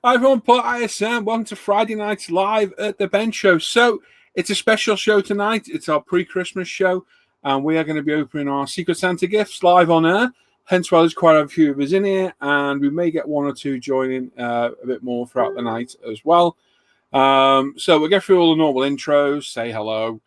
Hi everyone, Paul ISM. Welcome to Friday Nights Live at the Bench Show. So it's a special show tonight. It's our pre-Christmas show, and we are going to be opening our Secret Santa gifts live on air. Hence why there's quite a few of us in here, and we may get one or two joining a bit more throughout the night as well. So we'll get through all the normal intros, say hello,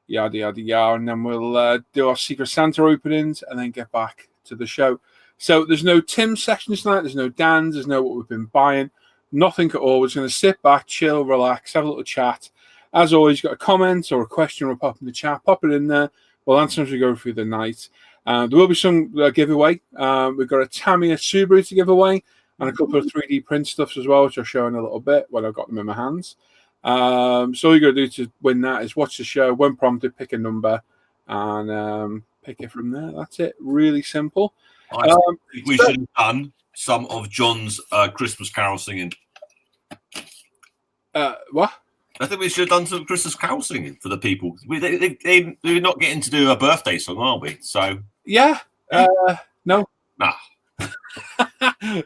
yada yada yada, and then we'll do our Secret Santa openings and then get back to the show. So there's no Tim sections tonight. There's no Dan's. There's no what we've been buying. Nothing at all. We're just going to sit back, chill, relax, have a little chat. As always, you've got a comment or a question, we'll pop in the chat, pop it in there. We'll answer as we go through the night. There will be some giveaway. We've got a Tamiya Subaru to give away and a couple of 3D print stuffs as well, which I'll show in a little bit when I've got them in my hands. So all you got to do to win that is watch the show. When prompted, pick a number and pick it from there. That's it. Really simple. We should have done some of John's Christmas carol singing. What? I think we should have done some Christmas carol singing for the people. They're not getting to do a birthday song, are we? So yeah. No. Nah. So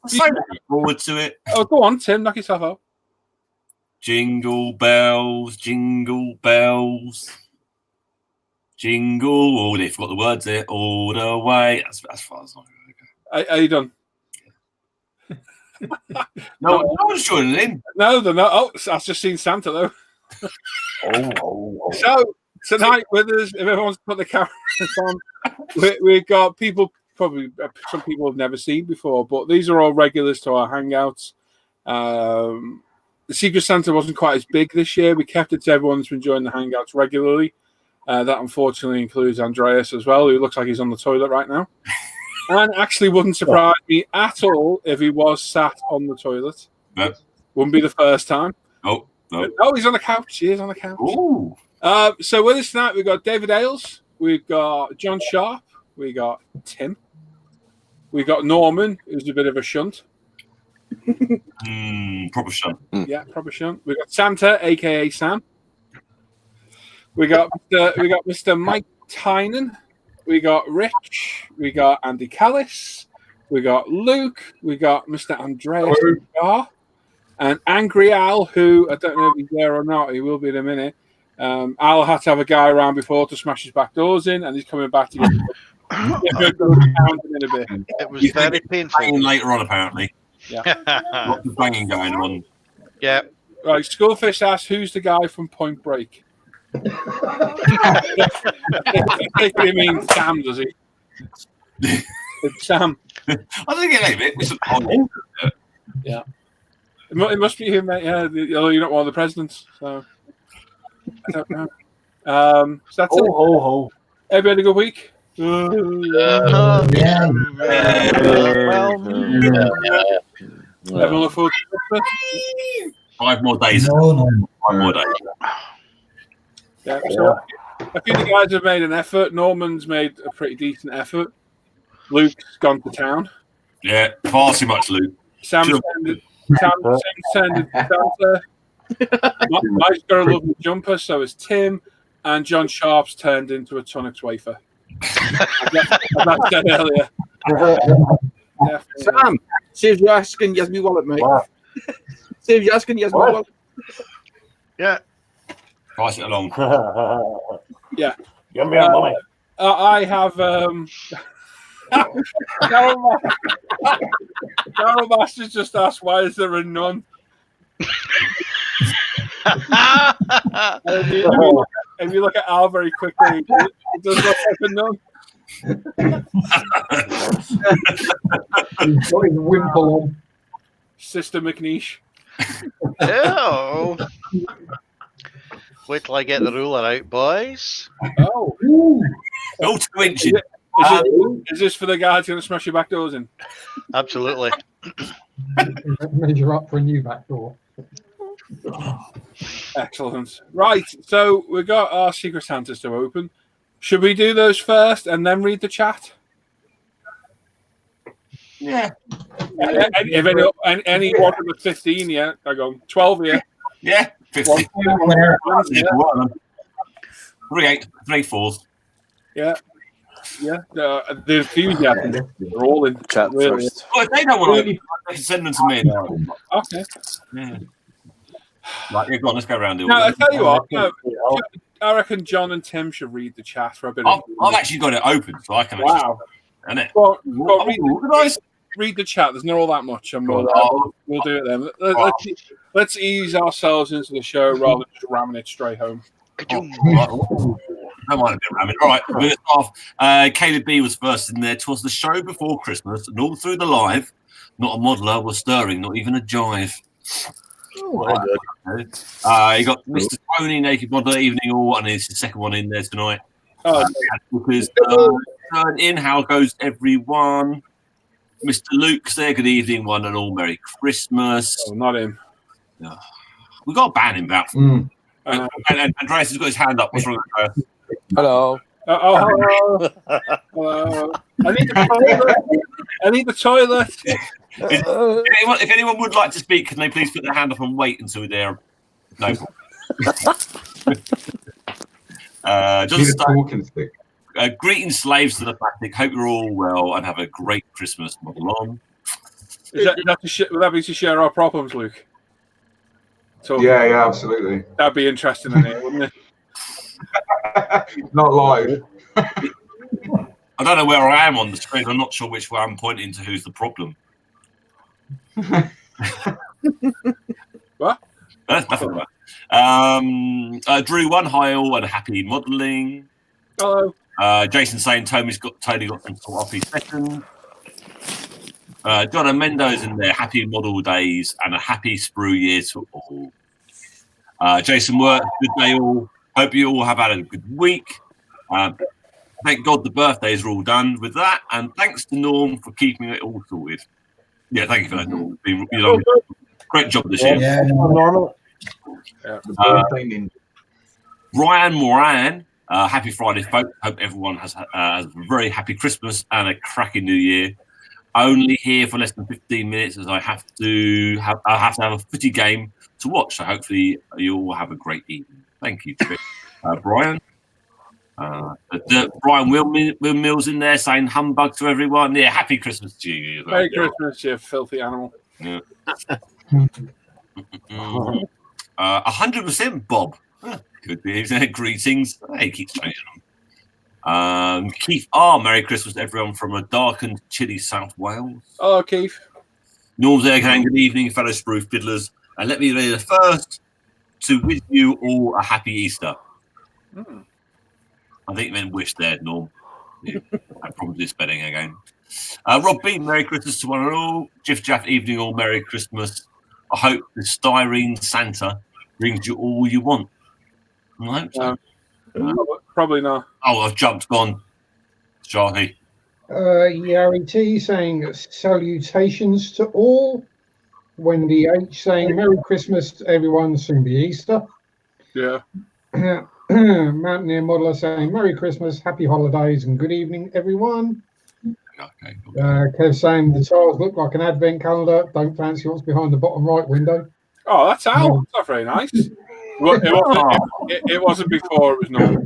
looking forward to it. Oh, go on, Tim. Knock yourself out. Jingle bells, jingle bells. Jingle, oh, they forgot the words there. All the way. That's as far as I'm going to go. Are you done? No one's joining in. No, they're not. Oh, I've just seen Santa though. So tonight with us, if everyone's put the cameras on, we've got people. Probably some people have never seen before, but these are all regulars to our hangouts. The Secret Santa wasn't quite as big this year. We kept it to everyone that's been joining the hangouts regularly. That unfortunately includes Andreas as well, who looks like he's on the toilet right now. And actually wouldn't surprise me at all if he was sat on the toilet. No. Wouldn't be the first time. Oh, no. Oh, he's on the couch. He is on the couch. Ooh. So with us tonight, we've got David Ailes. We've got John Sharp. We got Tim. We got Norman, who's a bit of a shunt. Proper shunt. Yeah, proper shunt. We got Santa, aka Sam. We got Mr. Mike Tynan. We got Rich. We got Andy Callis. We got Luke. We got Mr. Andreas Gar. And Angry Al, who I don't know if he's there or not. He will be in a minute. Al had to have a guy around before to smash his back doors in, and he's coming back to get in a bit. It was very painful. Later on, apparently. Yeah. Lots of banging going on. Yeah. Right, Skullfish asks, who's the guy from Point Break? He means Sam, does he? It's Sam. I don't get it. Yeah. It must be him, mate. Yeah, although you're not one of the presidents, so I don't know. So that's it. Ho. Everybody had a good week? Everyone look forward to Christmas? 5 more days. No. 5 more days. Yeah, so a few of the guys have made an effort. Norman's made a pretty decent effort. Luke's gone to town. Yeah, far too much, Luke. Sam's sending Santa. Mike's got a lovely jumper, so is Tim. And John Sharp's turned into a tonics wafer. As I said earlier. Sam, saves you asking, yes, me wallet, mate. Wow. Saves you asking, yes, me wallet. Yeah. Pass it along. Yeah. Give me our money. I have Carol Masters just asked, why is there a nun? If you look at Al very quickly, it does look like a nun. Wimple on. Sister McNeish. Oh. Wait till I get the ruler out, boys. Oh. No 2 inches. Is this for the guy who's going to smash your back doors in? Absolutely. Measure up for a new back door. Excellent. Right, so we've got our Secret Santas to open. Should we do those first and then read the chat? Yeah. If any one of the 15, yeah. I go 12 here. Yeah. 15. 3 8, 3 4. Yeah. Yeah, the enthusiasm. They're all in Chat really. first. Well, if they don't want to, they can send them to me. Okay. Yeah. Right, yeah, go on, let's go around it. No, I tell you what. No, I reckon John and Tim should read the chat for a bit. I've actually got it open, so I can. Wow. Actually, it? Well, Nice. read the chat. There's not all that much. We'll do it then. Let's ease ourselves into the show rather than just ramming it straight home. Don't mind a bit ramming. All right, we're going to start off. Caleb B was first in there. 'Twas the show before Christmas, and all through the live, not a modeler was stirring, not even a jive. You got Mr. Tony, Naked Modeler, Evening All, and it's the second one in there tonight. Turn in, how goes everyone? Mr. Luke's there, good evening, one and all, Merry Christmas. Oh, not him. We've got to ban him back. And Andreas has got his hand up. What's wrong with Andreas? Hello. Hello. I need the toilet. If anyone would like to speak, can they please put their hand up and wait until they're no talking stick. Greetings, slaves to the plastic. Hope you're all well and have a great Christmas. Model on. Would that be to share our problems, Luke? Yeah, absolutely. That'd be interesting in here, wouldn't it? Not live. I don't know where I am on the screen. I'm not sure which way I'm pointing to. Who's the problem? What? Nothing about. Drew one, hi all, and happy modelling. Hello. Jason saying Tony got some sort off his second. John and Mendo's in there. Happy model days and a happy sprue year to all. Jason Wirt, good day all. Hope you all have had a good week. Thank God the birthdays are all done with that, and thanks to Norm for keeping it all sorted. Yeah, thank you for that, Norm. Great job this year. Yeah, normal. Ryan Moran, happy Friday, folks. Hope everyone has a very happy Christmas and a cracking New Year. Only here for less than 15 minutes, as I have to have a footy game to watch. So hopefully you all have a great evening. Thank you, Brian. Brian Mills in there saying humbug to everyone. Yeah, happy Christmas to you. Merry Christmas, you filthy animal. Yeah. 100% Bob. Could be. Greetings. Hey, he keeps changing them. Keith R. Merry Christmas to everyone from a darkened, chilly South Wales. Hello, Keith. Norm's there again. Good evening, fellow spruce fiddlers. And let me be the first to wish you all a happy Easter. I think you meant wish there, Norm. Yeah, I'm probably spelling again. Rob B, Merry Christmas to one and all. Jiff Jaff, evening all, Merry Christmas. I hope the styrene Santa brings you all you want. I hope so. Probably not. Oh, I've jumped, gone. Charlie. Yari T saying salutations to all. Wendy H saying Merry Christmas to everyone, soon be Easter. Yeah. Mountaineer Modeler saying Merry Christmas, happy holidays, and good evening, everyone. Okay. Kev saying the tiles look like an advent calendar. Don't fancy what's behind the bottom right window. Oh, that's Al. That's not very nice. It wasn't before. It was not.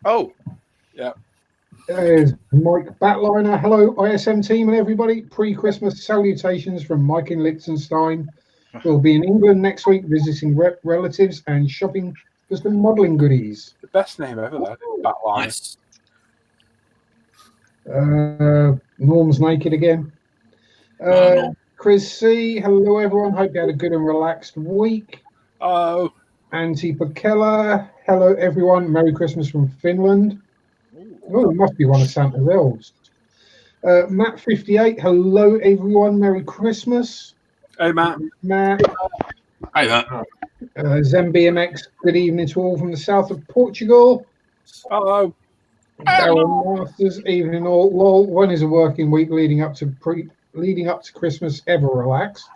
Oh, yeah. There's Mike Batliner. Hello, ISM team and everybody. Pre-Christmas salutations from Mike in Liechtenstein. We'll be in England next week visiting relatives and shopping for some modelling goodies. The best name ever, that. Batliner. Nice. Norm's naked again. Chris C. Hello, everyone. Hope you had a good and relaxed week. Oh. Auntie Pakela. Hello, everyone. Merry Christmas from Finland. Oh, it must be one of Santa's elves. Matt 58. Hello, everyone. Merry Christmas. Hey, Matt. Hey, Matt. ZenBMX. Good evening to all from the south of Portugal. Hello. Darren Masters. Evening all. Lol. When is a working week leading up to Christmas ever relaxed?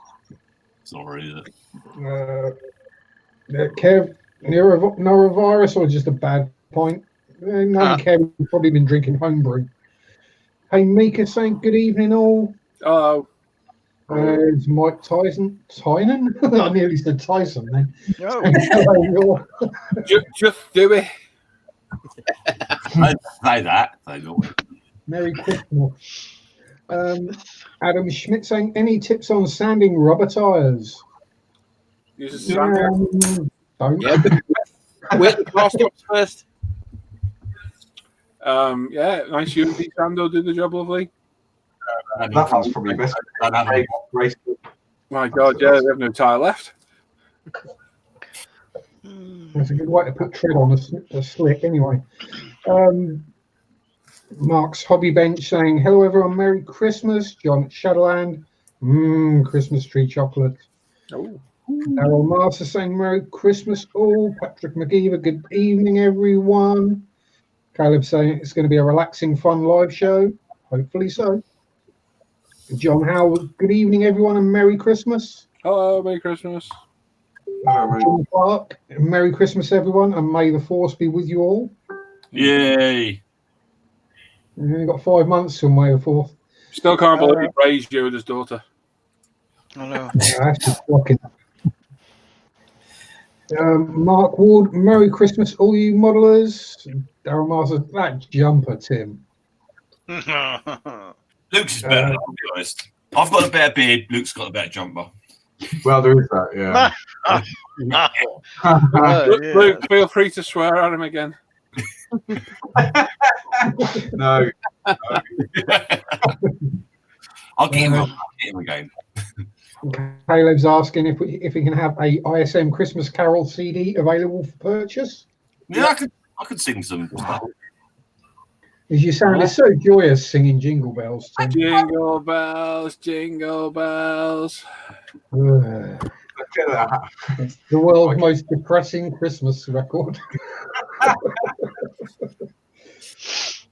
Sorry. Kev, norovirus or just a bad point? No, Kev, you've probably been drinking homebrew. Hey, Mika saying good evening all. Hello. It's Mike Tyson. Tynan? I nearly said Tyson then. no. Hello, Just do it. I say that. They don't. Merry Christmas. Adam Schmidt saying, any tips on sanding rubber tires? Use a sander. Don't. Yeah, wait the car stops first. Yeah, nice UV sander will do the job lovely. That's probably best. My God, yeah, they have no tire left. That's a good way to put tread on a slick anyway. Mark's Hobby Bench saying, hello everyone, Merry Christmas. John at Shadowland. Christmas tree chocolate. Oh. Darryl Master saying, Merry Christmas all. Patrick McGeever, good evening everyone. Caleb saying it's going to be a relaxing, fun live show. Hopefully so. John Howard, good evening everyone and Merry Christmas. Hello, Merry Christmas. John Clark, Merry Christmas everyone and may the force be with you all. Yay! We've only got 5 months till May the 4th. Still can't believe he raised you and his daughter. I know. That's just shocking. Mark Ward, Merry Christmas, all you modelers. Darryl Masters, that jumper, Tim. Luke's is better, I'll be honest. I've got a better beard, Luke's got a better jumper. Well, there is that, yeah. Luke, feel free to swear at him again. No. I'll get him again. Caleb's asking if we can have a ISM Christmas Carol CD available for purchase. Yeah, I could sing some. As you sounded so joyous singing Jingle Bells, Tim. Jingle bells, jingle bells. It's the world's most depressing Christmas record.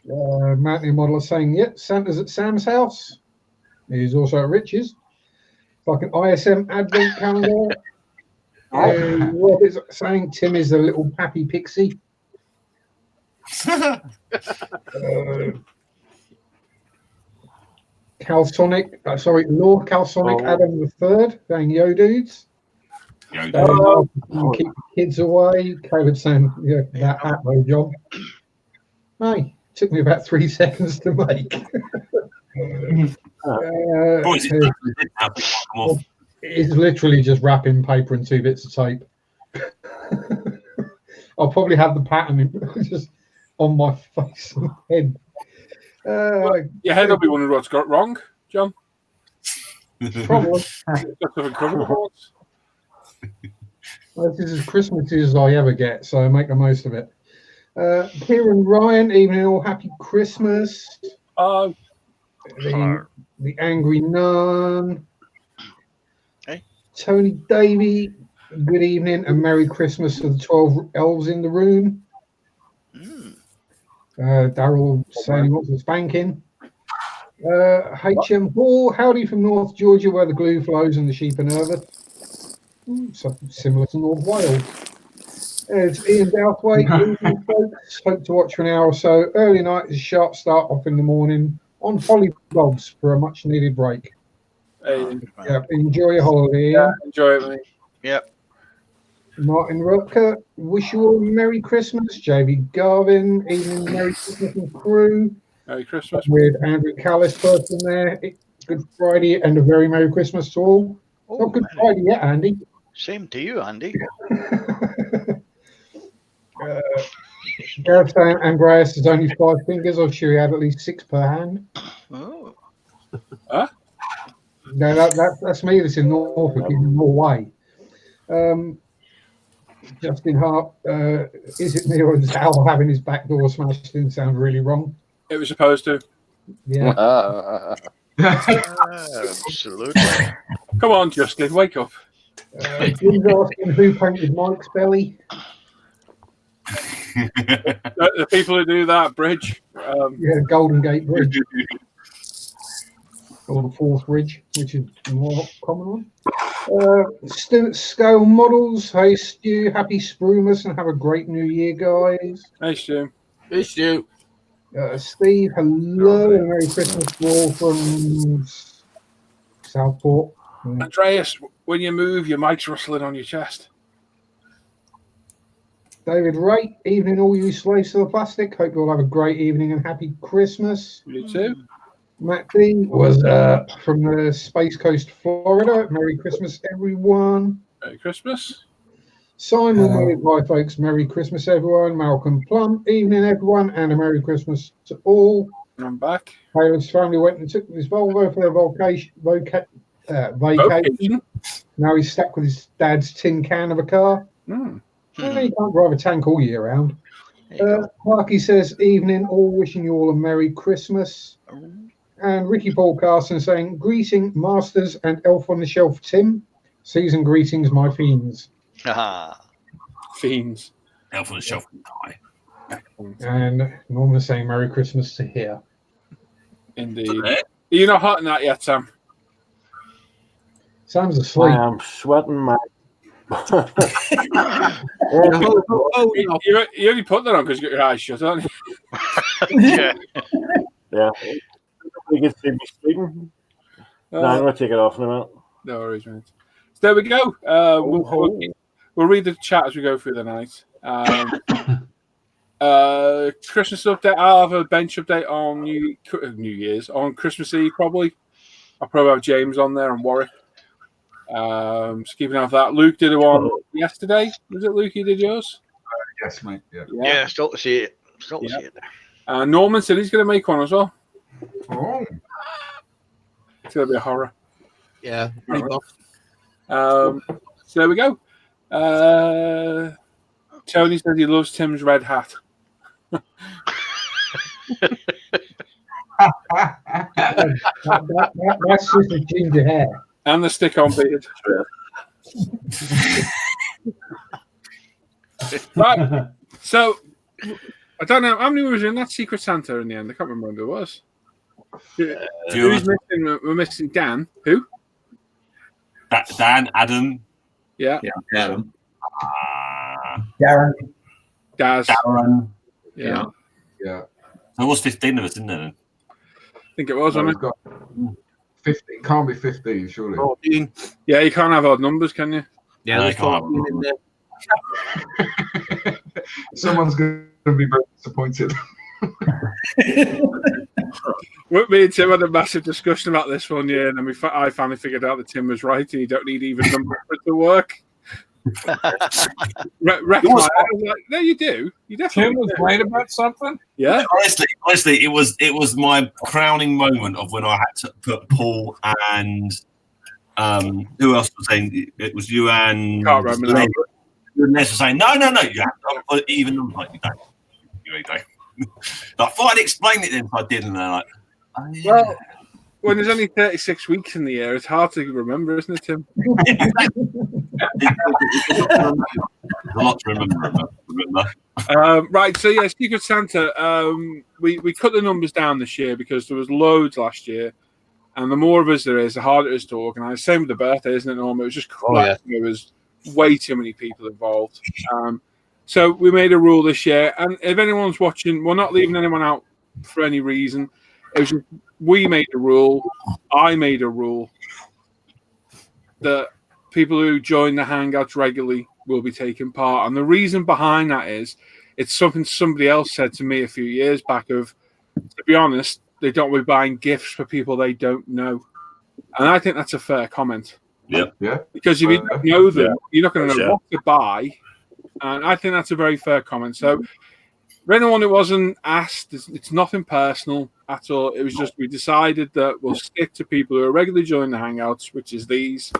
Mountain Modeler saying, yep, Santa's at Sam's house. He's also at Rich's. Like an ISM advent calendar. Robert's saying Tim is a little happy pixie. Lord Calsonic Adam the Third saying, yo dudes. Keep the kids away. Caleb saying, yeah, that hat though, John. Hey, took me about 3 seconds to make. It's literally just wrapping paper and 2 bits of tape. I'll probably have the pattern just on my face and head. Your head will be wondering what's got wrong, John. Probably. Well, this is as Christmassy as I ever get, so make the most of it. Kieran Ryan, evening all, happy Christmas. The Angry Nun. Hey. Tony Davey, good evening and Merry Christmas to the 12 elves in the room. Darryl saying he wants a spanking. HM Hall, howdy from North Georgia where the glue flows and the sheep are nervous. Something similar to North Wales. It's Ian Douthwaite. Folks, hope to watch for an hour or so. Early night is a sharp start off in the morning on Hollybogs for a much needed break. Yeah, enjoy your holiday. Yeah, enjoy it, mate. Yep. Martin Rutker, wish you all Merry Christmas. JV Garvin, evening Merry Christmas and crew. Merry Christmas. With Andrew Callis person there. Good Friday and a very Merry Christmas to all. Not Good Friday yet, Andy. Same to you, Andy. Gareth saying Andreas has only 5 fingers. I'm sure he had at least 6 per hand. Oh. Huh? No, that's me. That's in Norfolk, in Norway. Justin Hart, is it me or is Al having his back door smashed in? Sound really wrong. It was supposed to. Yeah. Absolutely. Come on, Justin, wake up. Jim's asking who painted Mike's belly. The people who do that bridge. Yeah, Golden Gate Bridge. Or the Fourth Bridge, which is the more common one. Scale Models, hey Stu, happy Sprumas and have a great new year, guys. Hey, Stu. Hey, Stu. Steve, hello and Merry Christmas to all from Southport. Andreas, when you move, your mic's rustling on your chest. David Wright, evening all you slaves to the plastic. Hope you all have a great evening and happy Christmas. You too. Matt D was from the Space Coast, Florida. Merry Christmas, everyone. Merry Christmas. Simon with hi folks, Merry Christmas everyone. Malcolm Plum, evening everyone, and a Merry Christmas to all. I'm back. Taylor's family went and took his Volvo for their vacation. Now he's stuck with his dad's tin can of a car. Mm. Well, he can't drive a tank all year round. Marky says, evening, all wishing you all a Merry Christmas. And Ricky Paul Carson saying, greeting Masters and Elf on the Shelf Tim. Season greetings, my fiends. Fiends. Elf on the Shelf can die. And Norman saying Merry Christmas to here. Indeed. Are you not hot in that yet, Sam? Sam's asleep. I am sweating my. You only put that on because you got your eyes shut, aren't you? Yeah. Yeah. You can see me sleeping. No, I'm going to take it off in a minute. No worries, mate. So there we go. We'll read the chat as we go through the night. Christmas update. I'll have a bench update on New Year's, on Christmas Eve probably. I'll probably have James on there and Warwick. Just keeping off that. Luke did one yesterday. Was it Luke? You did yours? Yes, mate. Yeah, still to see it. Still to see it there. Norman said he's going to make one as well. Oh. It's going to be a horror. Yeah. So there we go. Tony says he loves Tim's red hat. That's just a ginger hair. And the stick-on beard. Right. So, I don't know. How many was in that Secret Santa in the end? I can't remember who it was. Who's missing? We're missing Dan. Who? Dan, Adam. Yeah. Adam. Darren. Daz. Darren. Yeah. There was 15 of us, isn't there? I think it was, wasn't it? 15. Can't be 15, surely. 14. Yeah, you can't have odd numbers, can you? Yeah, No, there's you can't 14 in there. Someone's going to be very disappointed. Me and Tim had a massive discussion about this one year, and then I finally figured out that Tim was right, and you don't need even numbers for it to work. I was like, no, you do. You definitely Tim was right about something. Yeah. Honestly, it was my crowning moment of when I had to put Paul and who else was saying it was you and Can't remember now. Ness was saying no, you have to put even numbers. Like you don't. You really don't. I thought I'd explain it then if I didn't. And they're like, oh, yeah. Well, when there's only 36 weeks in the year, it's hard to remember, isn't it, Tim? A lot to remember. Right, so yeah, Secret Santa. We cut the numbers down this year because there was loads last year, and the more of us there is, the harder it is to organise. Same with the birthday, isn't it, Norm? It was just There was way too many people involved. So we made a rule this year, and if anyone's watching, we're not leaving anyone out for any reason. It was just, we made a rule. I made a rule that people who join the Hangouts regularly will be taking part. And the reason behind that is it's something somebody else said to me a few years back of, to be honest, they don't want to be buying gifts for people they don't know. And I think that's a fair comment. Yep. Yeah. Because if you don't know them, you're not going to know what to buy. And I think that's a very fair comment. So for anyone who wasn't asked, it's nothing personal at all. It was just we decided that we'll stick to people who are regularly joining the Hangouts, which is these.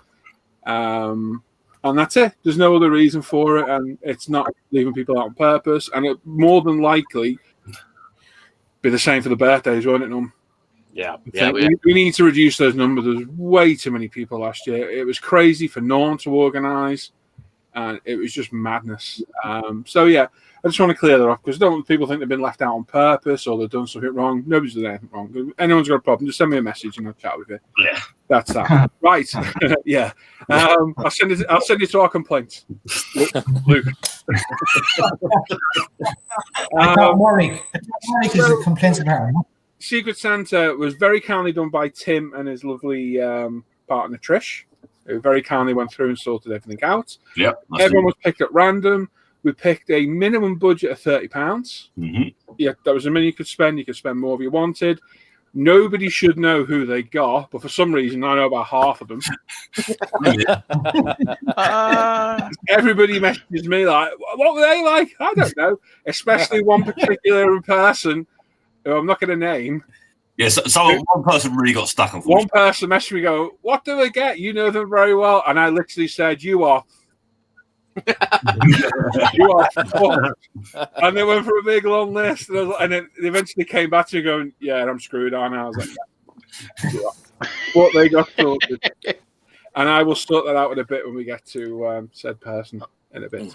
And that's it. There's no other reason for it. And it's not leaving people out on purpose. And it more than likely be the same for the birthdays, won't it, Num? Yeah. We need to reduce those numbers. There was way too many people last year. It was crazy for Norm to organise. And it was just madness. So, yeah, I just want to clear that off because I don't want people to think they've been left out on purpose or they've done something wrong. Nobody's done anything wrong. If anyone's got a problem, just send me a message and I'll chat with you. Yeah. That's that. Right. Yeah. I'll send it to our complaints. Luke. Warwick is the complaints about him. Secret Santa was very kindly done by Tim and his lovely partner Trish, who very kindly went through and sorted everything out. Yep. Everyone was picked at random. We picked a minimum budget of £30. Mm-hmm. Yeah, that was the minimum you could spend. You could spend more if you wanted. Nobody should know who they got, but for some reason, I know about half of them. Everybody messages me like, what were they like? I don't know. Especially one particular person who I'm not going to name. Yeah, so one person really got stuck, unfortunately. One person messaged me, go, what do they get? You know them very well. And I literally said, you are. You are fucked. And they went for a big long list. And then they eventually came back to me going, yeah, I'm screwed on. And I was like, yeah. But they got sorted. And I will sort that out in a bit when we get to said person in a bit.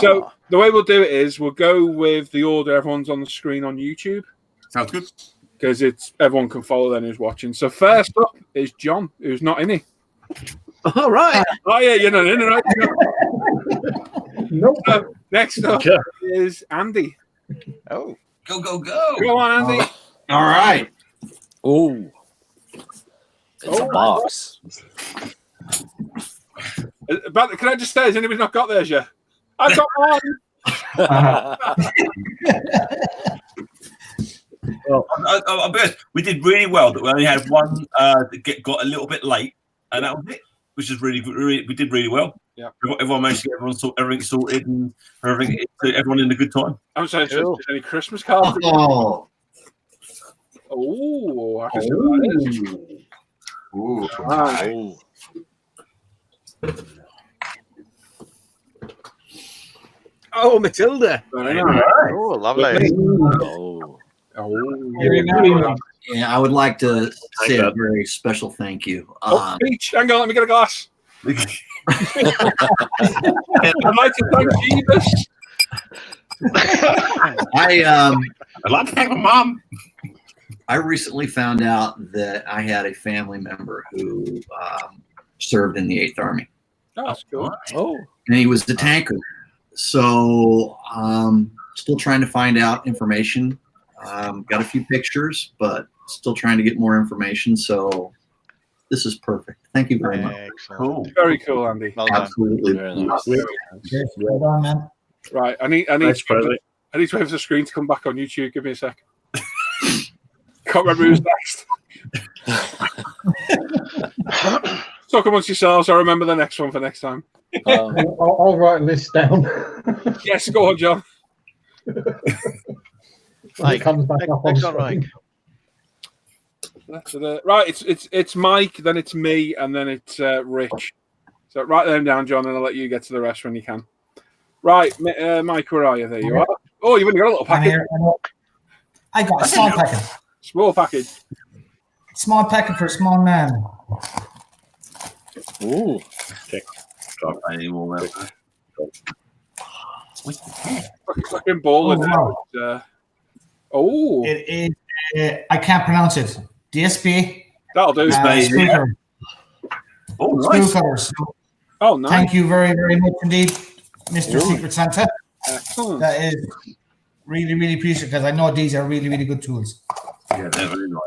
So the way we'll do it is we'll go with the order everyone's on the screen on YouTube. Sounds good. Because it's everyone can follow then who's watching. So first up is John, who's not in it. All right. Oh yeah, you're not in it, right? Nope. Next up is Andy. Oh, go. Go on, Andy. all right. Oh, it's a box. But can I just say, has anybody not got theirs yet? I've got one. Well, I'll be honest, we did really well that we only had one that got a little bit late, and that was it. Which is really we did really well. Yeah, everyone managed to get everything sorted and everyone in a good time. I'm saying, cool. Any Christmas cards? Oh, I can see that. Ooh. Wow. Oh, Matilda. Oh, lovely. Yeah, I would like to say a very special thank you. Peach, hang on, let me get a glass. I'd like to thank Jeebus. I'd like to thank my mom. I recently found out that I had a family member who served in the 8th Army. Oh, that's cool. Oh, and he was the tanker. So still trying to find out information. Got a few pictures, but still trying to get more information. So this is perfect. Thank you very much. Cool. Very cool, Andy. Well done. Absolutely. Very nice. Well done, man. Right. I need to wait for the screen to come back on YouTube. Give me a sec. Can't remember who's next. Talk amongst yourselves. I'll remember the next one for next time. I'll write a list down. Yes, go on, John. It comes back up on Mike. That's it. Right, it's Mike, then it's me, and then it's Rich. So write them down, John, and I'll let you get to the rest when you can. Right, Mike, where are you? There you are. Oh, you've only got a little package. I got a small packet. Small package. Small packet for a small man. ooh. Fucking bowling. Oh, It is. I can't pronounce it. DSP. that'll do. Screw Nice. covers. Oh, nice. Thank you very, very much indeed, Mr. Secret Santa. Excellent. That is really, really appreciated because I know these are really, really good tools. Yeah, they're very nice.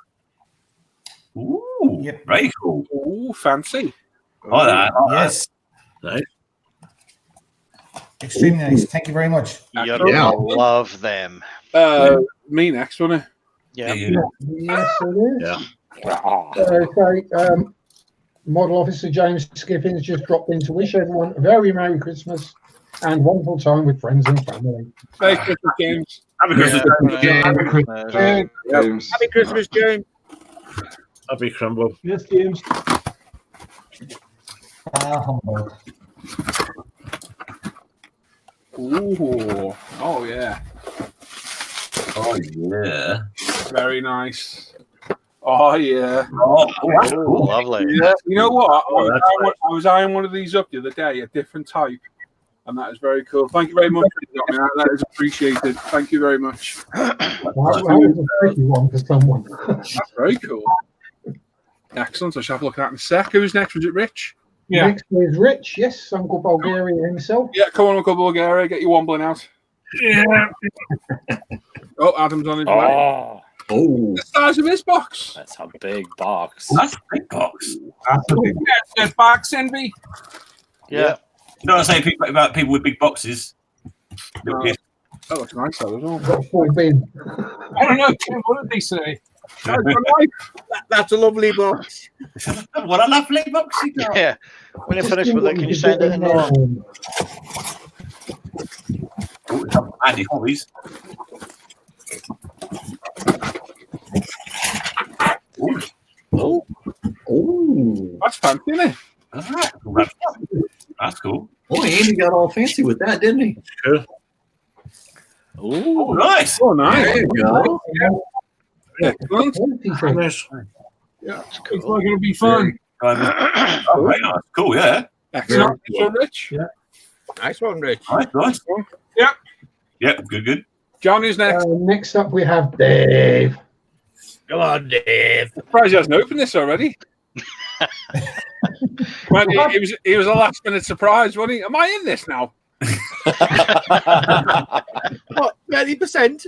Ooh, Yep. very cool. Oh, fancy. Like that. Yes. Nice. Extremely nice. Thank you very much. You're gonna love them. Me next, wasn't it? Yeah. Yes, it is. Yeah. Model Officer James Skippins just dropped in to wish everyone a very Merry Christmas and wonderful time with friends and family. Merry Christmas, James. Happy Christmas. Happy Christmas, James. Happy Christmas, James. Happy crumble. Yes, James. Humble. Ooh. Oh, yeah. Oh, yeah. Very nice. Oh, yeah. Oh, that's Oh, cool. lovely. Yeah. You know what? Oh, that's I was eyeing one of these up the other day, a different type, and that is very cool. Thank you very much. That is appreciated. Thank you very much. That was a tricky one for someone. That's very cool. Excellent. I shall have a look at that in a sec. Who's next? Was it Rich? Yeah. Next is Rich. Yes, Uncle Bulgaria himself. Yeah, come on, Uncle Bulgaria. Get your wombling out. Yeah. Oh, Adam's on his way. Oh, The size of his box. That's a big box. That's a big box. That's a big That's box envy. Yeah. You know what I say about people with big boxes? Little gift. That looks nice, though, as well. Got full bin. I don't know, Tim, what did they say? That's a lovely box. What a lovely box you got. Yeah. When you're finished with it, can you send it in? Or... Andy Hobbies. Oh, That's fancy, isn't it? That's cool. boy, Andy got all fancy with that, didn't he? Oh, nice. Oh, nice. There you go. Excellent. Yeah, it's going to be fun. Oh, very nice. Cool, yeah. Excellent. So, Rich. Yeah. Nice one, Rich. Nice. Yep. Yep, good. John, who's next? Next up, we have Dave. Come on, Dave. Surprised he hasn't opened this already. Man, he was a last minute surprise, wasn't he? Am I in this now? What, 30%?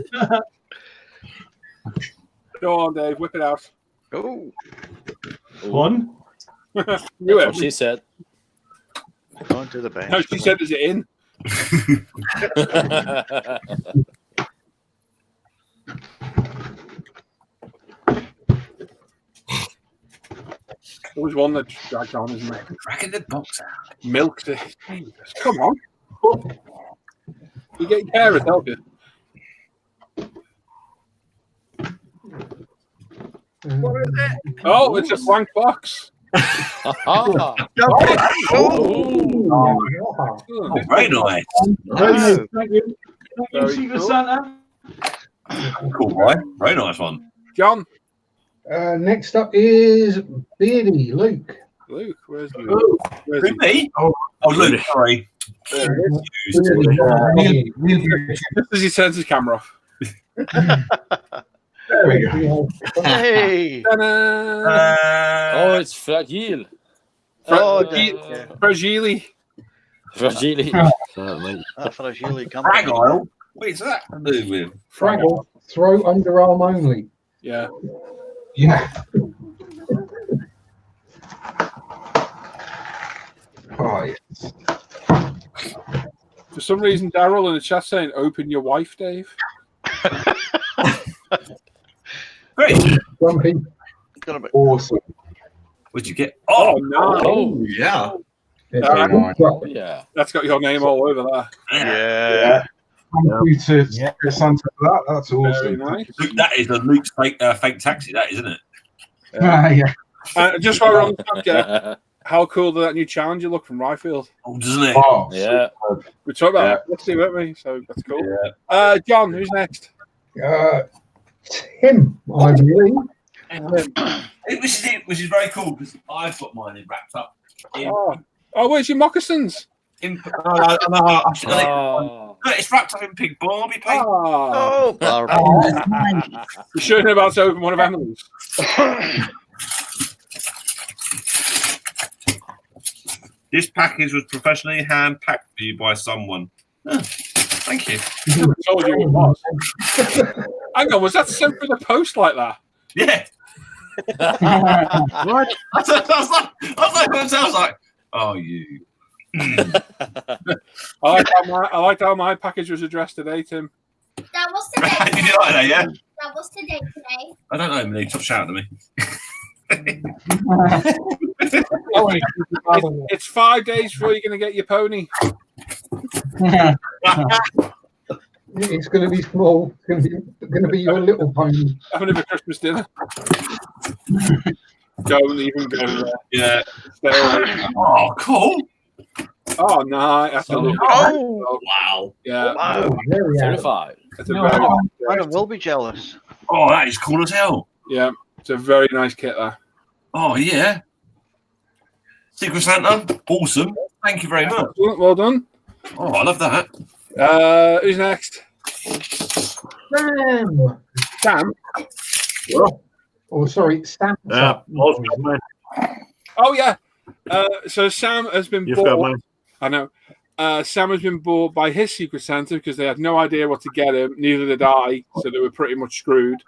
Go on, Dave, whip it out. Oh, One. You That's it. what she said. going to the bench. No, she said, is it in? There was one that dragged on, isn't it? Dragging the box out. Milked it. Jesus, come on. You get your carers, help you. What is it? Oh, it's a blank box. Ah. Oh, very nice. Oh, Thank you. Thank you, Very Secret cool. Santa. Cool, right? Very nice one. John. Next up is Beardy Luke. Luke, where's Luke? Where's Who, me? Oh, Luke, sorry. Just as he turns his camera off. There we go. hey. Ta-da! Oh, it's fragile. Oh, Fragile. Fragile. That's what I usually come. Fragile? What's that to do with? Fraggle, throw underarm only. Yeah. Yeah. Oh, yes. For some reason, Daryl in the chat saying, open your wife, Dave. Great. Grumpy. Gonna be. Awesome. What'd you get? Oh, Oh, no. Oh, Yeah. Very nice. yeah. That's got your name all over there. Yeah. Thank you to Secret Santa for that. That's Very awesome. nice. Luke, that is a Luke's fake taxi, that, isn't it? Yeah. Just while we're on the subject, how cool did that new challenger look from Ryfield? Oh, doesn't it? Oh, Yeah. We talked about Yeah. that yesterday, weren't we? So that's cool. Yeah. John, who's next? Tim, I believe. Which is very cool because I've got mine wrapped up in. Oh, where's your moccasins? Oh. It's wrapped up in pink Barbie paper. Oh, Oh, Barbara. you sure you're about to open one of Emily's? This package was professionally hand packed for you by someone. Oh, thank you. I told you it was. Hang on, was that sent through the post like that? Yeah. What? I was like, oh, you. I like how my package was addressed today, Tim. That was today. Did you like that, yeah? That was today. I don't know, Emily. Stop shouting at me. It's 5 days before you're going to get your pony. It's going to be small. It's going to be your little pony. Having a Christmas dinner. Don't even go there. Yeah. Stay away. Oh, cool. Oh, no. That's a little. Oh, Wow. Yeah. wow. There we are. 35. It's a very, Adam will be jealous. Oh, that is cool as hell. yeah. It's a very nice kit there. Oh, yeah. Secret Santa, awesome. Thank you very much. Well done. Oh, I love that. Who's next? Sam. Sam. Oh, sorry, Sam. Oh, yeah. So Sam has been You've got bought. mine. I know. Sam has been bought by his Secret Santa because they had no idea what to get him. Neither did I, so they were pretty much screwed.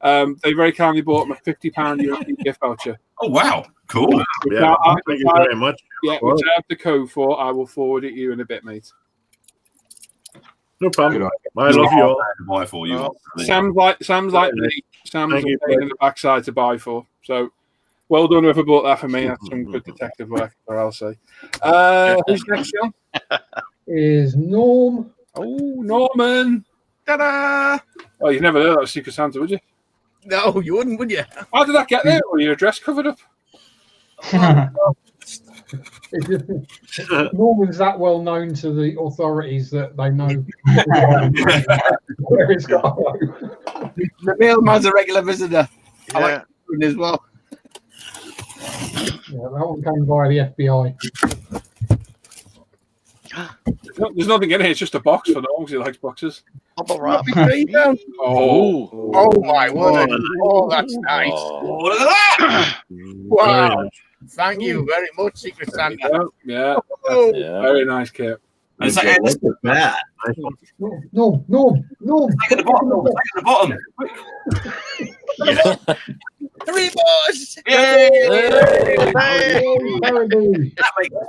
They very kindly bought him a £50 European gift voucher. Oh, wow. Cool. Yeah, thank you very much. Yeah, which I have the code for. I will forward it you in a bit, mate. No problem. I love you all. To buy for you. Sam's like me. Sam's a pain in the backside to buy for. So well done whoever bought that for me. That's some good detective work, or I'll say. Who's next, John? Is Norm. Oh, Norman. Ta-da! Oh, you've never heard that was Secret Santa, would you? No, you wouldn't, would you? How did that get there? Were your dress covered up? Norman's that well known to the authorities that they know where it's got to go. The mailman's a regular visitor. I Yeah. like it as well. Yeah, that one came via the FBI. There's nothing in here. It's just a box for Norm because he likes boxes. Bubble wrap. Oh, Oh my word. Oh, that's nice. Oh, look at that! Wow. Thank you very much, Secret Santa. Yeah, Oh, very nice, Kit. It's like, Look at that. Norm. at the bottom. Look at the bottom. three boys. Yay!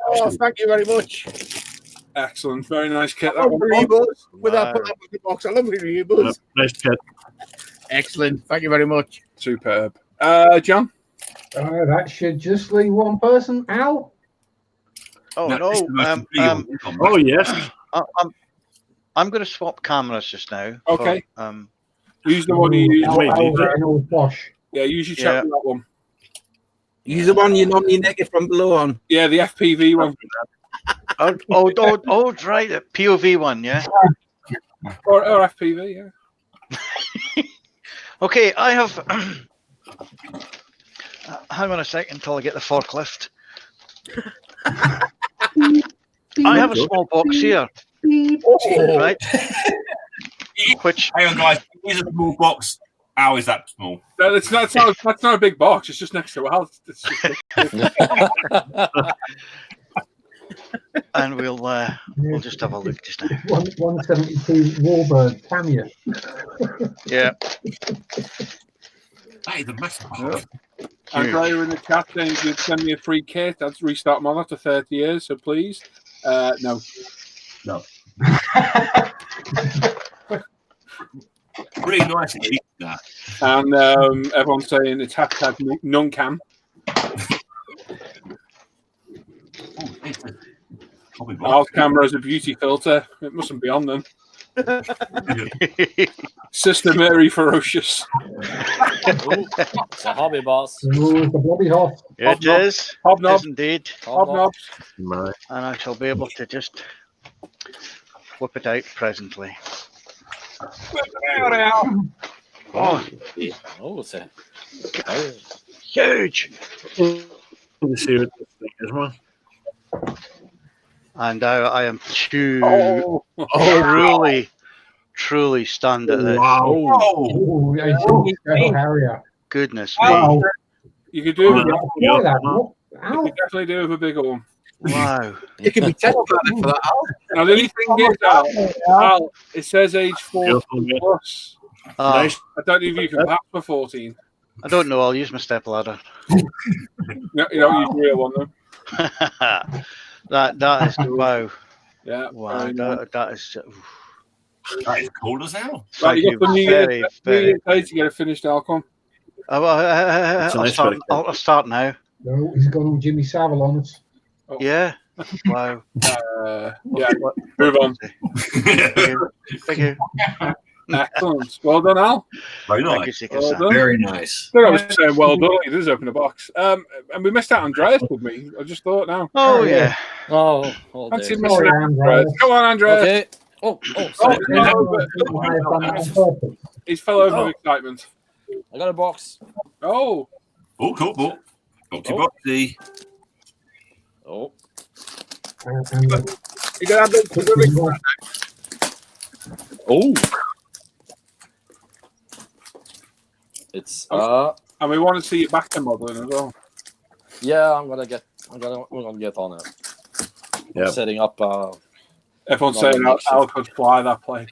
Oh, thank you very much. Excellent, very nice, Kit. I That love one. Reebos. Without putting up with the box, I love Reebos. Nice kid. Excellent. Thank you very much. Superb. John? That should just leave one person out. Oh No, no. it's the most illegal. Oh, yes. I'm going to swap cameras just now. Okay. For, Use the one you use. All posh. Yeah, use your chat with that one. Use the one you normally naked from below on. Yeah, the FPV one. right. The POV one, yeah. Or FPV, yeah. Okay, I have. Hang on a second until I get the forklift. I have a small box here, right? Which Hang on, guys. Here's a small box. How is that small? No, that's not a big box. It's just next to Al. and we'll just have a look just now. 172 Warbird cameo. Yeah. That is a massive box. Andrea in the chat saying you'd send me a free kit. That's restart mod after 30 years, so please. No. Really nice to eat that. And everyone's saying it's #nuncam. Al's camera is a beauty filter. It mustn't be on them. Sister Mary Ferocious. It's a hobby, boss. Oh, the bloody hot. Yeah, it is. Hobnob. It is indeed. Hobnobs. My. And I shall be able to just whip it out presently. Oh, Oh, it's a huge! Let's see what this thing is, man. And I am Oh, truly stunned at this. Wow. Oh, Harrier. Goodness me. Wow. you could do it. Yeah, that. You Ow. could definitely do it with a bigger one. Wow. You can be terrible at it for that, Al. Now the only thing is, Al, it says age 14 plus. Oh, Nice. I don't know if you can pass for 14. I don't know. I'll use my stepladder. No, you don't use real one though. that is wow. Yeah. Wow. That is. That is cool as hell. Right, Thank you you got the New very, Year's very. Day to get a finished Alcon. I'll start now. No, he's gone all Jimmy Savile on us. Yeah. Wow. Yeah, move on. Thank you. Excellent. Well done, Al. Very Thank nice. you, Secret Well Santa. done. Very nice. I thought I was saying well done. He does open a box. And we missed out on Andreas with me. I just thought now. Oh yeah. oh That's dear. him missing out on Andreas. Come on, Andreas. Okay. Oh, Oh, sorry. he's fell over with excitement. I got a box. Oh. Oh, cool. Boxy boxy. Oh. You can have the Oh. It's And we want to see you back to modeling as well. yeah, we're gonna get on it. Yeah. Setting up Everyone's saying Al could fly that plane.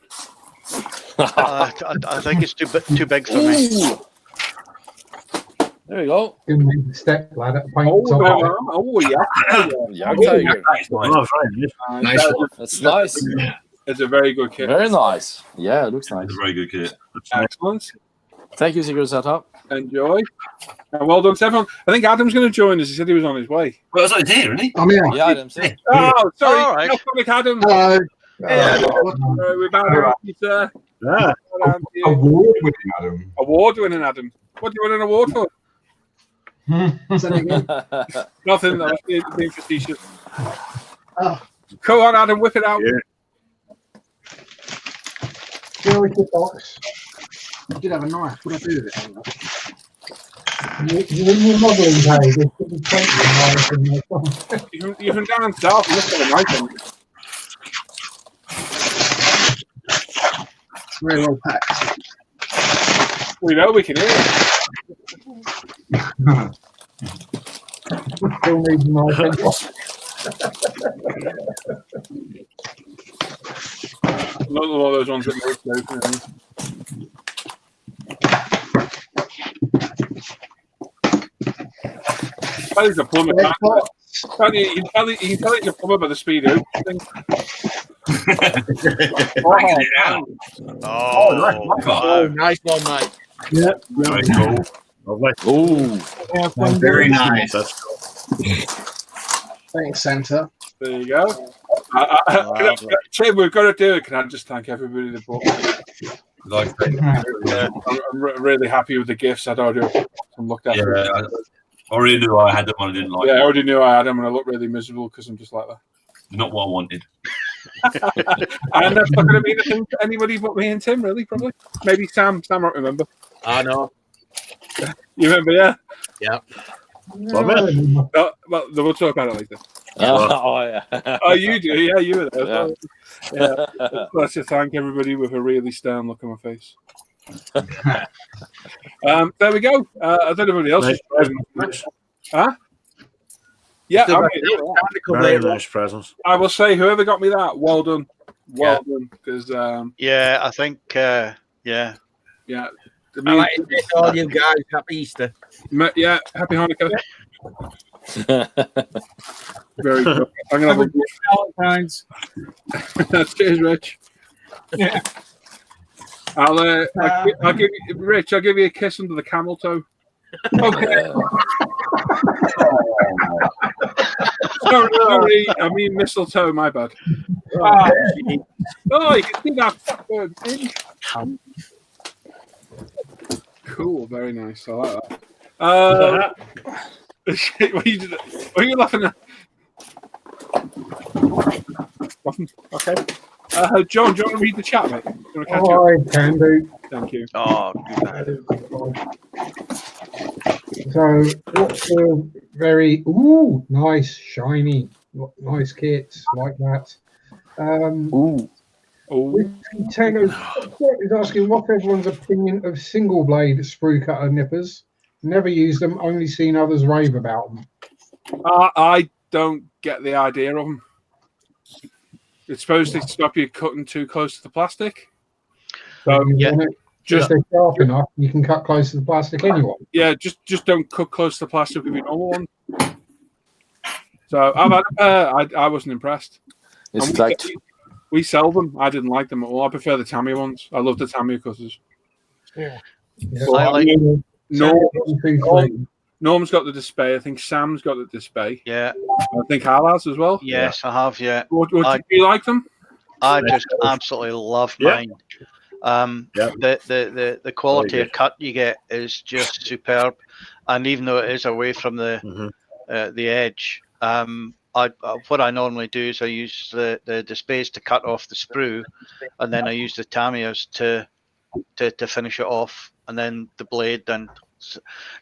I think it's too big for me. Ooh. There you go. Step ladder. Oh, yeah. Young tiger. That's nice. Nice one. That's nice. It's a very good kit. Very nice. Yeah, it looks nice. It's a very good kit. Excellent. Thank you, Secret Setup. Enjoy. And well done to everyone. I think Adam's going to join us. He said he was on his way. Well, I was here, isn't he? I'm here. Yeah, Adam's here. Oh, sorry. All right. Adam. Hello. We're bound to you, sir. Yeah. Award-winning Adam. Award-winning Adam. What do you want an award for? Nothing. That was being facetious. Come on, Adam. Whip it out. Security box. I did have a knife. What did I do with it? You in your modelling days, there should be plenty of knives in there. You from down south, look at the knife on it. Very well packed. We know we can hear it. Still needs a knife anyway. Not one of those ones that most open. That is a plumber. You can tell it's a plumber by the speed of thing. Oh, nice one, mate. Yeah. Very cool. Lovely. Ooh. Very nice. That's cool. Thanks, Santa. There you go. Tim, we've got to do it. Can I just thank everybody that bought I'm really happy with the gifts. I'd already looked at Yeah, I already knew I had them and I didn't like I them. already knew I had them, and I looked really miserable because I'm just like that. Not what I wanted. And that's not going to mean a thing to anybody but me and Tim, really, probably. Maybe Sam. Sam won't remember. I know. You remember, yeah? Yeah. Well, we'll talk about it later. Oh, yeah. Oh, you do? Yeah, you were there. Yeah. Let's just thank everybody with a really stern look on my face. There we go. I don't know if anybody else is. Huh? Yeah, Very nice presents. I will say, whoever got me that, well done. Well done. Because, Yeah, I think, yeah. yeah. I like to wish all you guys happy Easter. Yeah, happy Hanukkah. Very good. I'm going to have a Valentine's. Cheers, Rich. Yeah. I'll give you, Rich. I'll give you a kiss under the camel toe. Okay. Sorry, I mean mistletoe. My bad. Oh, you can see that word. Cool, very nice. I like that. What are you laughing at? Okay. John, do you want to read the chat, mate? I can do. Thank you. Oh, So, what's a very nice, shiny, nice kits like that? Whiskey Tango is asking what's everyone's opinion of single blade sprue cutter nippers. Never used them, only seen others rave about them. I don't get the idea of them. It's supposed to stop you cutting too close to the plastic. So just they're sharp enough, you can cut close to the plastic anyway. Yeah, just don't cut close to the plastic with your normal one. So I've had a pair. I wasn't impressed. It's like we sell them. I didn't like them at all. I prefer the Tamiya ones. I love the Tamiya cutters. Yeah. Norm's got the display. I think Sam's got the display. Yeah. I think Hal has as well. Yes, I have. Yeah. Do you like them? I just absolutely love mine. The quality of cut you get is just superb, and even though it is away from the edge, what I normally do is I use the displays to cut off the sprue, and then I use the Tamiyas to finish it off, and then the blade. And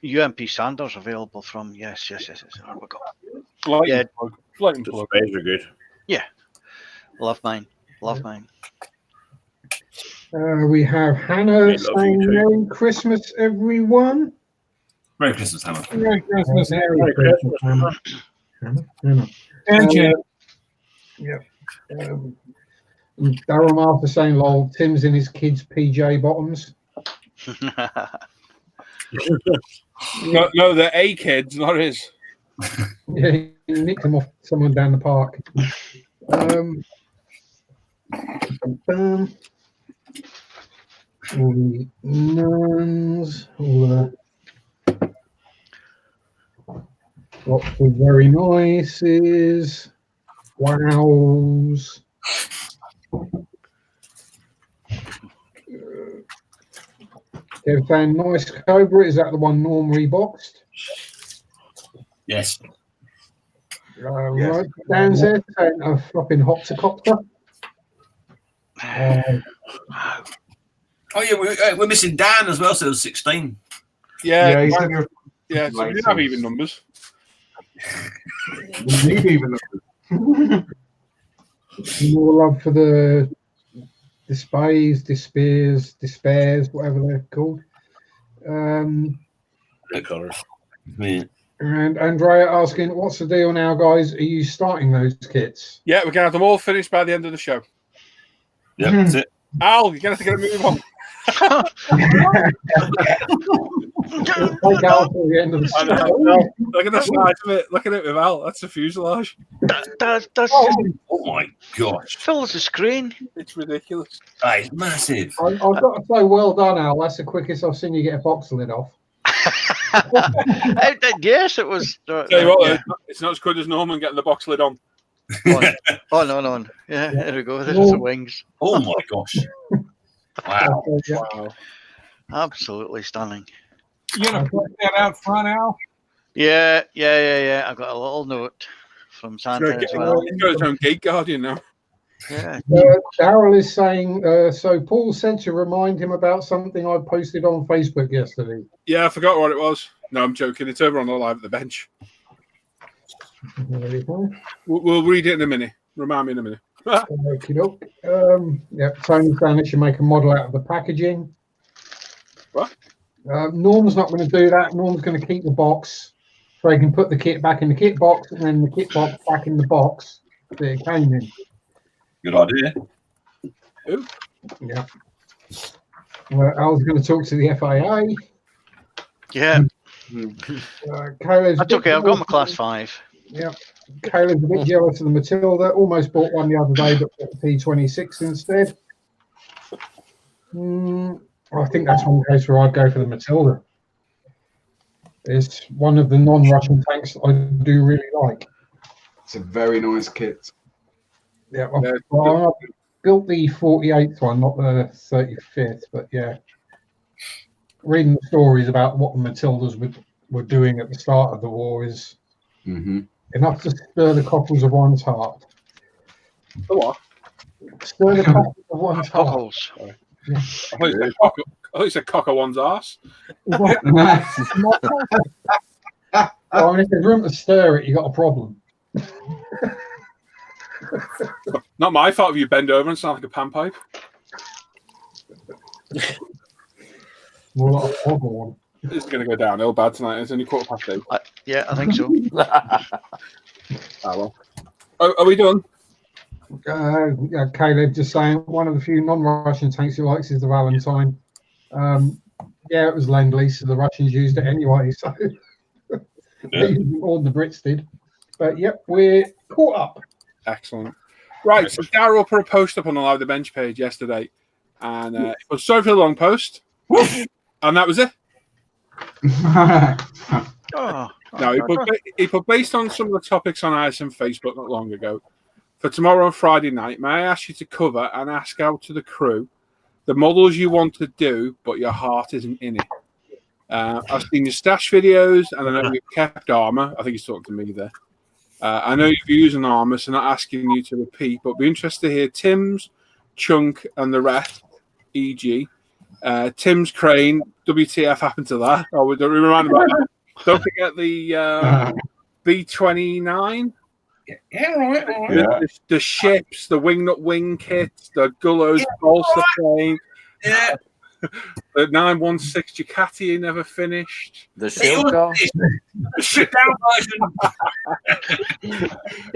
UMP Sanders available from yes. There we go. Light and plug. Sprays are good. Yeah, love mine. We have Hannah saying Merry Christmas, everyone. Merry Christmas, Hannah. Merry Christmas, Hannah. And yeah. Darryl Martha saying, lol, Tim's in his kids' PJ bottoms. No, they're A kids, not his. Yeah, he nicked them off someone down the park. All the nuns, all the lots of very nices, wows. They're saying nice Cobra. Is that the one Norm reboxed? Yes. Right. Dan says saying a flopping hopsicopter. Oh yeah, we're missing Dan as well. So it was 16. Yeah, he said he was yeah. So we didn't have even numbers. We need even numbers. More love for the despairs, whatever they're called. No colours. Yeah. And Andrea asking, what's the deal now, guys? Are you starting those kits? Yeah, we're gonna have them all finished by the end of the show. Yeah, that's it. Al, you're gonna have to get a move on. Take Al till the end of the show. Look at the size of it. Look at it with Al. That's a fuselage. That's Oh my gosh. fills the screen. It's ridiculous. That is massive. I've got to say, well done, Al. That's the quickest I've seen you get a box lid off. Yes, it was. Tell you what, it's not as good as Norman getting the box lid on. Oh no. Yeah, there we go. There's the wings. Oh my gosh. Wow. Wow. Absolutely stunning. You gonna put that out front, Al? Yeah. I've got a little note from Santa as well. He's got his own gate guardian now. Yeah. Daryl is saying, so Paul said to remind him about something I posted on Facebook yesterday. Yeah, I forgot what it was. No, I'm joking. It's over on the live at the bench. We'll read it in a minute. Remind me in a minute. Okey-doke. Yeah, Tony's saying it should make a model out of the packaging. What? Norm's not going to do that. Norm's going to keep the box so he can put the kit back in the kit box and then the kit box back in the box that it came in. Good idea. Who? Yeah. I was going to talk to the FAA. Yeah. Caleb's That's okay. I've got my class 5. Yeah. Caleb's a bit jealous of the Matilda. Almost bought one the other day, but bought the P26 instead. I think that's one case where I'd go for the Matilda. It's one of the non-Russian tanks that I do really like. It's a very nice kit. Yeah, I built the 48th one, not the 35th, but yeah. Reading the stories about what the Matildas were doing at the start of the war is enough to stir the cockles of one's heart. The what? Stir the cockles of one's heart. Cockles. Yeah. I thought you said cock of one's arse. Oh, and if there's room to stir it, you got a problem. Not my fault if you bend over and sound like a panpipe. More like a hoggle one. It's going to go downhill bad tonight. It's only 8:15. Yeah, I think so. Well. Are we done? Caleb just saying one of the few non-Russian tanks he likes is the Valentine. Yeah, it was Lend-Lease, so the Russians used it anyway, so they used it more than the Brits did. But yep, we're caught up. Excellent. Right, so Darryl put a post up on the Live the Bench page yesterday, and it was sorry for the long post, and that was it. No, he put based on some of the topics on ISM Facebook not long ago. For tomorrow and Friday night, may I ask you to cover and ask out to the crew the models you want to do, but your heart isn't in it. I've seen your stash videos, and I know you've kept armor. I think he's talking to me there. I know you've used an armor, so not asking you to repeat, but be interested to hear Tim's, Chunk, and the rest, e.g. Tim's crane, WTF happened to that? Oh, we don't remind about that. Don't forget the B-29. Yeah, right. The ships, the wingnut wing kits, the Gullos bolster plane. Yeah. The 916 Ducati never finished. The shield car. The shit down version.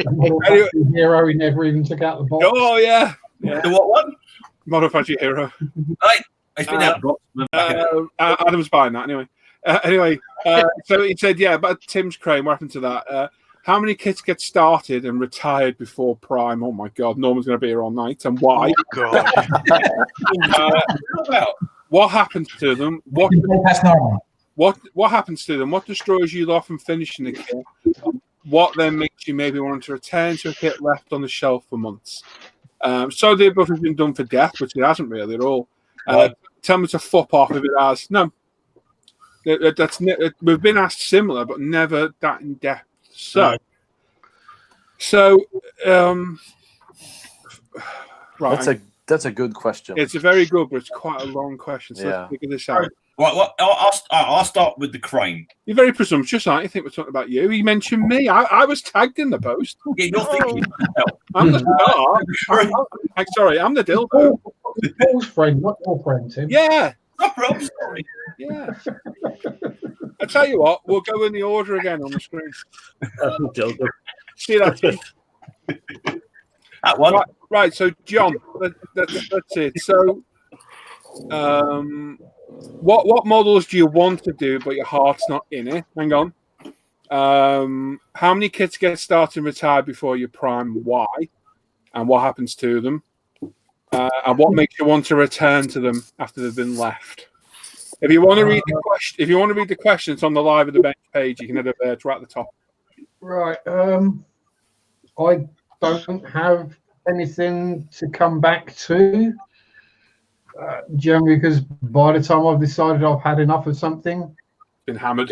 Anyway, hero, he never even took out the box. Oh, yeah. The what one? Model Factory Hero. Hey, it's been out. Adam's buying that anyway. So he said, yeah, but Tim's crane, what happened to that? How many kits get started and retired before Prime? Oh my God, Norman's going to be here all night. And why? Oh, God. What happens to them? That's normal. What happens to them? What destroys you off from finishing the kit? What then makes you maybe want to return to a kit left on the shelf for months? So the above has been done for death, which it hasn't really at all. Tell me to fuck off if it has. No. We've been asked similar, but never that in depth. Right. That's a good question. It's a very good, but it's quite a long question. So let's figure this out. Well, I'll start with the crane. You're very presumptuous, aren't you? I think we're talking about you. You mentioned me. I was tagged in the post. Yeah, you're thinking. I'm the star. I'm sorry, I'm the dildo. Paul's friend, not your friend, Tim. Yeah. I'm sorry. Yeah. I tell you what, we'll go in the order again on the screen. See that? That one. Right. So, John, that's it. So, what models do you want to do, but your heart's not in it? Hang on. How many kits get started and retired before your prime? Why? And what happens to them? And what makes you want to return to them after they've been left? If you want to read the questions on the Live at the Bench page, you can head over there. It's right at the top. Right. I don't have anything to come back to. Generally, because by the time I've decided I've had enough of something, been hammered.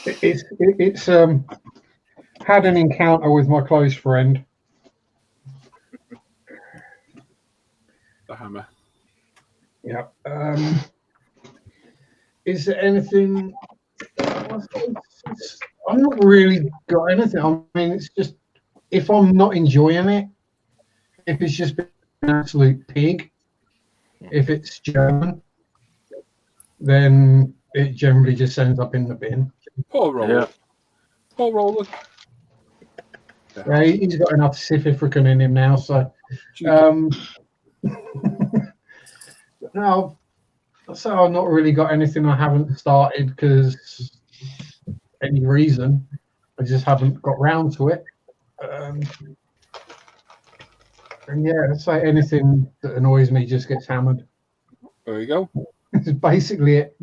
It's had an encounter with my close friend. The hammer. Yeah. Is there anything? I've not really got anything. I mean, it's just if I'm not enjoying it, if it's just been an absolute pig, if it's German, then it generally just ends up in the bin. Poor Roland. Yeah. Poor Roland. Yeah, he's got enough Sififrican in him now, so. No, so I've not really got anything I haven't started because any reason. I just haven't got round to it. And yeah, I'd say anything that annoys me just gets hammered. There you go. It's basically it.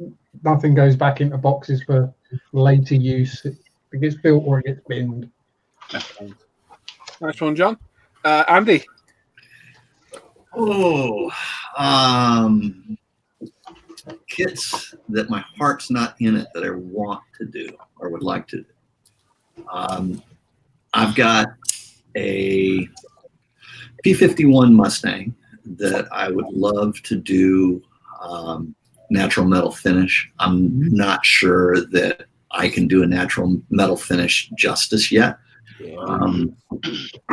Nothing goes back into boxes for later use. It gets built or it gets binned. Nice one, John. Andy. Kits that my heart's not in it that I want to do or would like to do. I've got a P-51 Mustang that I would love to do natural metal finish. I'm not sure that I can do a natural metal finish justice yet. So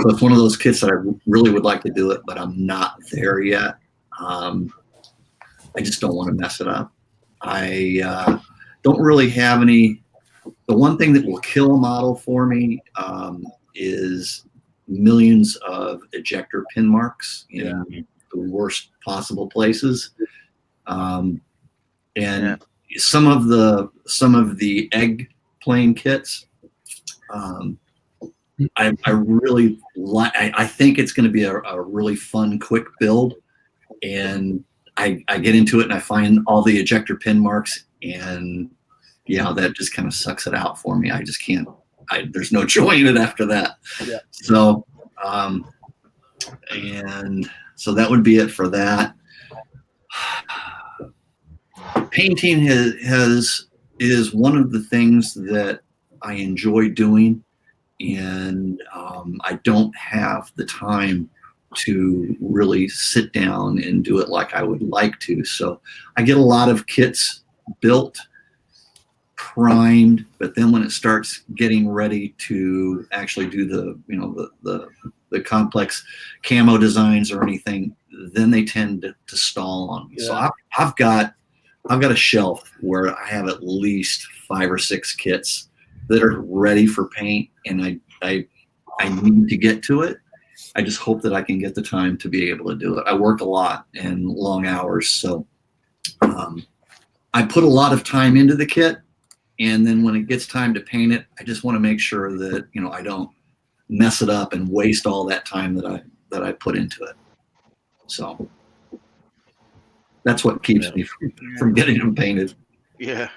it's one of those kits that I really would like to do it, but I'm not there yet. I just don't want to mess it up. I don't really have any. The one thing that will kill a model for me is millions of ejector pin marks in the worst possible places. And some of the egg plane kits, I really like. I think it's going to be a really fun, quick build, and I get into it and I find all the ejector pin marks, and that just kind of sucks it out for me. I just can't. There's no joy in it after that. Yeah. So, and so that would be it for that. Painting is one of the things that I enjoy doing, and I don't have the time to really sit down and do it like I would like to. So I get a lot of kits built, primed, but then when it starts getting ready to actually do the complex camo designs or anything, then they tend to stall on me. So I've got a shelf where I have at least 5 or 6 kits that are ready for paint, and I need to get to it. I just hope that I can get the time to be able to do it. I work a lot and long hours, so I put a lot of time into the kit, and then when it gets time to paint it, I just want to make sure that, you know, I don't mess it up and waste all that time that I put into it. So that's what keeps me from getting them painted. Yeah.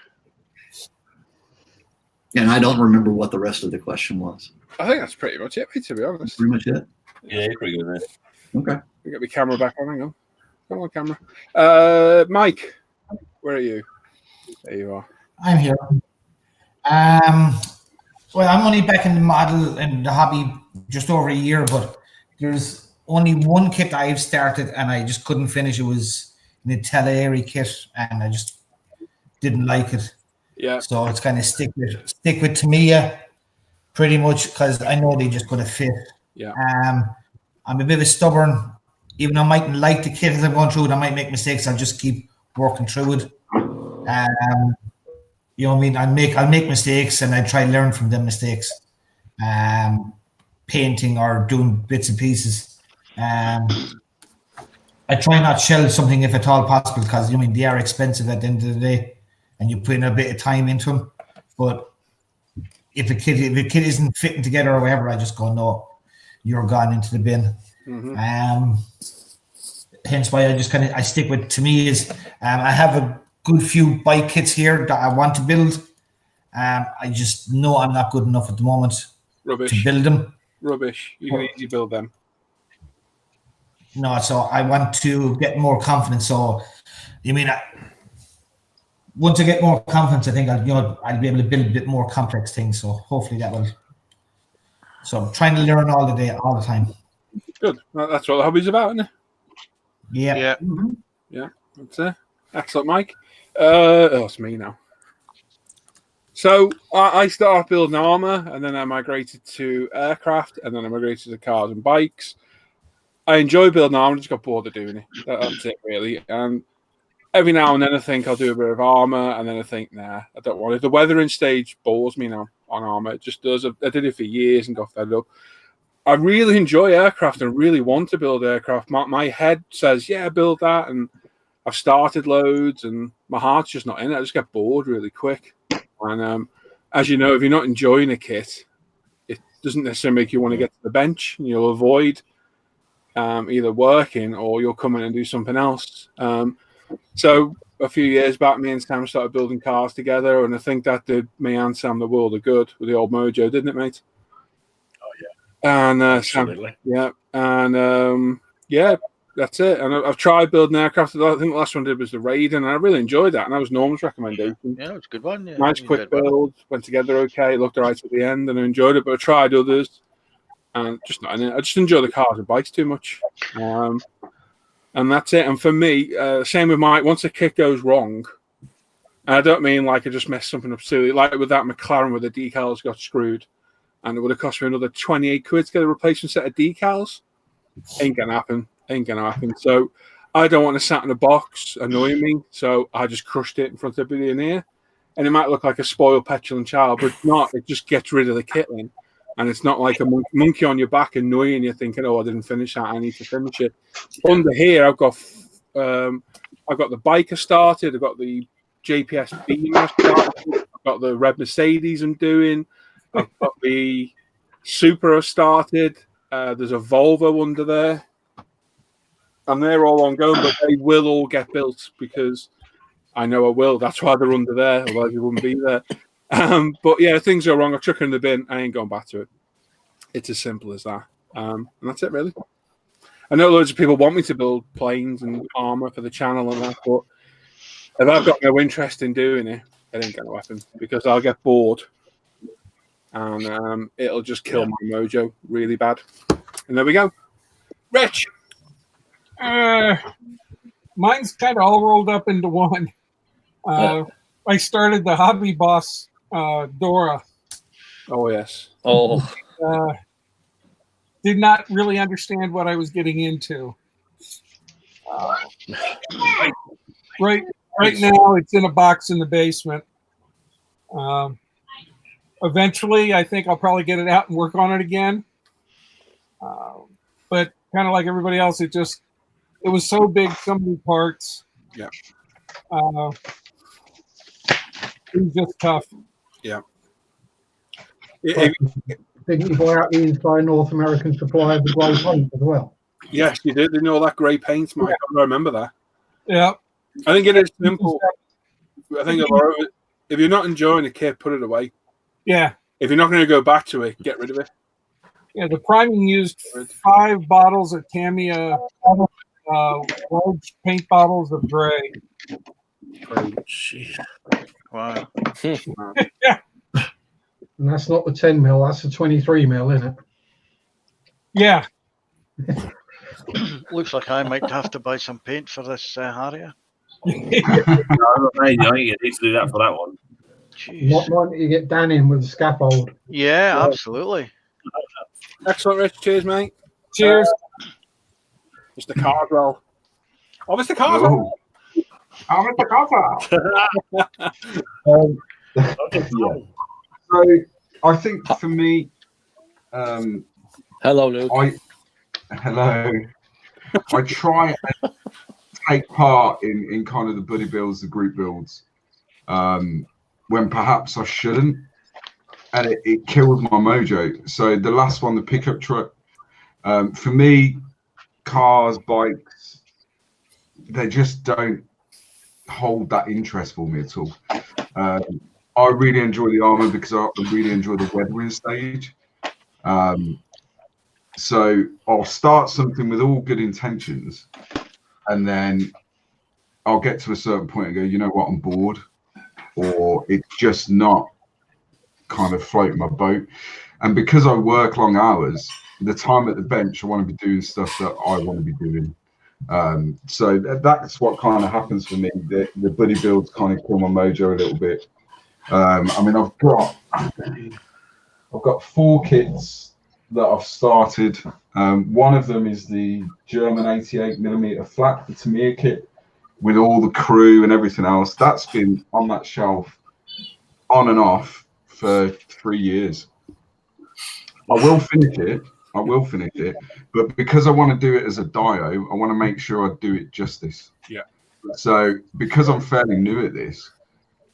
And I don't remember what the rest of the question was. I think that's pretty much it, to be honest. Pretty much it. Yeah, you're pretty good there. Okay. We got my camera back on. Hang on. Come on, camera. Mike, where are you? There you are. I'm here. Well, I'm only back in the model and the hobby just over a year, but there's only one kit I've started and I just couldn't finish. It was an Italieri kit, and I just didn't like it. Yeah. So it's kind of stick with Tamiya, pretty much, because I know they just got to fit. Yeah. I'm a bit of a stubborn. Even though I mightn't like the kit as I'm going through it, I might make mistakes. I'll just keep working through it. You know what I mean? I'll make mistakes and I try to learn from them mistakes. Painting or doing bits and pieces. I try not to shell something if at all possible, because you mean they are expensive at the end of the day, and you put in a bit of time into them. But if a kit isn't fitting together or whatever, I just go, no, you're gone into the bin. Mm-hmm. Hence why I stick with, to me, is I have a good few bike kits here that I want to build. I just know I'm not good enough at the moment to build them. Rubbish. You can easily build them. No, so I want to get more confidence. So, you mean, once I get more confidence, I think I'll be able to build a bit more complex things. So hopefully that will. So I'm trying to learn all the time. Good. Well, that's what the hobby's about, isn't it? Yeah. Yeah. Mm-hmm. Yeah. That's it. Excellent, Mike. It's me now. So I started building armor, and then I migrated to aircraft, and then I migrated to cars and bikes. I enjoy building armor. I just got bored of doing it. That's it, really. And every now and then I think I'll do a bit of armor, and then I think, nah, I don't want it. The weathering stage bores me now on armor. It just does. I did it for years and got fed up. I really enjoy aircraft and really want to build aircraft. My head says, yeah, build that. And I've started loads, and my heart's just not in it. I just get bored really quick. And as you know, if you're not enjoying a kit, it doesn't necessarily make you want to get to the bench. You'll avoid either working or you'll come in and do something else. So a few years back, me and Sam started building cars together, and I think that did me and Sam the world of good with the old mojo, didn't it, mate? Oh, yeah. And absolutely. Sam, yeah. And yeah, that's it. And I've tried building aircraft. I think the last one I did was the Raiden, and I really enjoyed that. And that was Norm's recommendation. Yeah, it was a good one. Yeah, nice quick build, went together okay, it looked all right at the end, and I enjoyed it. But I tried others, and just not in it. I just enjoy the cars and bikes too much. And that's it. And for me, same with Mike, once a kit goes wrong, and I don't mean like I just messed something up silly, like with that McLaren where the decals got screwed, and it would have cost me another 28 quid to get a replacement set of decals. Ain't gonna happen. So I don't want to sat in a box annoying me. So I just crushed it in front of a billionaire. And it might look like a spoiled, petulant child, but it's not. It just gets rid of the kit then. And it's not like a monkey on your back annoying you, thinking, "Oh, I didn't finish that. I need to finish it." Under here, I've got the biker started. I've got the JPS Beamer started. I've got the red Mercedes I'm doing. I've got the Supra started. There's a Volvo under there, and they're all ongoing, but they will all get built because I know I will. That's why they're under there, otherwise they wouldn't be there. But yeah, things go wrong. I chuck it in the bin. I ain't going back to it. It's as simple as that. And that's it, really. I know loads of people want me to build planes and armor for the channel and that, but if I've got no interest in doing it, it ain't going to happen because I'll get bored and it'll just kill my mojo really bad. And there we go. Rich. Mine's kind of all rolled up into one. I started the Hobby Boss Dora. Oh, yes. Oh. Did not really understand what I was getting into. Right now, it's in a box in the basement. Eventually, I think I'll probably get it out and work on it again. But kind of like everybody else, it was so big, so many parts. Yeah. He's just tough. Yeah. Didn't you buy out the entire North American supply of the grey paint as well? Yes, you did. Didn't you all that grey paint, Mike? I remember that. Yeah. I think it is simple. I think a lot of it, if you're not enjoying a kit, put it away. Yeah. If you're not going to go back to it, get rid of it. Yeah, the priming used 5 bottles of Tamiya large paint bottles of gray. Wow. Yeah. And that's not the 10 mil, that's the 23 mil, isn't it? Yeah. Looks like I might have to buy some paint for this Harrier. No, I think you need to do that for that one. Why don't you get Dan in with the scaffold? Yeah, absolutely. Excellent, Rich. Cheers, mate. Cheers. Mr. Cardwell. Oh, Mr. Cardwell. I'm at the cover. So I think for me, hello, Luke. I try and take part in kind of the buddy builds, the group builds, when perhaps I shouldn't, and it kills my mojo. So the last one, the pickup truck, for me, cars, bikes, they just don't hold that interest for me at all. I really enjoy the armor because I really enjoy the weathering stage. So I'll start something with all good intentions, and then I'll get to a certain point and go, you know what, I'm bored, or it's just not kind of floating my boat. And because I work long hours, the time at the bench, I want to be doing stuff that I want to be doing. So that's what kind of happens for me. The buddy builds kind of kill my mojo a little bit. I mean, I've got 4 kits that I've started. One of them is the German 88mm flat, the Tamiya kit, with all the crew and everything else. That's been on that shelf on and off for 3 years. I will finish it, but because I want to do it as a dio, I want to make sure I do it justice. Yeah. So because I'm fairly new at this,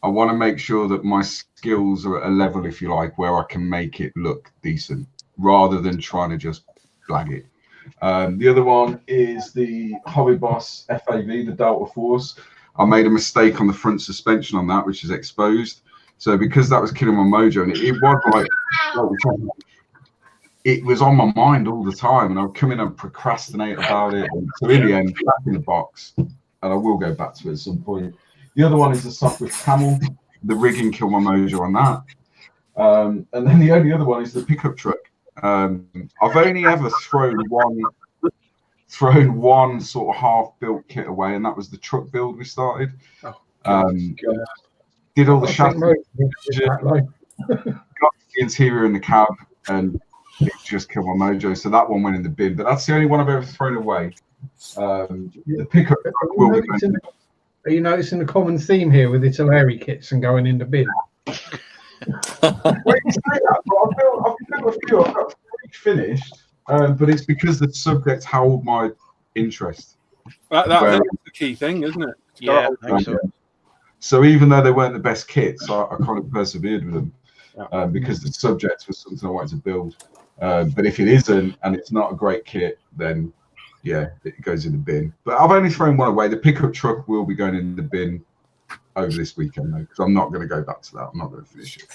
I want to make sure that my skills are at a level, if you like, where I can make it look decent rather than trying to just blag it. The other one is the Hobby Boss FAV, the Delta Force. I made a mistake on the front suspension on that, which is exposed. So because that was killing my mojo, and it was like it was on my mind all the time, and I would come in and procrastinate about it. And so in the end, back in the box, and I will go back to it at some point. The other one is the Sopwith Camel. The rigging killed my mojo on that. And then the only other one is the pickup truck. I've only ever thrown one sort of half-built kit away, and that was the truck build we started. Did all the chassis, got the interior in the cab, and it just killed my mojo. So that one went in the bin. But that's the only one I've ever thrown away. The pickup truck will be going. Are you noticing a common theme here with the Tulare kits and going in the bin? Well, you say that, but I've built a few. I've got 3 finished, but it's because the subject held my interest. That's the key thing, isn't it? Yeah, I think so. So even though they weren't the best kits, I kind of persevered with them because the subject was something I wanted to build. But if it isn't and it's not a great kit, then yeah, it goes in the bin. But I've only thrown one away. The pickup truck will be going in the bin over this weekend, though, because I'm not going to go back to that. I'm not going to finish it.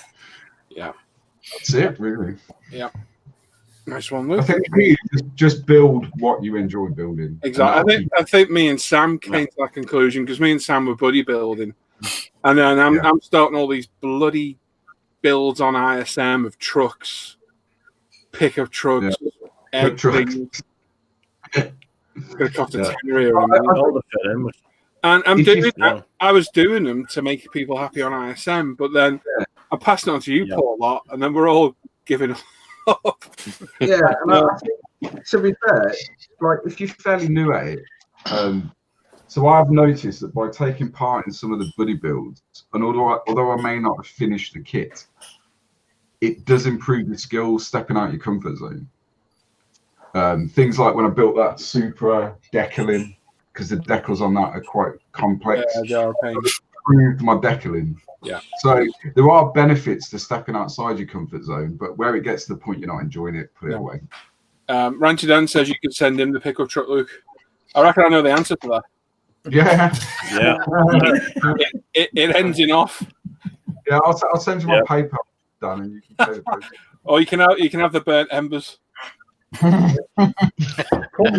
Yeah. That's it, really. Yeah. Nice one, Luke. I think just build what you enjoy building. Exactly. I think me and Sam came to that conclusion because me and Sam were buddy building. And then I'm starting all these bloody builds on ISM of trucks, pickup trucks, everything. It's going to cost a tenner. And I'm doing I was doing them to make people happy on ISM, but then I passed it on to you, Paul, a lot, and then we're all giving up. Yeah, and I think, to be fair, like if you're fairly new at it, so I've noticed that by taking part in some of the buddy builds, and although I may not have finished the kit, it does improve your skills, stepping out your comfort zone. Things like when I built that Supra decaling, because the decals on that are quite complex. Yeah, they are a pain. improved my deckling. Yeah. So there are benefits to stepping outside your comfort zone, but where it gets to the point you're not enjoying it, put it away. Rancher Dan says you can send him the pickup truck, Luke. I reckon I know the answer to that. Yeah. It ends in off. Yeah, I'll send you my PayPal, Dan, and you can pay the post. Or you can have the burnt embers. Probably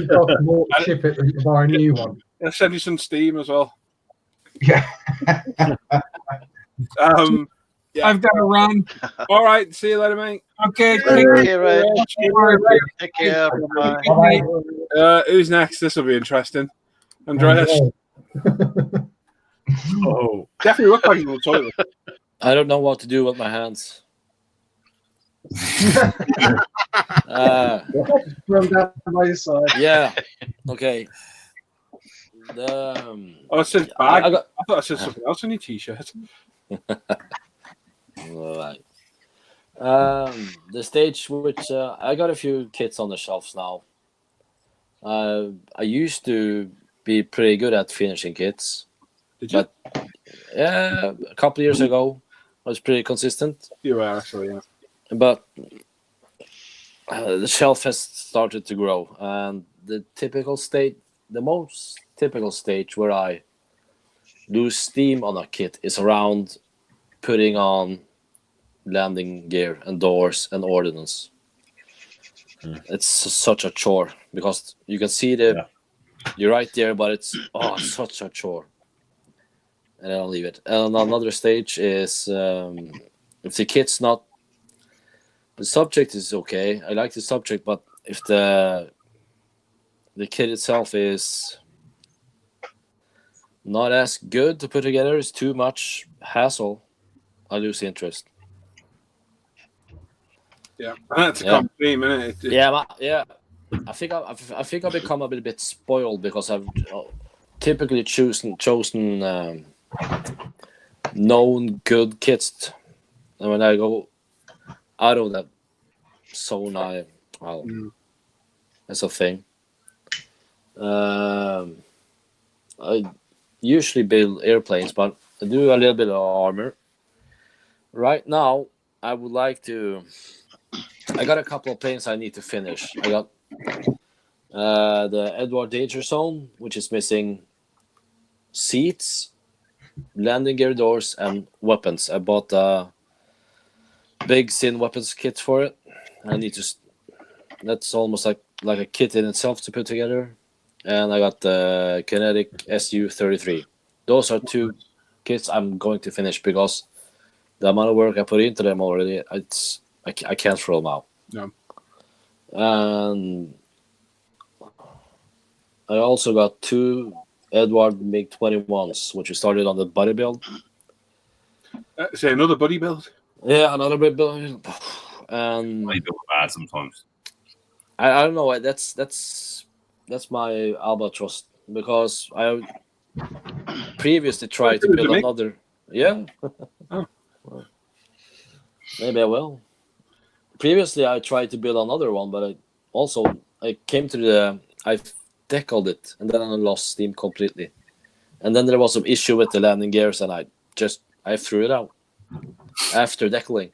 cost more to ship it than to buy a new one. I'll send you some steam as well. Yeah. I've got to run. All right. See you later, mate. Okay. Take care, Reg. Take care. Bye. Who's next? This will be interesting. Andreas. Oh, definitely look like you're in the toilet. I don't know what to do with my hands. Throw down by your side. Yeah. Okay. It says bag. I thought it said something else on your t-shirt. All right. The stage which I got a few kits on the shelves now. I used to be pretty good at finishing kits. Did you? But yeah, a couple of years ago, I was pretty consistent. You were actually, yeah. But the shelf has started to grow, and the most typical stage where I lose steam on a kit is around putting on landing gear and doors and ordnance. It's such a chore because you can see you're right there, but it's such a chore. And I'll leave it. And another stage is if the kit's not, the subject is okay. I like the subject, but if the kit itself is not as good to put together, it's too much hassle, I lose interest. Yeah, that's a common theme, isn't it? Yeah. I think I've become a little bit spoiled because I've typically chosen known good kits, and when I go out of that zone, that's a thing. I usually build airplanes, but I do a little bit of armor. Right now, I would like to. I got a couple of planes I need to finish. I got the Edward Danger Zone, which is missing seats, landing gear doors, and weapons. I bought a big Sin weapons kit for it. I need to. That's almost like a kit in itself to put together. And I got the Kinetic SU-33. Those are two kits I'm going to finish because the amount of work I put into them already, I can't throw them out. No. And I also got two Edward MiG-21s, which we started on the buddy build. Say another buddy build? Yeah, another buddy build. And They build bad sometimes. I don't know. That's my albatross because I previously tried to build another. Yeah. Oh. Maybe I will. Previously, I tried to build another one, but I came to I deckled it, and then I lost steam completely. And then there was some issue with the landing gears, and I threw it out after deckling.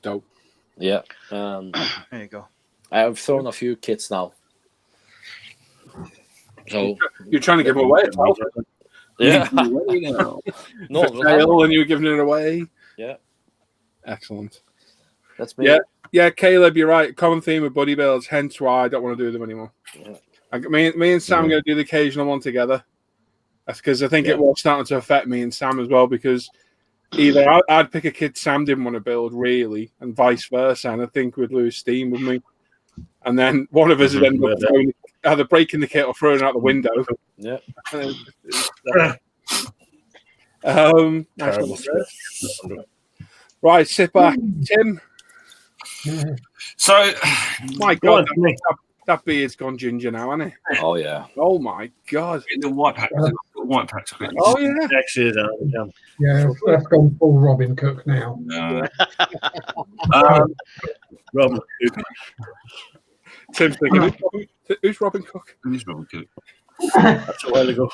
Dope. Yeah. There you go. I've thrown a few kits now. So you're trying to give them away. Yeah. No, and you were giving it away. Yeah. Excellent. That's me. Yeah, Caleb, you're right. Common theme with buddy builds, hence why I don't want to do them anymore. Yeah. Me and Sam are going to do the occasional one together. That's because I think it was starting to affect me and Sam as well, because either I'd pick a kid Sam didn't want to build, really, and vice versa, and I think we'd lose steam with me. And then one of us would end up either breaking the kit or throwing it out the window. Yeah. Right, sit back. Tim. So, my God, that beard's gone ginger now, hasn't it? Oh, yeah. Oh, my God. In the white pack. Oh, yeah. Yeah, that's gone full Robin Cook now. Robin Cook. Tim's thinking, who's Robin Cook? Who's Robin Cook? That's a while ago.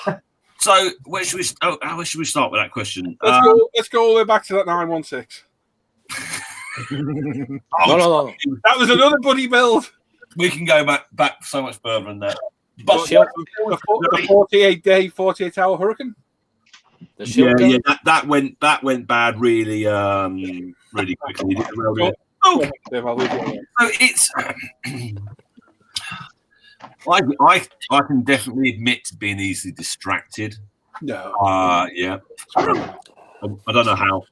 So where should we? Where should we start with that question? Let's go all the way back to that 916. No. That was another buddy build. We can go back so much further than that. But the 48-day, 48-hour hurricane. Yeah, that went bad really, really quickly. So it's. I can definitely admit to being easily distracted. No. Yeah. I don't know how.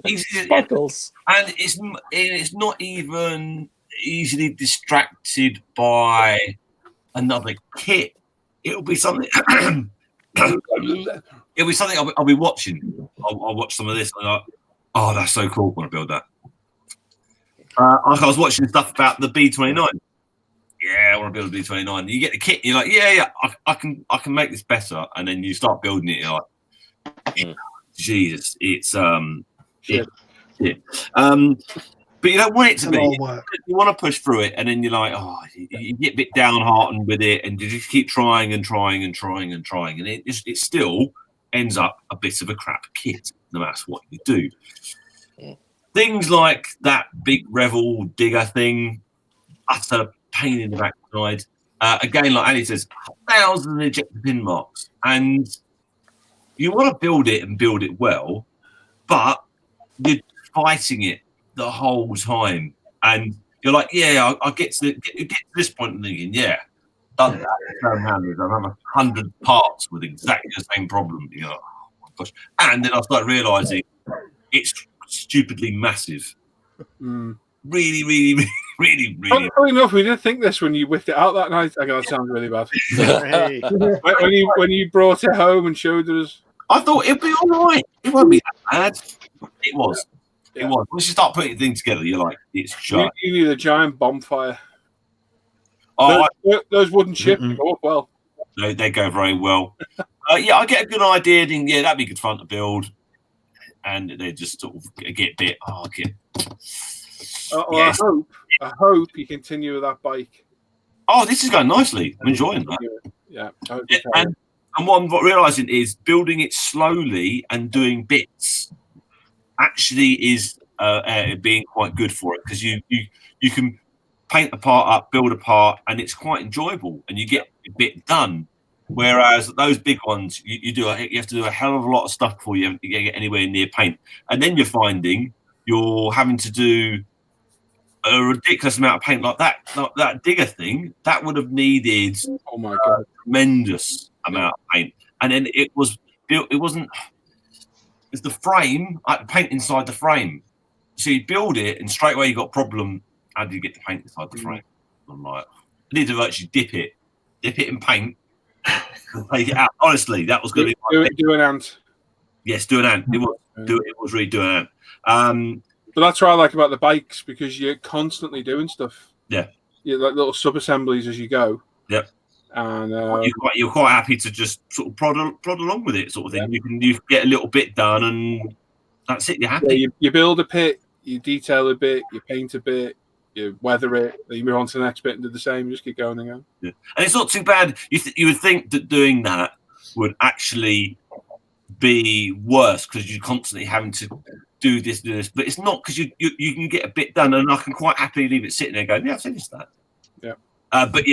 Sparkles. And it's not even easily distracted by another kit. It'll be something. It'll be something I'll be watching. I'll watch some of this and I'm like, oh, that's so cool. I want to build that. I was watching stuff about the B29. Yeah, I want to build a B29. You get the kit, you're like, yeah, I can make this better, and then you start building it. You're like, Jesus, it's but you don't want it to be. You want to push through it, and then you're like, oh, you get a bit downhearted with it, and you just keep trying, and it still ends up a bit of a crap kit, no matter what you do. Things like that big Revel digger thing, utter pain in the backside. Again, like Ali says, 1,000 ejector pin marks, and you want to build it and build it well, but you're fighting it the whole time, and you're like, yeah, I get to this point and thinking, yeah, done that. I have 100 parts with exactly the same problem. You know, oh my gosh. And then I start realizing it's stupidly massive. Really. Funny enough, we didn't think this when you whipped it out that night. I go, that sounds really bad. when you brought it home and showed us, I thought it'd be all right. It won't be that bad. It was. It was. Once you start putting things together, you're like, it's just. You need a giant bonfire. Oh, those wooden chips go up well. They go very well. Yeah, I get a good idea. And yeah, that'd be good fun to build. And they just sort of get a bit. Oh, okay. Yes. I hope you continue with that bike. Oh, this is going nicely. I'm enjoying that. Yeah. And what I'm realizing is building it slowly and doing bits actually is being quite good for it, because you can paint the part up, build a part, and it's quite enjoyable, and you get a bit done. Whereas those big ones, you have to do a hell of a lot of stuff before you get anywhere near paint, and then you're finding you're having to do a ridiculous amount of paint like that digger thing that would have needed a tremendous amount of paint, and then it was built. It wasn't. It's the frame, like the paint inside the frame. So you build it, and straight away you got a problem. How do you get the paint inside the frame? I'm like, I need to actually dip it in paint, and take it out. Honestly, that was going to be do an ant. Yes, do an ant. It was really do an ant. But that's what I like about the bikes, because you're constantly doing stuff. Yeah, you're like little sub assemblies as you go. Yep. And you're quite happy to just sort of prod along with it, sort of thing. You get a little bit done, and that's it. You're happy. Yeah, you build a pit, you detail a bit, you paint a bit, you weather it, then you move on to the next bit and do the same. You just keep going and going. Yeah. And it's not too bad. You would think that doing that would actually be worse, because you're constantly having to do this, but it's not, because you can get a bit done, and I can quite happily leave it sitting there going, yeah, I've finished that. Yeah. But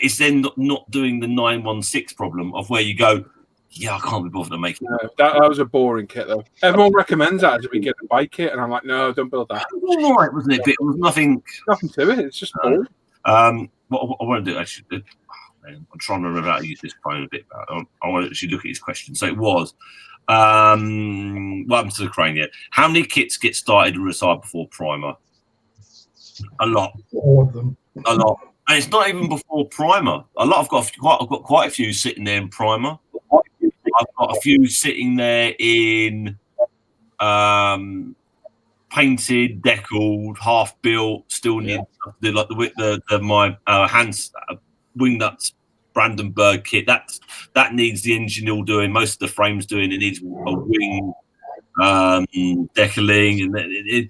it's then not doing the 916 problem of where you go, yeah, I can't be bothered to make it. No, that was a boring kit, though. Everyone recommends that as a beginner bike kit, and I'm like, no, don't build that. It was all right, wasn't it? But it was nothing to it. It's just boring. What I want to do, actually, I'm trying to remember how to use this phone a bit. I want to actually look at his question. So it was, what happens to the crane yet? How many kits get started and retired before primer? A lot. All of them. A lot. And it's not even before primer. I've got quite a few sitting there in primer. I've got a few sitting there in painted, deckled, half built. Still need like my hands wing nuts Brandenburg kit. That needs the engine all doing. Most of the frames doing. It needs a wing decaling, and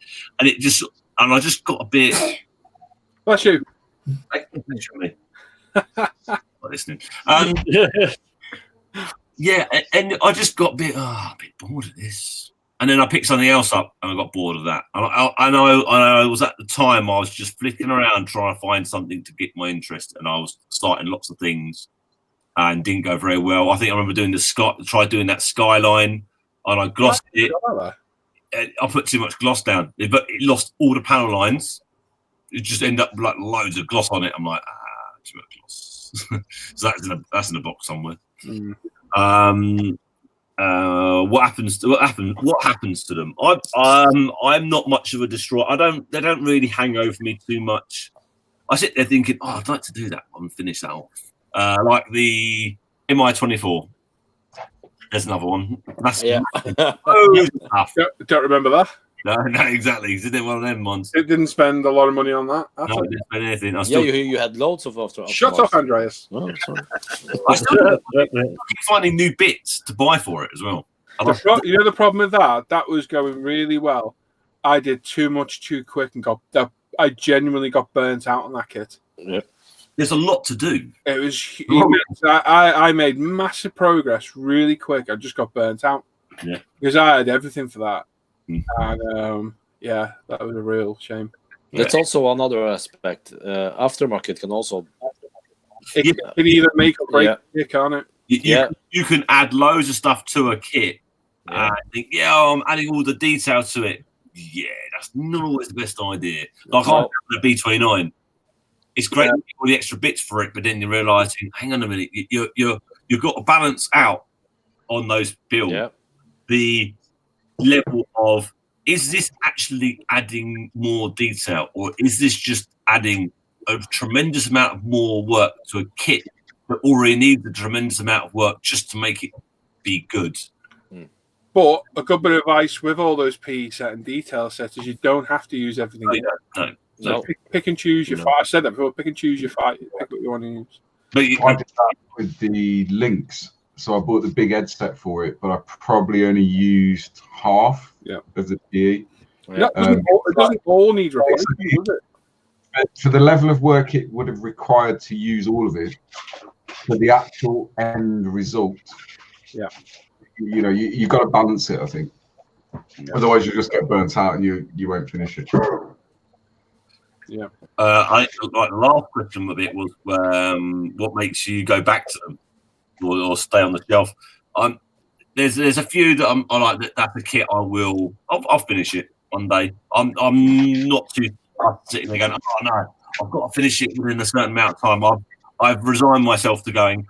I just got a bit. Bless you. Not listening. Yeah, and I just got a bit bored of this. And then I picked something else up and I got bored of that. I know it was at the time I was just flicking around trying to find something to get my interest, and I was starting lots of things and didn't go very well. I think I remember tried doing that skyline, and I glossed it. I put too much gloss down, but it lost all the panel lines. It just ended up like loads of gloss on it. I'm like, too much gloss. So that's in a box somewhere. What happens to them? I'm not much of a destroyer. They don't really hang over me too much. I sit there thinking, I'd like to do that and finish that off. Like the MI24. There's another one. That's Don't remember that. No, exactly. It did one of them ones. It didn't spend a lot of money on that. No, it didn't spend anything. You had loads of after. Shut up, Andreas. Oh, sorry. I still keep finding new bits to buy for it as well. You know the problem with that? That was going really well. I did too much too quick and I genuinely got burnt out on that kit. Yeah. There's a lot to do. It was I made massive progress really quick. I just got burnt out. Yeah. Because I had everything for that. And that was a real shame. That's also another aspect. Aftermarket can also it can either make or break it, can't it? You can add loads of stuff to a kit and think, I'm adding all the detail to it. Yeah, that's not always the best idea. Like I have the B29. It's great to get all the extra bits for it, but then you're realizing, hang on a minute, you've got to balance out on those builds the level of, is this actually adding more detail, or is this just adding a tremendous amount of more work to a kit that already needs a tremendous amount of work just to make it be good? But a good bit of advice with all those PE set and detail sets is you don't have to use everything. No. Pick and choose your fight. I said that before. Pick and choose your fight. Pick what you want to use. I did that with the links. So I bought the big Ed set for it, but I probably only used half of the PE. It doesn't all need replacement, does it? For the level of work it would have required to use all of it, for the actual end result, you've got to balance it, I think. Otherwise you just get burnt out and you won't finish it. Yeah. I like the last question of it was what makes you go back to them or stay on the shelf. There's a few that I like. That's a kit I'll finish it one day. I'm not too sitting there going, oh no, I've got to finish it within a certain amount of time. I've resigned myself to going,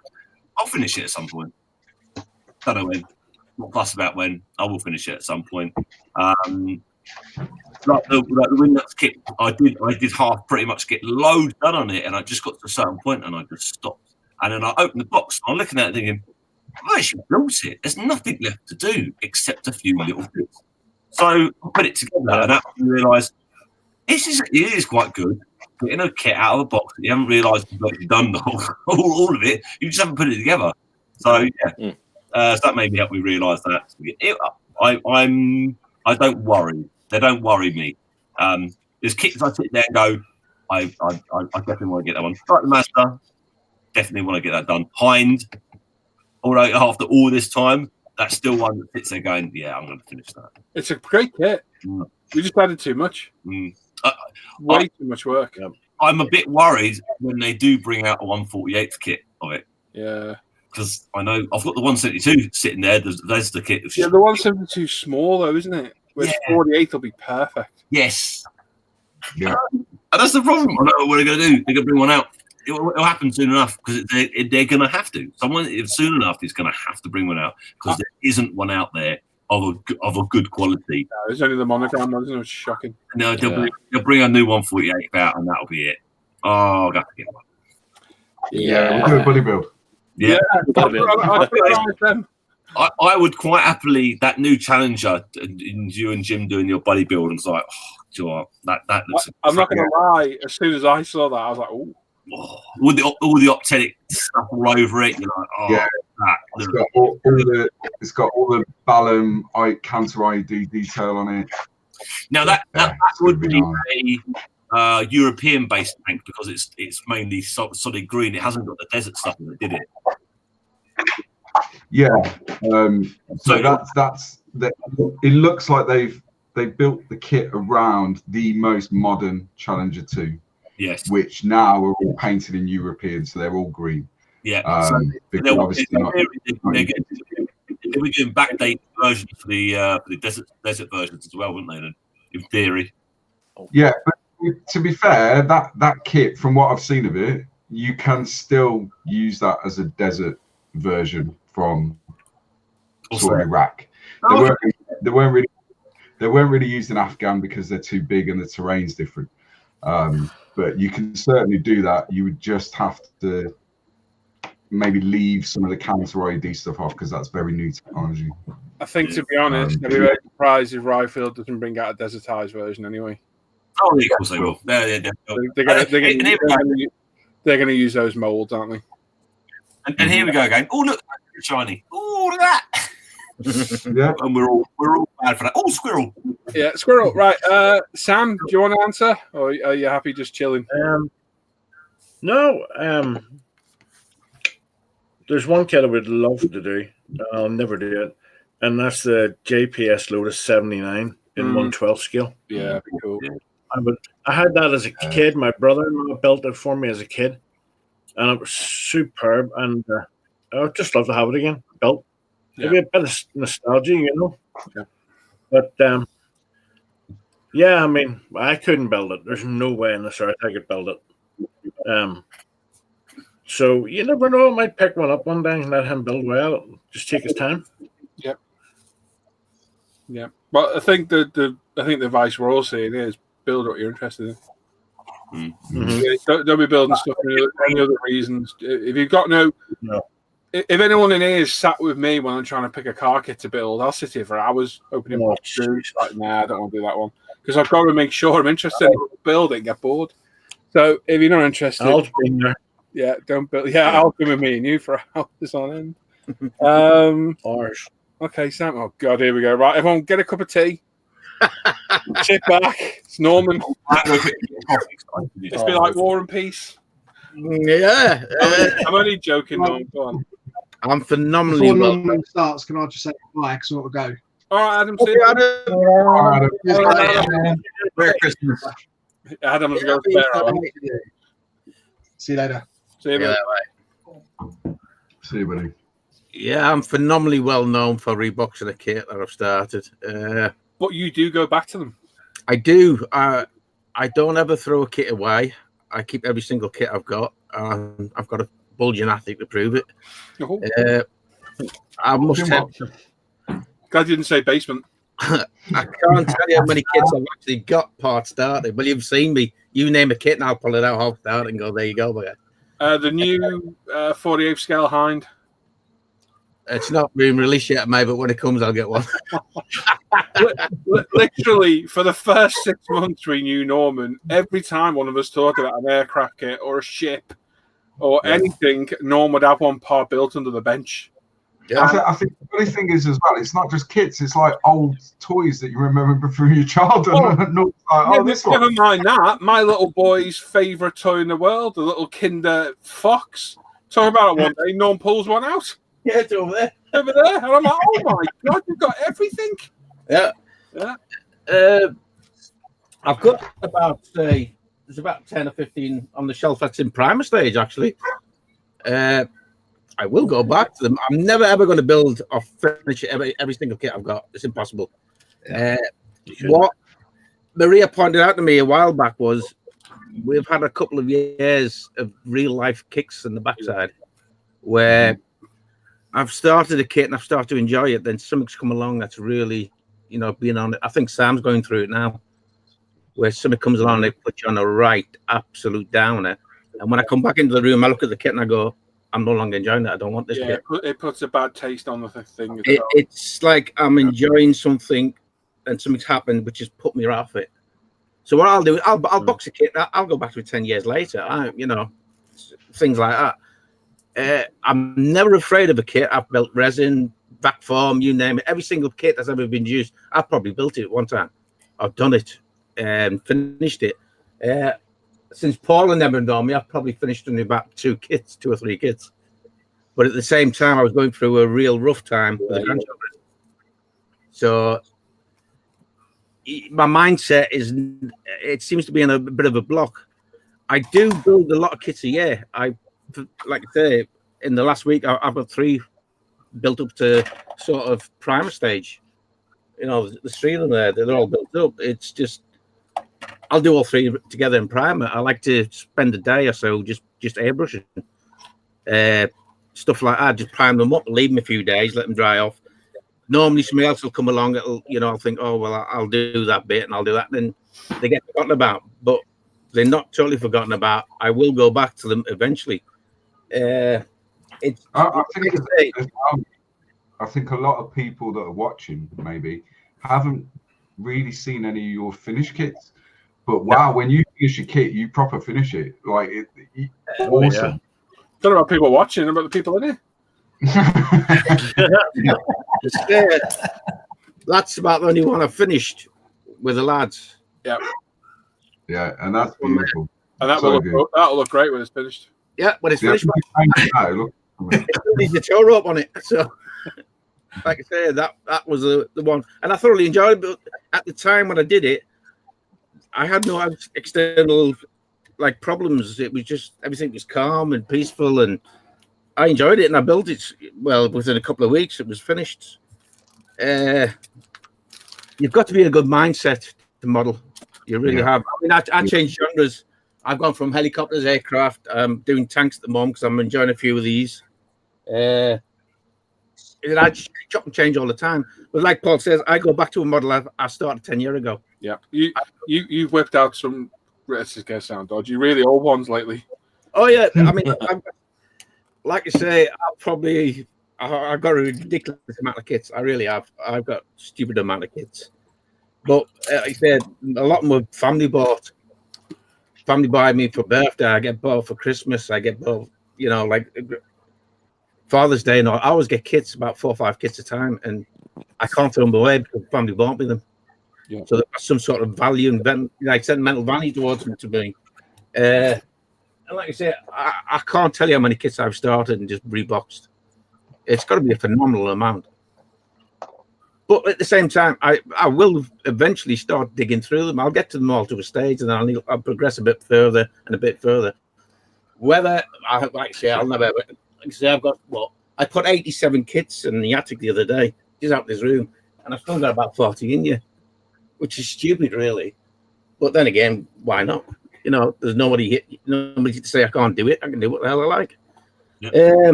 I'll finish it at some point. Don't know when. Not fussed about when. I will finish it at some point. Like the Winnuts kit, I did half, pretty much get loads done on it, and I just got to a certain point and I just stopped. And then I opened the box. I'm looking at it thinking, I actually built it. There's nothing left to do except a few little bits. So I put it together, and I realised it is quite good. Getting a kit out of a box that you haven't realised you've done all of it. You just haven't put it together. So so that made me help me realise that. I don't worry. They don't worry me. There's kits I sit there and go, I definitely want to get that one. Like the Master, definitely want to get that done. Hind, although after all this time, that's still one that sits there going, I'm going to finish that. It's a great kit. We just added too much. Way too much work. I'm a bit worried when they do bring out a 148th kit of it. Yeah. Because I know I've got the 172 sitting there. There's the kit. The 172 is small though, isn't it? Whereas 48 will be perfect. Yes. Yeah. And that's the problem. I don't know what they're going to do. They're going to bring one out. It'll happen soon enough because they're going to have to. Someone soon enough is going to have to bring one out because there isn't one out there of a good quality. No, there's only the monogram one, isn't it? It's shocking. No, they'll bring a new 148 out and that'll be it. Oh, I'll have to get one. Yeah, we'll do a buddy build. Yeah. I I would quite happily, that new Challenger, you and Jim doing your buddy build, and it's like, do you know what? That looks. I'm not going to lie. As soon as I saw that, I was like, oh. All the optic stuff all over it. You're like, oh, yeah. It's got all the Ballum counter ID detail on it. Now that would be a European-based tank because it's mainly solid green. It hasn't got the desert stuff in it, did it? Yeah. So that's that. It looks like they've built the kit around the most modern Challenger 2. Yes. Which now are all painted in European, so they're all green. Yeah. Because obviously they were doing backdate versions for the desert versions as well, weren't they? Then, in theory. Yeah, but to be fair, that kit, from what I've seen of it, you can still use that as a desert version from sort of Iraq. They weren't really used in Afghan because they're too big and the terrain's different. But you can certainly do that. You would just have to maybe leave some of the counter IED stuff off because that's very new technology. I think, to be honest, I'd be very surprised if Rifle doesn't bring out a desertized version anyway. Oh, yeah, of course they will. They're going to use those molds, aren't they? And here we go again. Oh, look, shiny. Oh, look at that. Yeah, and we're all bad for that. Oh, squirrel. Yeah, squirrel. Right, Sam, do you want to answer, or are you happy just chilling? No. There's one kit I would love to do. I'll never do it, and that's the JPS Lotus 79 in 1/12 scale. Yeah, that'd be cool. I had that as a kid. My brother-in-law built it for me as a kid, and it was superb. And I would just love to have it again built. Maybe a bit of nostalgia, you know. Yeah. But yeah, I mean, I couldn't build it. There's no way in this earth I could build it. So you never know. I might pick one up one day and let him build well. Just take his time. Yep. Yeah. Well, I think the advice we're all saying is build what you're interested in. Yeah, don't be building stuff for any other reasons. If you've got no. If anyone in here is sat with me when I'm trying to pick a car kit to build, I'll sit here for hours opening boxes. Like, nah, I don't want to do that one because I've got to make sure I'm interested in building. Get bored. So if you're not interested, I'll be there. Yeah, don't build. Yeah, I'll come with me and you for hours on end. Okay, Sam. Oh God, here we go. Right, everyone, get a cup of tea. Sit back. It's Norman. It's been like War and Peace. Yeah. I'm only joking, Norman. Go on. I'm phenomenally Before well. Norman starts, can I just say bye? Because I've got to go. All right, Adam. See you. Adam. Merry Christmas. Adam was going to See you later. See you, mate. See you, buddy. Yeah, I'm phenomenally well known for reboxing the kit that I've started. But you do go back to them. I do. I don't ever throw a kit away. I keep every single kit I've got. I've got a bulging attic to prove it. I must have. Glad you didn't say basement. I can't tell you how many kits I've actually got part started. Well, you've seen me. You name a kit and I'll pull it out half started and go, there you go, boy. The new 48 scale Hind. It's not been released yet, mate, but when it comes, I'll get one. Literally, for the first 6 months we knew Norman, every time one of us talked about an aircraft kit or a ship or anything, Norm would have one part built under the bench. Yeah. I think the funny thing is as well, it's not just kits, it's like old toys that you remember from your childhood. Never mind that. My little boy's favourite toy in the world, the little Kinder Fox. Talk about it one day, Norm pulls one out. Yeah, it's over there. Over there. And I'm like, oh my God, you've got everything. Yeah. I've got about, there's about 10 or 15 on the shelf that's in primer stage, actually. I will go back to them. I'm never, ever going to build or finish every single kit I've got. It's impossible. What Maria pointed out to me a while back was we've had a couple of years of real life kicks in the backside where I've started a kit and I've started to enjoy it. Then something's come along that's really, being on it. I think Sam's going through it now, where something comes along, they put you on a right absolute downer. And when I come back into the room, I look at the kit and I go, I'm no longer enjoying it. I don't want this kit. It puts a bad taste on the thing. It's like I'm enjoying something and something's happened, which has put me off it. So what I'll do, I'll box a kit. I'll go back to it 10 years later. Things like that. I'm never afraid of a kit. I've built resin, back form, you name it. Every single kit that's ever been used, I've probably built it one time. I've done it and finished it. Since Paul and never known me, I've probably finished only about 2 or 3 kits. but at the same time, I was going through a real rough time with the grandchildren. So my mindset it seems to be in a bit of a block. I do build a lot of kits a year. Like I say, in the last week, I've got 3 built up to sort of primer stage. You know, there's 3 of them there. They're all built up. It's just, I'll do all 3 together in primer. I like to spend a day or so just airbrushing. Stuff like that, just prime them up, leave them a few days, let them dry off. Normally somebody else will come along, I'll think, oh, well, I'll do that bit and I'll do that. Then they get forgotten about, but they're not totally forgotten about. I will go back to them eventually. I think a lot of people that are watching maybe haven't really seen any of your finished kits. But wow, when you finish a kit, you proper finish it. Like awesome. Yeah. Not about people watching, about the people in it. That's about the only one I've finished with the lads. Yeah. Yeah, and that's beautiful. And that'll look great when it's finished. Yeah, when it's finished. There's a toe rope on it. So, like I say, that was the one. And I thoroughly enjoyed it. But at the time when I did it, I had no external problems. It was just everything was calm and peaceful, and I enjoyed it. And I built it within a couple of weeks. It was finished. You've got to be in a good mindset to model. You really have. I mean, I changed genres. I've gone from helicopters, aircraft. I'm doing tanks at the moment because I'm enjoying a few of these. I chop and change all the time. But like Paul says, I go back to a model I started 10 years ago. Yeah, you've whipped out some. This is going to sound dodgy. Really old ones lately. Oh yeah, I mean, like I say, I've got a ridiculous amount of kits. I really have. I've got a stupid amount of kits. But like I said, a lot of them were family bought. Family buy me for birthday. I get bought for Christmas. I get bought, like Father's Day. And I always get kits, about 4 or 5 kits a time, and I can't throw them away because family bought me them. Yeah. So there's some sort of value and sentimental value towards them to me. And like I say, I can't tell you how many kits I've started and just reboxed. It's got to be a phenomenal amount. But at the same time, I will eventually start digging through them. I'll get to them all to a stage, and then I'll progress a bit further and a bit further. Whether I'll never. Like I say, I've got I put 87 kits in the attic the other day, just out this room, and I've still got about 40 in here, which is stupid, really. But then again, why not? There's nobody to say I can't do it. I can do what the hell I like. Yeah.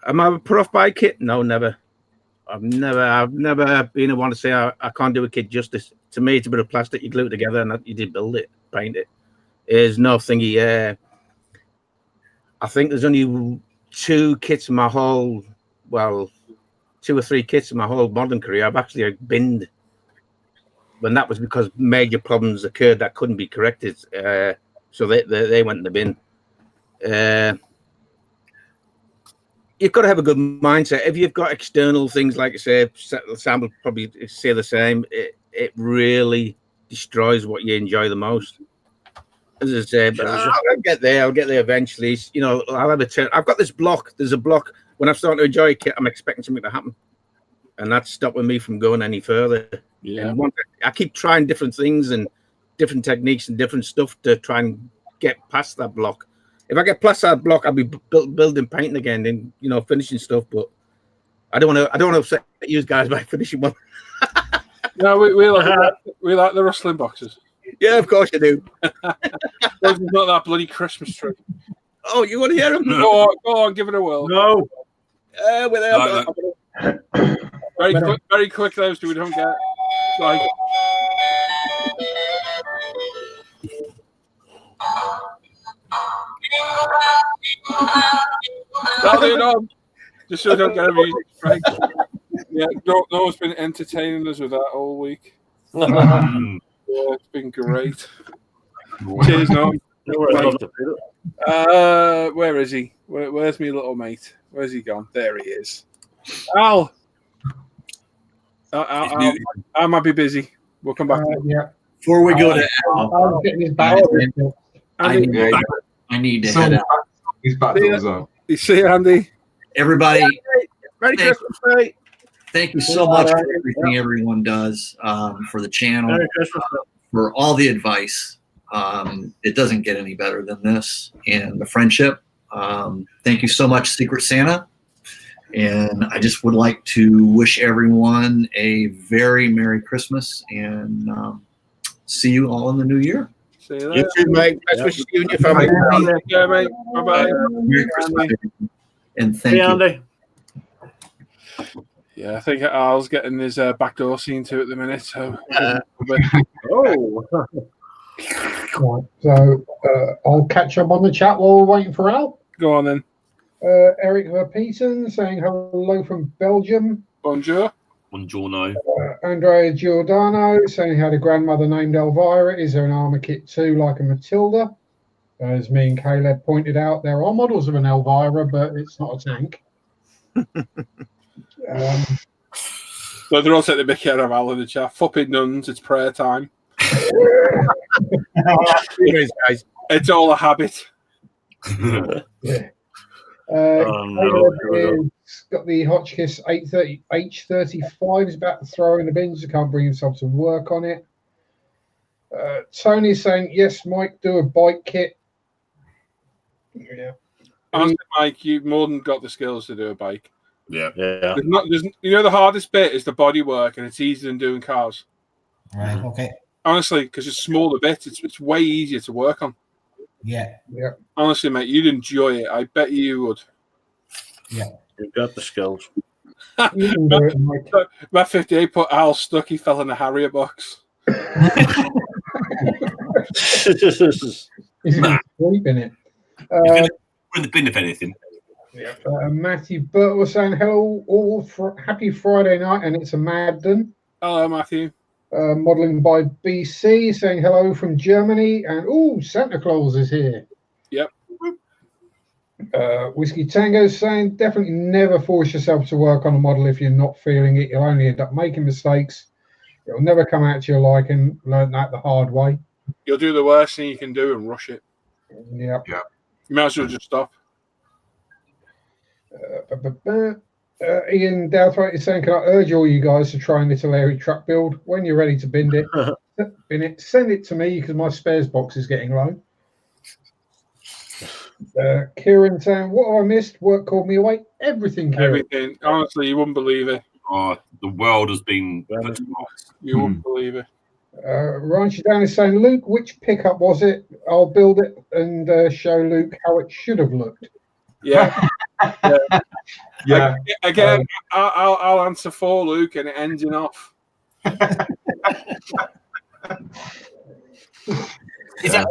Am I put off by a kit? No, never. I've never been a one to say I can't do a kit justice. To me, it's a bit of plastic you glue it together and you did build it, paint it. There's no thingy. I think there's only 2 kits in my whole, 2 or 3 kits in my whole modern career I've actually binned. And that was because major problems occurred that couldn't be corrected. So they went in the bin. You've got to have a good mindset. If you've got external things, like I say, Sam will probably say the same. It really destroys what you enjoy the most. As I say, but I'll get there. I'll get there eventually. I'll have a turn. I've got this block. There's a block. When I'm starting to enjoy a kit, I'm expecting something to happen, and that's stopping me from going any further. Yeah. And I keep trying different things and different techniques and different stuff to try and get past that block. If I get past that block, I'll be building, painting again, and finishing stuff. But I don't want to upset you guys by finishing one. No, we like the rustling boxes. Yeah, of course you do. Those not that bloody Christmas tree. Oh, you want to hear them? Go on, give it a whirl. No. Very quick, those two we don't get. Like. That'll on. Just so I don't get a music strike. Yeah, Noah's been entertaining us with that all week. Yeah, it's been great. Cheers, Noah. Where is he? Where's my little mate? Where's he gone? There he is. Al. I might be busy. We'll come back. Yeah. Before we go to Al, getting his back. I need to head out. His batteries up. You see it, Andy? Everybody, Merry Thank- Christmas, mate. thank you so much for everything everyone does for the channel, Merry Christmas. for all the advice. It doesn't get any better than this, and the friendship. Thank you so much, Secret Santa. And I just would like to wish everyone a very Merry Christmas and see you all in the new year. See you You too, mate. Best wishes to you and your family. Yeah, mate. Bye-bye. Merry Christmas, and thank Hey, you. Andy. Yeah, I think Al's getting his backdoor scene too at the minute. So, Oh. Right, so I'll catch up on the chat while we're waiting for Al. Go on then. Eric Verpeeten saying hello from Belgium. Bonjour. Buongiorno. Andrea Giordano saying had a grandmother named Elvira. Is there an armor kit too, like a Matilda? As me and Caleb pointed out, there are models of an Elvira, but it's not a tank. So they're all taking the mickey out of Al in the chat. Fupping nuns, it's prayer time. Guys. It's all a habit. Yeah. No. Caleb has got the Hotchkiss 830 H35. He's about to throw in the bins. He can't bring himself to work on it. Tony's saying, yes, Mike, do a bike kit. Yeah. Honestly, Mike, you've more than got the skills to do a bike. Yeah. You know, the hardest bit is the bodywork, and it's easier than doing cars. Right. Okay. Honestly, because it's smaller bits, it's way easier to work on. Yeah. Yeah. Honestly, mate, you'd enjoy it. I bet you would. Yeah. You've got the skills. You can do it, Mike. Matt 58 put Al stuck. He fell in a Harrier box. He's going to sleep in it. We're in the bin, if anything. Matthew Burt was saying hello, all happy Friday night, and it's a Madden. Hello, Matthew. Modeling by BC saying hello from Germany, and Santa Claus is here. Yep. Whiskey Tango saying definitely never force yourself to work on a model if you're not feeling it. You'll only end up making mistakes. It'll never come out to your liking. Learn that the hard way. You'll do the worst thing you can do and rush it. Yeah. You might as well just stop. Ian Douthwaite is saying, can I urge all you guys to try Little Airy truck build? When you're ready to bin it, send it to me because my spares box is getting low. Kieran saying, what have I missed? Work called me away. Everything, Kieran. Everything. Honestly, you wouldn't believe it. Oh, the world has been. You wouldn't believe it. Ranchi Dan is saying, Luke, which pickup was it? I'll build it and show Luke how it should have looked. Yeah. Yeah. Again, I'll answer for Luke, and it ends in off. Is that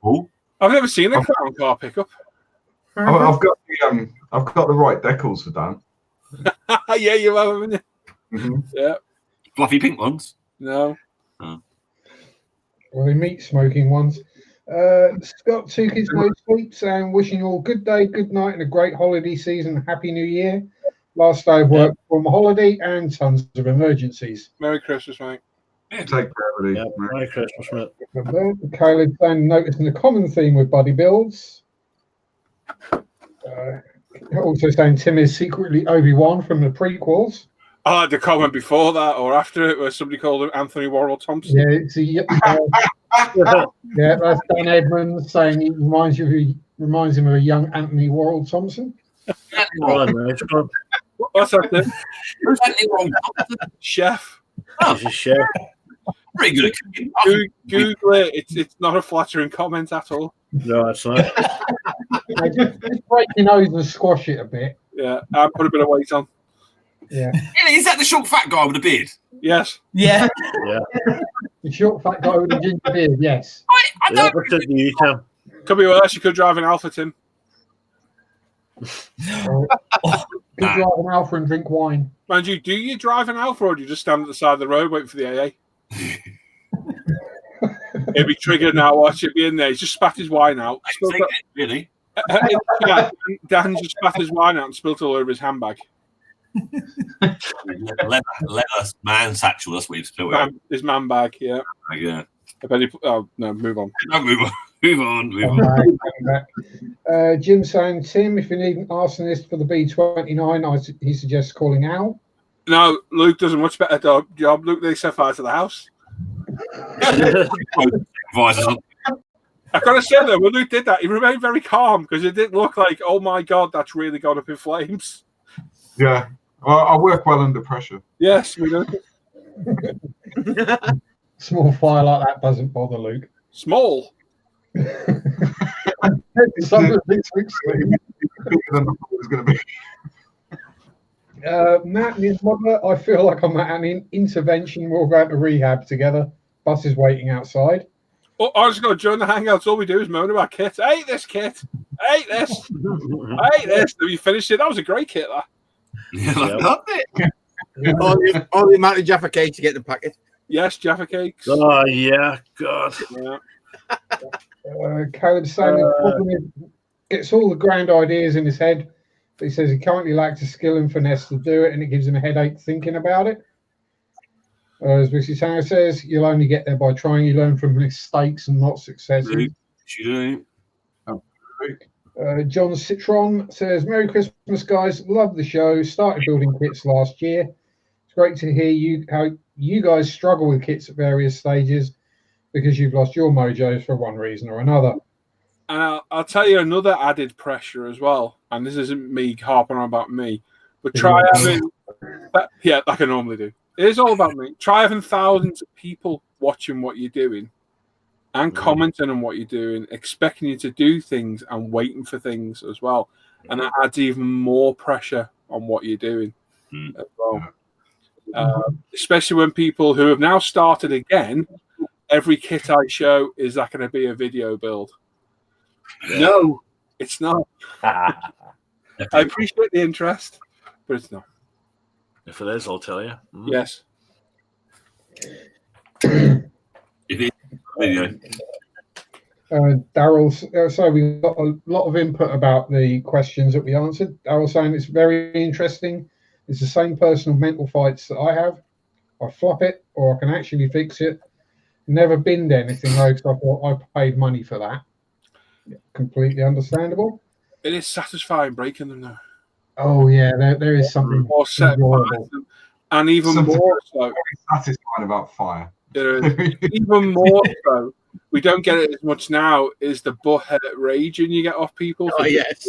cool? I've never seen a clown car pickup. I've got the right decals for Dan. Yeah, you have, haven't you? Mm-hmm. Yeah. Fluffy pink ones? No. Well, they meat smoking ones. Scott Two Kids No Sleep saying, wishing you all good day, good night, and a great holiday season. Happy New Year. Last day of work from holiday and tons of emergencies. Merry Christmas, mate. Take care, everybody. Yeah, Merry Christmas, mate. Caleb saying, noticing the common theme with buddy builds. Also saying Tim is secretly Obi-Wan from the prequels. I had the comment before that or after it where somebody called him Anthony Worrell Thompson. Yeah, it's yeah, that's Dan Edmonds saying he reminds him of a young Anthony Worrell Thompson. What's that then? Who's Anthony Worrell Thompson? Chef. He's a chef. Pretty good at cooking. Google it. It's not a flattering comment at all. No, it's not. Just break your nose and squash it a bit. Yeah, I put a bit of weight on. Yeah. Is that the short fat guy with the beard? Yes. Yeah. Yeah. The short fat guy with the ginger beard, yes. I don't. Could be worse. You could drive an Alpha, Tim. Could drive an Alpha and drink wine. Mind you, do you drive an Alpha or do you just stand at the side of the road waiting for the AA? He'll be triggered now. Watch it be in there. He's just spat his wine out. Really? Yeah, Dan just spat his wine out and spilt all over his handbag. leather man satchel. That's what he's spilled out. His man bag, yeah. Yeah. I bet he. Oh no, move on. No, move on. Move on. Jim saying, Tim, if you need an arsonist for the B29, he suggests calling Al. No, Luke does a much better job. Luke, they set fire to the house. I've got to say though, when Luke did that, he remained very calm because it didn't look like, oh my god, that's really gone up in flames. Yeah, well, I work well under pressure. Yes, we know. Small fire like that doesn't bother Luke. Small. Some bigger than I thought it was going to be. Matt and his mother, I feel like I'm at an intervention. We're all going to rehab together. Bus is waiting outside. Oh, I was going to join the hangouts. All we do is moan about kit. I hate this kit. I hate this. I hate this. Have you finished it? That was a great kit, that. Yeah, I loved it. Only amount of Jaffa cakes to get the packet. Yes, Jaffa cakes. Oh, yeah. God. Yeah. Caleb saying the problem is gets all the grand ideas in his head, but he says he currently lacks the skill and finesse to do it, and it gives him a headache thinking about it. As Missy Sanger says, you'll only get there by trying. You learn from mistakes and not successes. John Citron says, Merry Christmas, guys. Love the show. Started building kits last year. It's great to hear how you guys struggle with kits at various stages because you've lost your mojos for one reason or another. And I'll tell you another added pressure as well. And this isn't me harping on about me, but try having, like I normally do. It is all about me. Try having thousands of people watching what you're doing and commenting on what you're doing, expecting you to do things and waiting for things as well. And that adds even more pressure on what you're doing as well. Especially when people who have now started again, every kit I show, is that going to be a video build? No, it's not. I appreciate the interest, but it's not. If it is, I'll tell you. Yes. Daryl, so we got a lot of input about the questions that we answered. Daryl saying it's very interesting. It's the same personal mental fights that I have. I flop it or I can actually fix it. Never binned anything though, because I thought I paid money for that. Completely understandable. It is satisfying breaking them though. Oh yeah, there is something more enjoyable. And even more so, satisfied about fire. Even more so, we don't get it as much now. Is the butthead raging you get off people? Oh yes.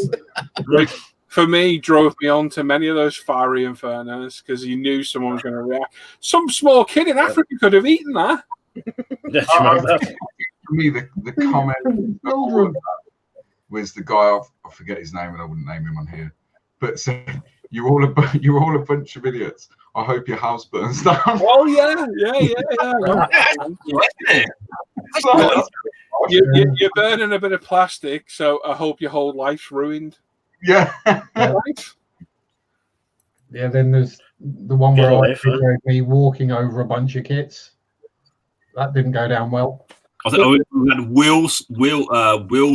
Like, for me, drove me on to many of those fiery infernos because you knew someone was going to react. Some small kid in Africa could have eaten that. For me, the comment was the guy. I forget his name, and I wouldn't name him on here. But so, you're all a bunch of idiots. I hope your house burns down. Oh yeah. You're burning a bit of plastic, so I hope your whole life's ruined. Yeah. Right? Yeah. Then there's the one where I videoed me walking over a bunch of kits. That didn't go down well. I think Will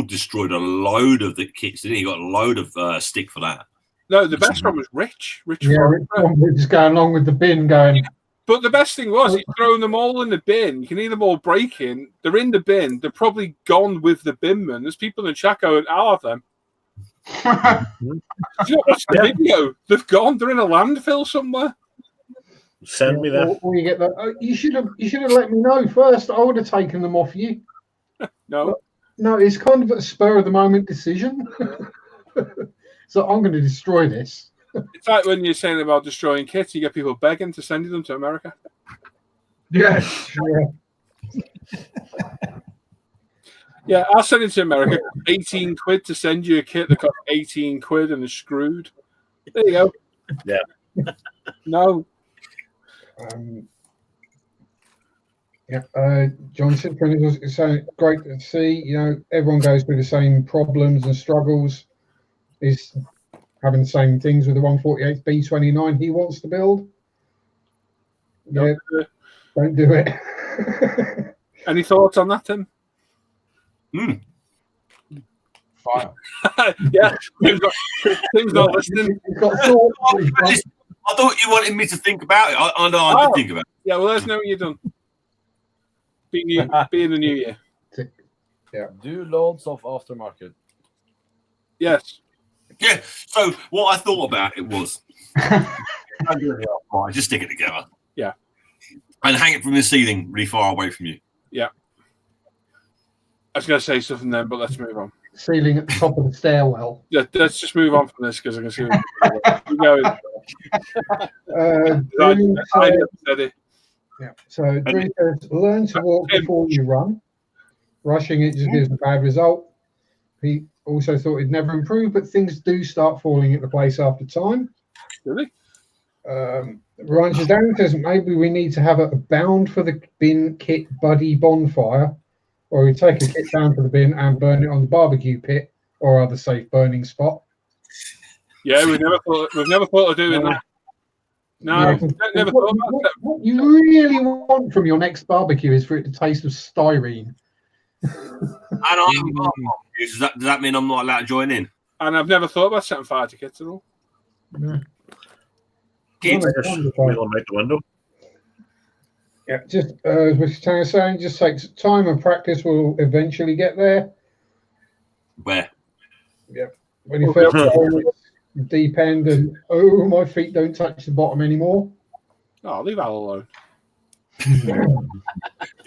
destroyed a load of the kits, didn't he? Got a load of stick for that. No, the best one was Rich. Rich was just going along with the bin going. But the best thing was he's thrown them all in the bin. You can hear them all breaking. They're in the bin. They're probably gone with the binman. There's people in the chat going, I'll have them. You don't watch the video. They've gone. They're in a landfill somewhere. Send me that. Or you get that. You should have let me know first. I would have taken them off you. No, it's kind of a spur of the moment decision. So I'm going to destroy this. It's like when you're saying about destroying kits, you get people begging to send them to America. Yes. Yeah, I'll send it to America. 18 quid to send you a kit that costs 18 quid and is screwed. There you go. Yeah. No. John Simpson is saying great to see. You know, everyone goes through the same problems and struggles. He's having the same things with the 148 B29 he wants to build. Yeah, don't do it. Any thoughts on that, Tim? Fire. Yeah, Tim's not listening. I thought you wanted me to think about it. I know I did think about it. Yeah, well, let us know what you've done. Be in the new year. Yeah. Do loads of aftermarket. Yes. Yeah. So what I thought about it was, don't do it right, just stick it together. Yeah. And hang it from the ceiling, really far away from you. Yeah. I was going to say something then, but let's move on. Ceiling at the top of the stairwell. Yeah, let's just move on from this because I can see. You go. Drew Steady. Yeah. So Drew says, learn to walk before you run. Rushing it just gives a bad result. He also thought he'd never improve, but things do start falling into place after time. Really? Ryan Shazam says maybe we need to have a bound for the bin kit buddy bonfire, or we take a kit down to the bin and burn it on the barbecue pit or other safe burning spot. Yeah, we've never thought of doing that. No, Yeah. never thought about that. What you really want from your next barbecue is for it to taste of styrene. And I haven't got barbecues. Does that mean I'm not allowed to join in? And I've never thought about setting fire to kits at all. Yeah. Kids, we'll make the window. Yeah, just as Mr. Tang is saying, just takes time and practice. Will eventually get there. Where? Yeah, when you first go on the deep end, and my feet don't touch the bottom anymore. Oh, leave Al alone. In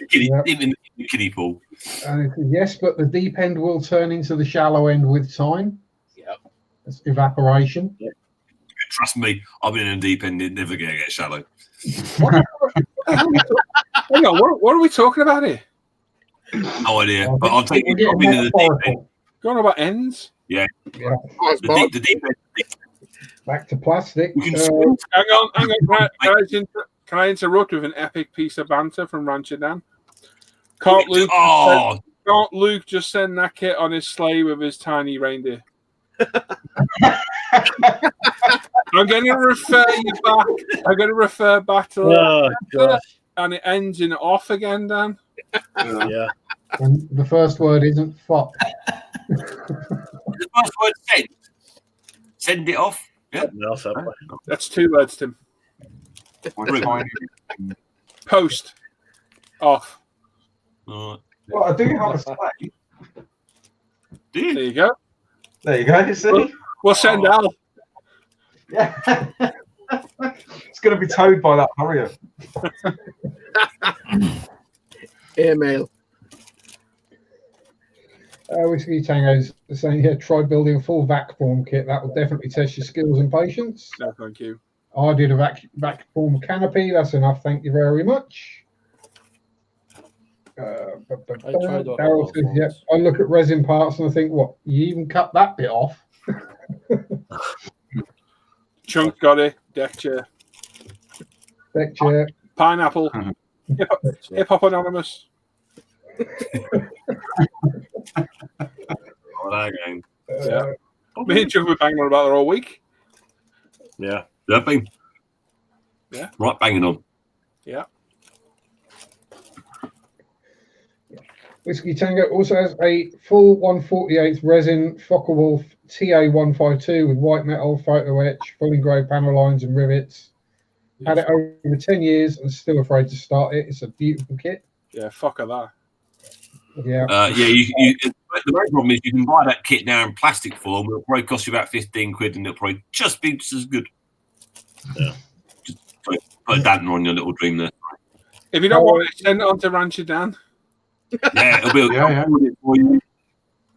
the kiddie pool. And it says, yes, but the deep end will turn into the shallow end with time. Yep. It's evaporation. Yeah. Trust me, I've been in the deep end. It's never going to get shallow. Hang on, what are we talking about here? No idea. But I'll take it. I've been in the deep end. Going on about ends? Yeah. Yeah. The deep end. Back to plastic. Hang on. Can I interrupt with an epic piece of banter from Rancher Dan? Can't Luke just send that kit on his sleigh with his tiny reindeer? I'm going to refer you back. I'm going to refer back to and it ends in off again, Dan. Yeah. And the first word isn't fuck. The first word send. Send it off. Yeah. That's 2 words, Tim. Post. Off. Well, I do have a sleigh. Do you? There you go. There you go. See? We'll send Al. Yeah. It's going to be towed by that harrier. Airmail. Whiskey Tango's saying here, try building a full vac form kit. That will definitely test your skills and patience. No, thank you. I did a vac form canopy. That's enough. Thank you very much. Darryl says, yeah, I look at resin parts and I think, what? You even cut that bit off? Chunk got it. Deck chair. Deck chair. Pineapple. Hip Hop Anonymous. Yeah. Me and Chuck were banging on about it all week. Yeah. That thing. Yeah. Right banging on. Yeah. Whiskey Tango also has a full 1/48 resin Focke-Wulf TA152 with white metal, photo etch, full engraved panel lines and rivets. Had it over 10 years and still afraid to start it. It's a beautiful kit. Yeah, fuck of that. Yeah. The main problem is you can buy that kit now in plastic form. It'll probably cost you about 15 quid and it'll probably just be just as good. Yeah. Just put a damper on your little dream there. If you don't want it, send it on to Rancher Dan. Yeah, it'll be for you.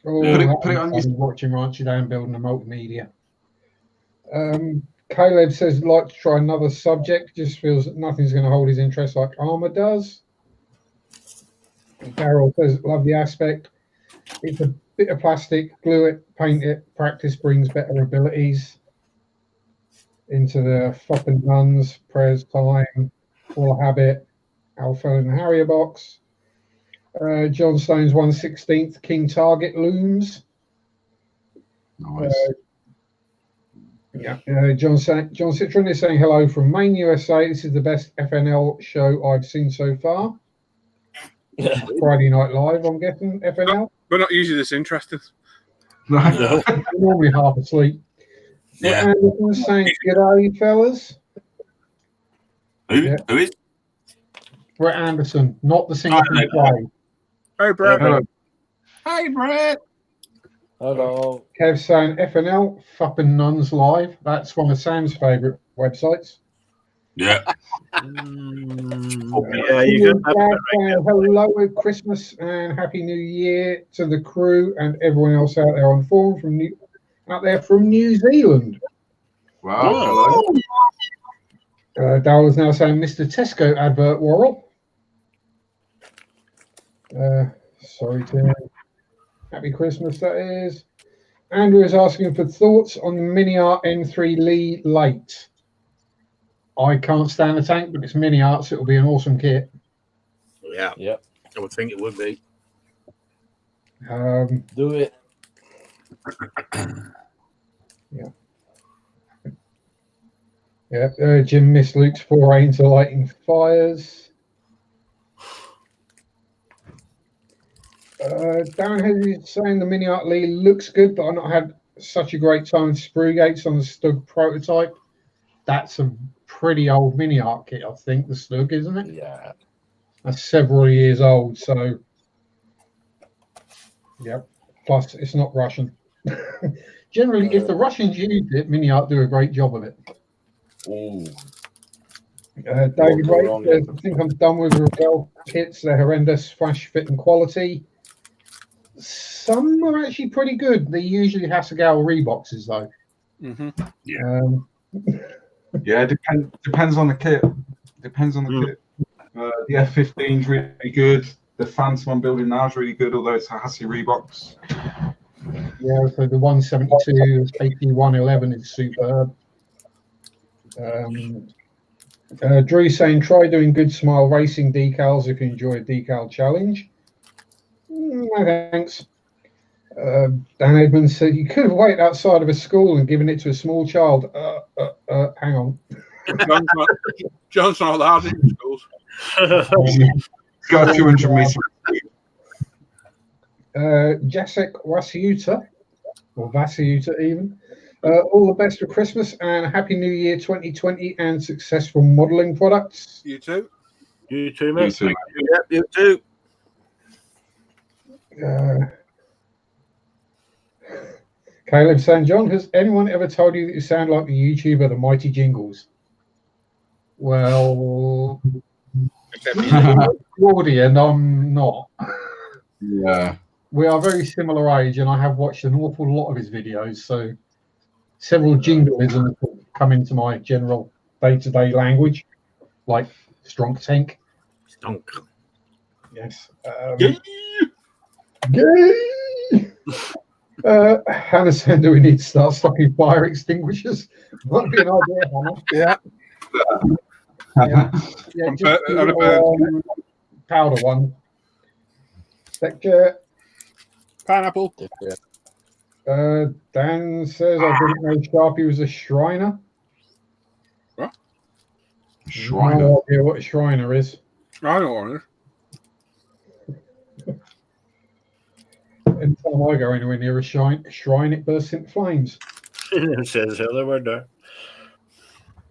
Put it on watching Rancher Dan building a multimedia. Caleb says, like to try another subject, just feels that nothing's going to hold his interest like armor does. Carol says, love the aspect. It's a bit of plastic, glue it, paint it, practice brings better abilities. Into the Fop and Guns, Prayers Time, Full Habit, Alpha and Harrier box. John Stone's 1/16 King Target looms. Nice. John Citron is saying hello from Maine, USA. This is the best FNL show I've seen so far. Friday Night Live, I'm guessing, FNL. We're not usually this interested. We're normally half asleep. Yeah. Anderson's saying, g'day, fellas. Who is? Brett Anderson, not the singer from Play. Hey, Brett. Hello. Hey, Brett. Hello. Kev saying FNL, Fuppin' Nuns Live. That's one of Sam's favourite websites. Yeah. Yeah, you Ian got Brad saying hello at Christmas and Happy New Year to the crew and everyone else out there on forum from New Zealand. Wow. Hello. Dal is now saying Mr. Tesco advert, Worrell. Sorry, Tim. Happy Christmas, that is. Andrew is asking for thoughts on the Mini Art N3 Lee Late. I can't stand the tank, but it's Mini Art, so it'll be an awesome kit. Yeah. Yep. I would think it would be. Do it. Yeah. Jim missed Luke's foray into lighting fires. Darren is saying the Mini Art Lee looks good, but I've not had such a great time with sprue gates on the Stug prototype. That's a pretty old Mini Art kit, I think, the Stug, isn't it? Yeah. That's several years old, so yep. Plus, it's not Russian. Generally, if the Russians used it, Mini Art do a great job of it. Ooh. David Wright says, I think I'm done with Revell kits. They're horrendous, flash, fit, and quality. Some are actually pretty good. They usually Hasegawa Reeboxes, though. Mm-hmm. Yeah, depends on the kit. Depends on the kit. The F-15 is really good. The Phantom I'm building now is really good, although it's a Hassie Reeboks. Yeah, so the 172 safety 111 is superb. Drew saying, try doing good smile racing decals if you enjoy a decal challenge. No thanks. Dan Edmonds said, you could have waited outside of a school and given it to a small child. Hang on. John's not allowed in schools. Got 200 meters. Jacek Wasiuta, or Vasiuta even. All the best for Christmas and Happy New Year 2020 and successful modelling products. You too. You too, mate. You too. Yep, you too. Caleb St. John, has anyone ever told you that you sound like the YouTuber The Mighty Jingles? Well, Claudia, and I'm not. Yeah. We are very similar age, and I have watched an awful lot of his videos, so several jingleisms have come into my general day-to-day language, like Strong Tank. Stunk. Yes. Gay! Hannah said, do we need to start stocking fire extinguishers? Might be an idea, Hannah. Yeah. Powder one. Lecture. Pineapple. Dan says, I didn't know Sharpie was a Shriner. What? Shriner. No idea what a Shriner is. I don't want it. Anytime I go anywhere near a shrine, it bursts into flames. It says the other word there.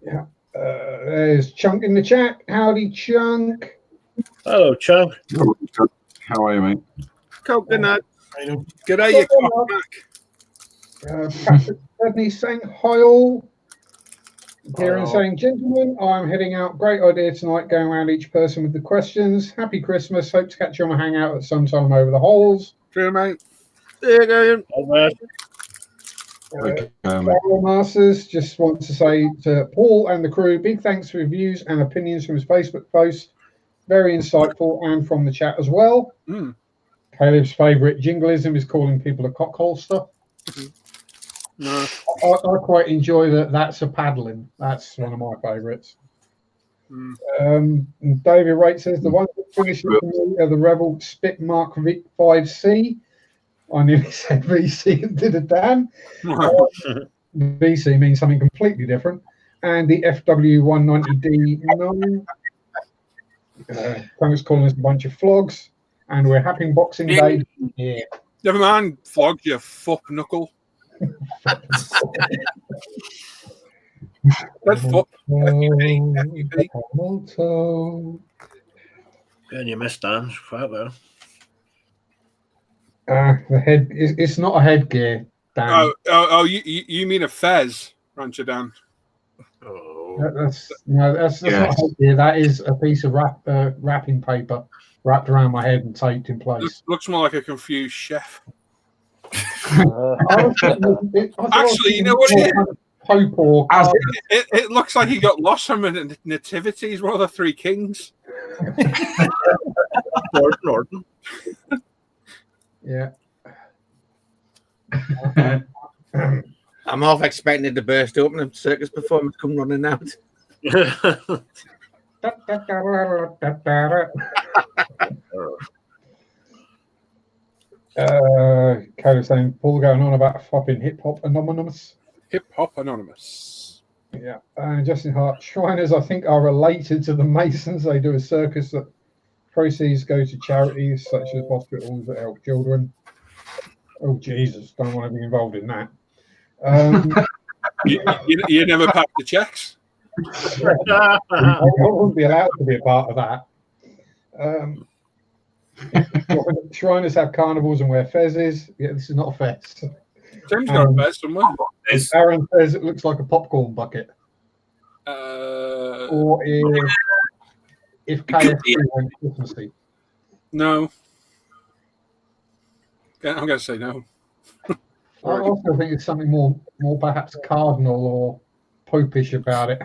Yeah. There's Chunk in the chat. Howdy, Chunk. Hello, Chunk. How are you, mate? Coconut. G'day, you cockback. Patrick Stephanie saying hi all. Kieran saying, gentlemen, I'm heading out. Great idea tonight, going around each person with the questions. Happy Christmas. Hope to catch you on a hangout at some time over the holes. True, mate. There you go. Carol Masters just wants to say to Paul and the crew, big thanks for reviews and opinions from his Facebook post. Very insightful and from the chat as well. Mm. Caleb's favourite jingleism is calling people a cock holster. No. I quite enjoy that. That's a paddling. That's one of my favourites. David Wright says the one that finished it for me are the Rebel Spit Mark 5C. I nearly said VC and did a Dan. VC means something completely different. And the FW190D9. Thanks for calling us a bunch of flogs. And we're happy Boxing Day. Yeah. Never mind, flogs, you fuck knuckle. That's fuck. And you missed Dan. Quite well. The head. It's not a headgear, Dan. Oh, you mean a fez, Rancher Dan? That's not a headgear. That is a piece of wrapping paper wrapped around my head and taped in place. Looks more like a confused chef. Actually, you know what it is? Pope or it looks like he got lost from a nativity. He's one of the three kings. Norton. Yeah. I'm half expecting it to burst open and circus performers come running out. Kind of saying Paul going on about flopping Hip Hop Anonymous. Hip Hop Anonymous. Yeah. Justin Hart. Shriners, I think, are related to the Masons. They do a circus that proceeds go to charities such as hospitals that help children. Oh, Jesus. Don't want to be involved in that. You never pack the checks? I wouldn't be allowed to be a part of that. Shriners have carnivals and wear fezzes. Yeah, this is not a fez. Tim's got a fez somewhere. Aaron says it looks like a popcorn bucket. Or if KFC went Christmassy. No. I'm going to say no. I also think it's something more perhaps cardinal or popish about it.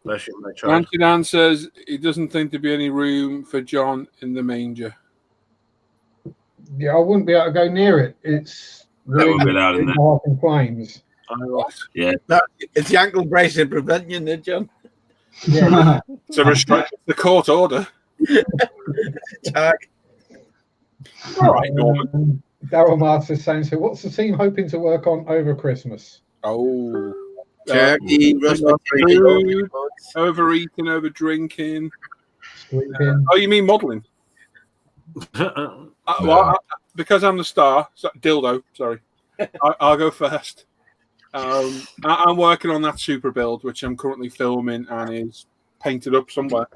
Rancher Dan says he doesn't think there'd be any room for John in the manger. Yeah, I wouldn't be able to go near it. It's really in flames. Yeah, no, it's the ankle bracing preventing you, John. Yeah, it's a restrict the court order. All right, Norman. Daryl Martis saying, so what's the team hoping to work on over Christmas? Oh, turkey, food, overeating, over drinking. Oh, you mean modelling? Because I'm the star, dildo. Sorry, I'll go first. I'm working on that super build, which I'm currently filming and is painted up somewhere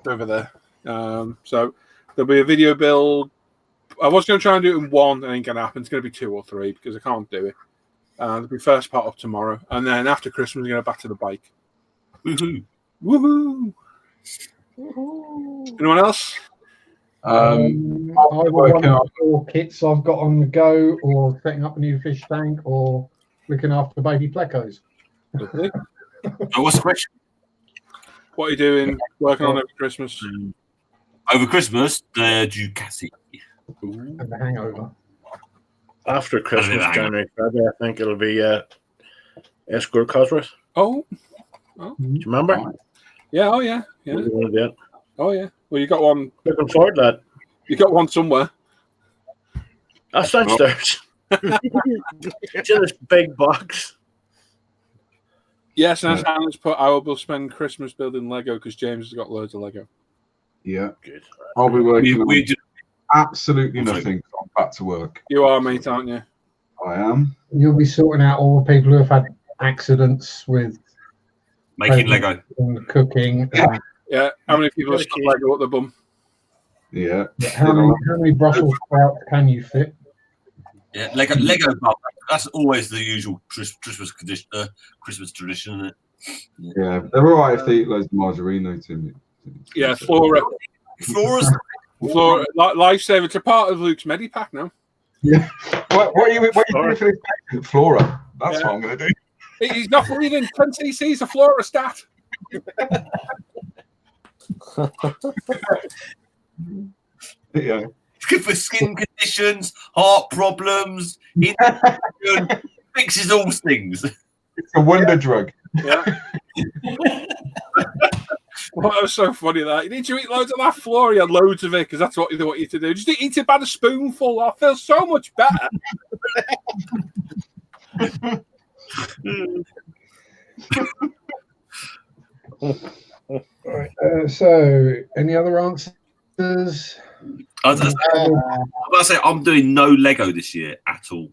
over there. So there'll be a video build. I was going to try and do it in one, and it ain't going to happen. It's going to be 2 or 3 because I can't do it. There'll be first part up tomorrow, and then after Christmas, we're going back to the bike. Woohoo! Woohoo! Anyone else? I'm working on 4 kits I've got on the go, or setting up a new fish tank, or looking after baby plecos. What's the question? What are you doing? Working on over Christmas? Over Christmas, the Ducati. And the hangover. After Christmas, January, February, I think it'll be Escort Cosworth. Oh. Do you remember? Yeah. Oh, yeah. Oh, yeah. Well, you got one. Looking forward to that. You got one somewhere. That's downstairs. It's in this big box. Yes, and as Hannah's put, I will spend Christmas building Lego because James has got loads of Lego. Yeah. Good. I'll be working on absolutely nothing. I'm back to work. You are, mate, aren't you? I am. You'll be sorting out all the people who have had accidents with making Lego and cooking. Yeah. How many people have stuck Lego up the bum? Yeah. How many Brussels sprouts can you fit? Yeah, Lego. That's always the usual Christmas tradition, isn't it? Yeah, they're all right if they eat loads of margarine, though, Tim. Yeah, Flora, lifesaver. It's a part of Luke's Medipack now. Yeah. What are you doing for this? Flora. That's what I'm going to do. He's not reading 10 cc's of Flora stat. Yeah. It's good for skin conditions, heart problems, fixes all things. It's a wonder drug. Yeah. Well, that was so funny that you need to eat loads of that Flora. You had loads of it because that's what they want you to do. Just eat it by the spoonful. I feel so much better. So, any other answers? I was about to say I'm doing no Lego this year at all.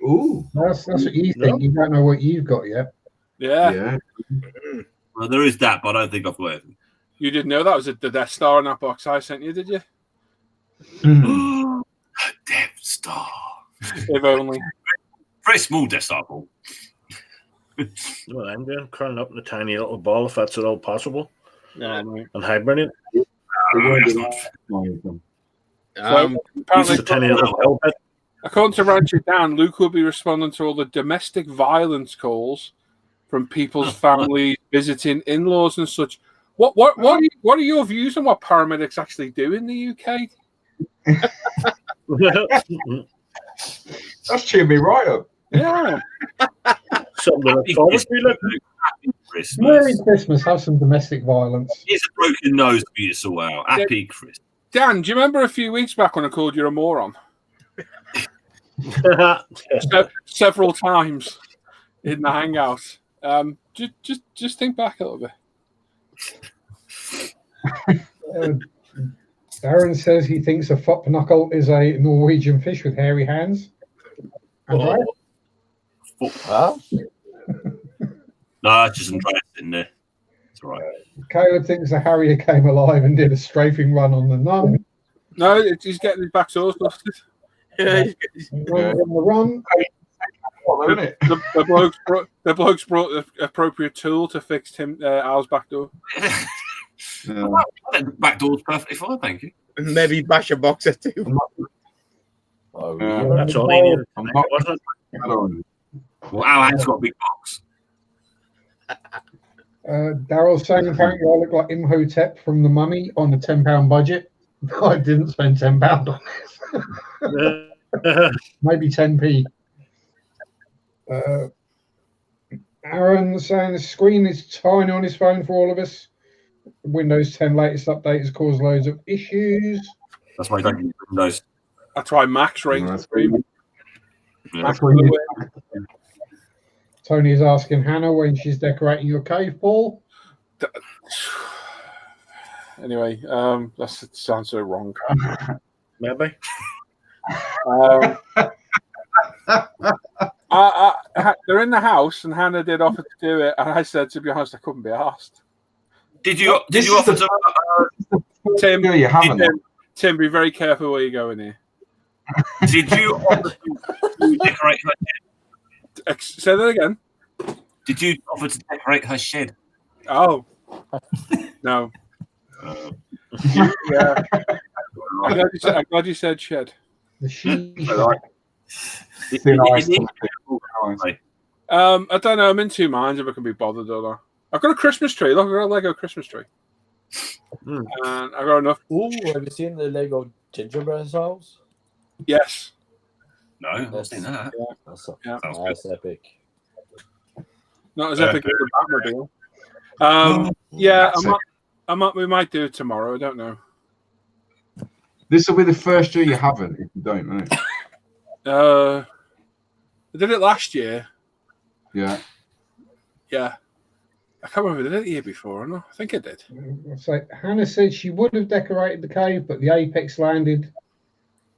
Ooh, that's what you think. You don't know what you've got yet. Yeah. Well, there is that, but I don't think I've got it. You didn't know that was the Death Star in that box I sent you, did you? Death Star. If only. Very small Death Star ball. What I'm doing, curling up in a tiny little ball, if that's at all possible, mate. and hibernate. So apparently, a tiny little bell pit. according to Rancher Dan, Luke will be responding to all the domestic violence calls from people's families visiting in-laws and such. What are your views on what paramedics actually do in the UK? That's cheered me right up. Yeah. Something to look forward to. Look. Merry Christmas. Have some domestic violence. Here's a broken nose for you to sort out. Happy Christmas. Dan, do you remember a few weeks back when I called you a moron? Several times in the hangout. Just think back a little bit. Darren says he thinks a fop knuckle is a Norwegian fish with hairy hands. Andrea? Huh? No, it's just Andreas in there. It's all right. Caleb thinks the Harrier came alive and did a strafing run on the nun. No, he's getting his back doors busted. Yeah. On the run. The blokes brought the appropriate tool to fix Al's back door. Back door's perfectly fine, thank you. Maybe bash a boxer too. That's all he needed. Wasn't it? Well, Al has got a big box. Daryl's saying apparently I look like Imhotep from The Mummy on a £10 budget. I didn't spend £10 on this. Maybe 10p. Aaron saying the screen is tiny on his phone for all of us. Windows 10 latest update has caused loads of issues. That's why I don't use Windows. That's why Max reigns supreme. Tony is asking Hannah when she's decorating your cave, Paul. Anyway, that sounds so wrong. Maybe. They're in the house, and Hannah did offer to do it, and I said, to be honest, I couldn't be asked. Did you offer to? Tim, be very careful where you're going here. Did you offer to decorate her shed? Say that again. Did you offer to decorate her shed? Oh, no. Yeah. I'm glad you said shed. The sheep. I don't know. I'm in two minds if I can be bothered or not. I've got a Christmas tree. Look, I've got a Lego Christmas tree. And I got enough. Ooh, have you seen the Lego gingerbread house? Yes. No, I've seen that. That's epic. Not as epic as the Batmobile. Yeah, we might do it tomorrow. I don't know. This will be the first year you haven't, if you don't know. I did it last year. Yeah. Yeah. I can't remember. Did I did it the year before or not? I think I did. So Hannah said she would have decorated the cave, but the Apex landed,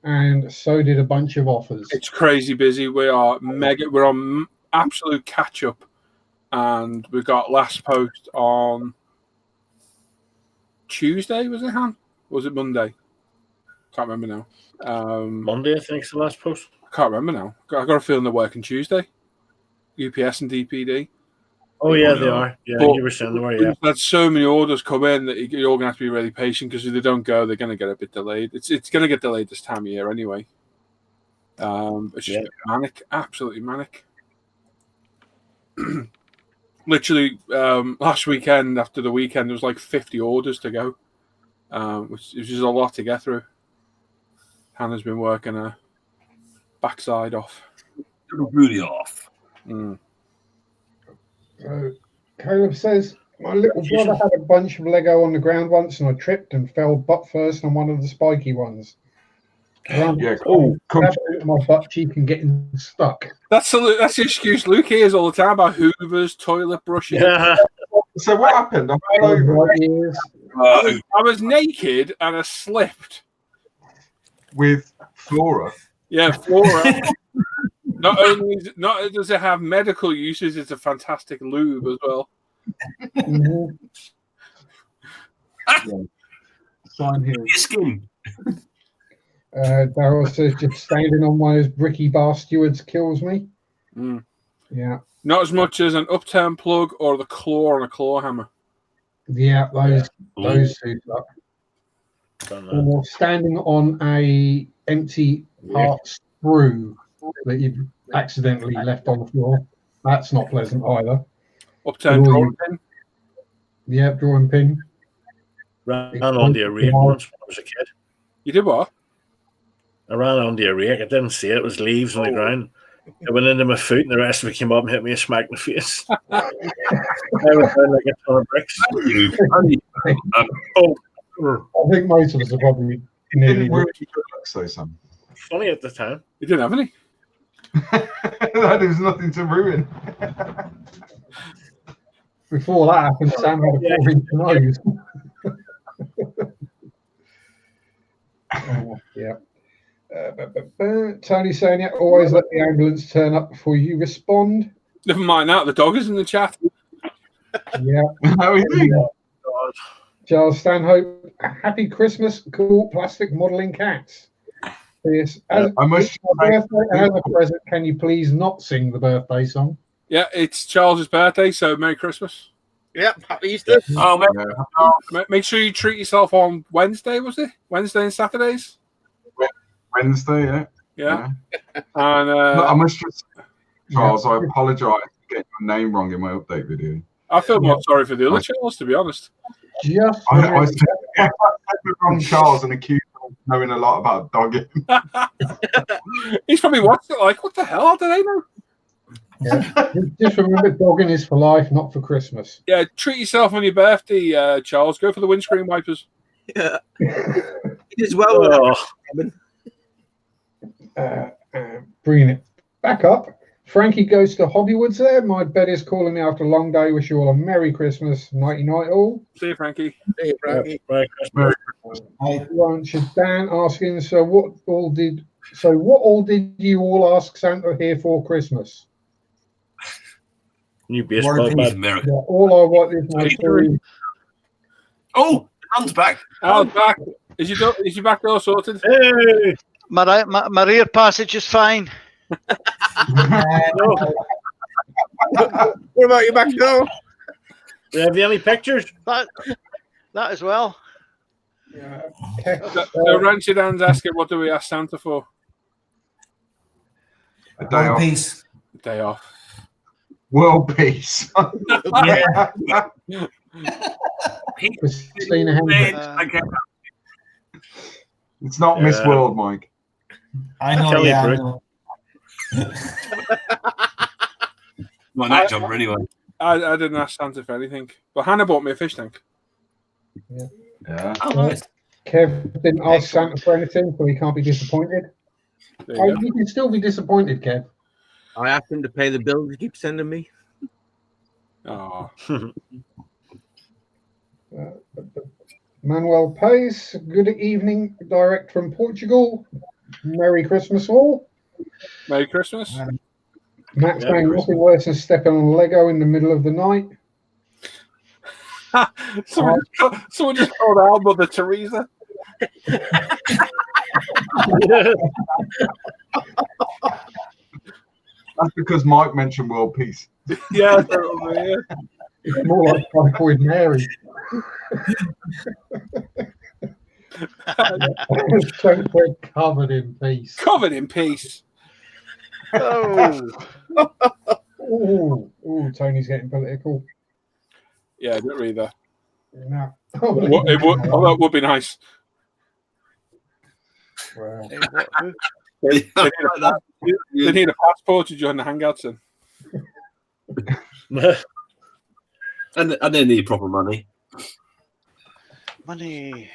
and so did a bunch of offers. It's crazy busy. We're on absolute catch up, and we got last post on Tuesday. Was it, Han? Or was it Monday? Can't remember now. Monday, I think, is the last post. I can't remember now. I got a feeling they're working Tuesday. UPS and DPD. Oh yeah, they are. Yeah, but you were saying they were. Yeah, we've had so many orders come in that you're going to have to be really patient, because if they don't go, they're going to get a bit delayed. It's going to get delayed this time of year anyway. It's just manic, absolutely manic. Literally, last weekend after the weekend, there was like 50 orders to go, which is a lot to get through. Hannah's been working her backside off. Really off. Caleb says, my little brother had a bunch of Lego on the ground once, and I tripped and fell butt first on one of the spiky ones. My butt cheek and getting stuck. That's the excuse Luke hears all the time about hoovers, toilet brushes. Yeah. So what happened? I was naked and I slipped. With Flora? Yeah, Flora. Not only does it have medical uses, it's a fantastic lube as well. Sign here. Your skin. Daryl says just standing on one of those bricky bar stewards kills me. Mm. Yeah. Not as much as an upturn plug or the claw on a claw hammer. Yeah, those two. Or standing on a empty part screw that you've accidentally left on the floor. That's not pleasant either. Upturn drawing pin. Yeah, drawing pin. Ran on the rake once when I was a kid. You did what? I ran on the rake. I didn't see it. It was leaves on the ground. It went into my foot, and the rest of it came up and hit me a smack in the face. I was down like a ton of bricks. I think most of us are probably nearly. Funny at the time. You didn't have any. There's nothing to ruin. Before that happened, Sam had a 4-inch nose. Yeah. Tony saying, yeah, always let the ambulance turn up before you respond. Never mind that. The dog is in the chat. Yeah. How is he? Charles Stanhope, happy Christmas, cool plastic modelling cats. Yes. As a present, can you please not sing the birthday song? Yeah, it's Charles's birthday, so Merry Christmas. Yep, happy Easter. Make sure you treat yourself on Wednesday, was it? Wednesday and Saturdays? Wednesday, yeah. And I must just, Charles, I apologise for getting your name wrong in my update video. I feel more sorry for the other Charles, to be honest. Just I said the wrong Charles and accused him of knowing a lot about dogging. He's probably watched it like, what the hell? How do they know? Yeah. Just remember, dogging is for life, not for Christmas. Yeah, treat yourself on your birthday, Charles. Go for the windscreen wipers. Yeah. It is well. Bringing it back up. Frankie goes to Hobbywoods there. My bed is calling me after a long day. Wish you all a Merry Christmas. Nighty night all. See you, Frankie. See you, Frankie. Merry Christmas. Lunch. Dan asking, so what all did you all ask Santa here for Christmas? New baseball bat. Yeah, all I want is my story. Oh, Han's back. Han's back. Is your back door sorted? Hey! My rear passage is fine. What about your back door? Do you have any pictures? That as well. Yeah. So Ranchy Dan's asking, what do we ask Santa for? A day off. Peace. A day off. World peace. Yeah. Christina Hendricks. It's not Miss World, Mike. I know. Kelly Yeah, I Brook. know. My neck jumper anyway. I didn't ask Santa for anything, but Hannah bought me a fish tank. Yeah. Oh, nice. Kev didn't ask Santa for anything, so he can't be disappointed. You can still be disappointed, Kev. I asked him to pay the bills he keeps sending me. Oh. Manuel Pace, good evening, direct from Portugal. Merry Christmas all. Merry Christmas. Matt's saying nothing worse than stepping on Lego in the middle of the night. Someone just called our Mother Teresa. That's because Mike mentioned world peace. Yeah, probably, yeah. It's more like Typhoid Mary. So we're covered in peace. Covered in peace. Oh. Ooh, Tony's getting political. Yeah, I don't read that. No. Although it would be nice. Well, They need a passport to join the hangouts in. And they need proper money. Money.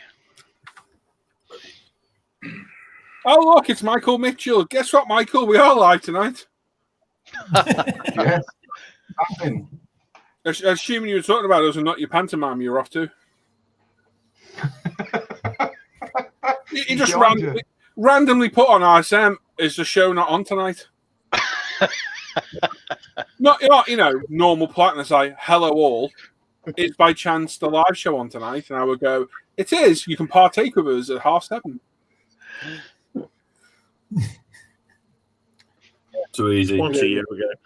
Oh, look, it's Michael Mitchell. Guess what, Michael? We are live tonight. Yes. Nothing. Assuming you were talking about us and not your pantomime you're off to. You just randomly put on ISM, is the show not on tonight? not, normal platinum say, hello all. It's by chance the live show on tonight? And I would go, it is. You can partake with us at 7:30. Too easy. Once a year we get it.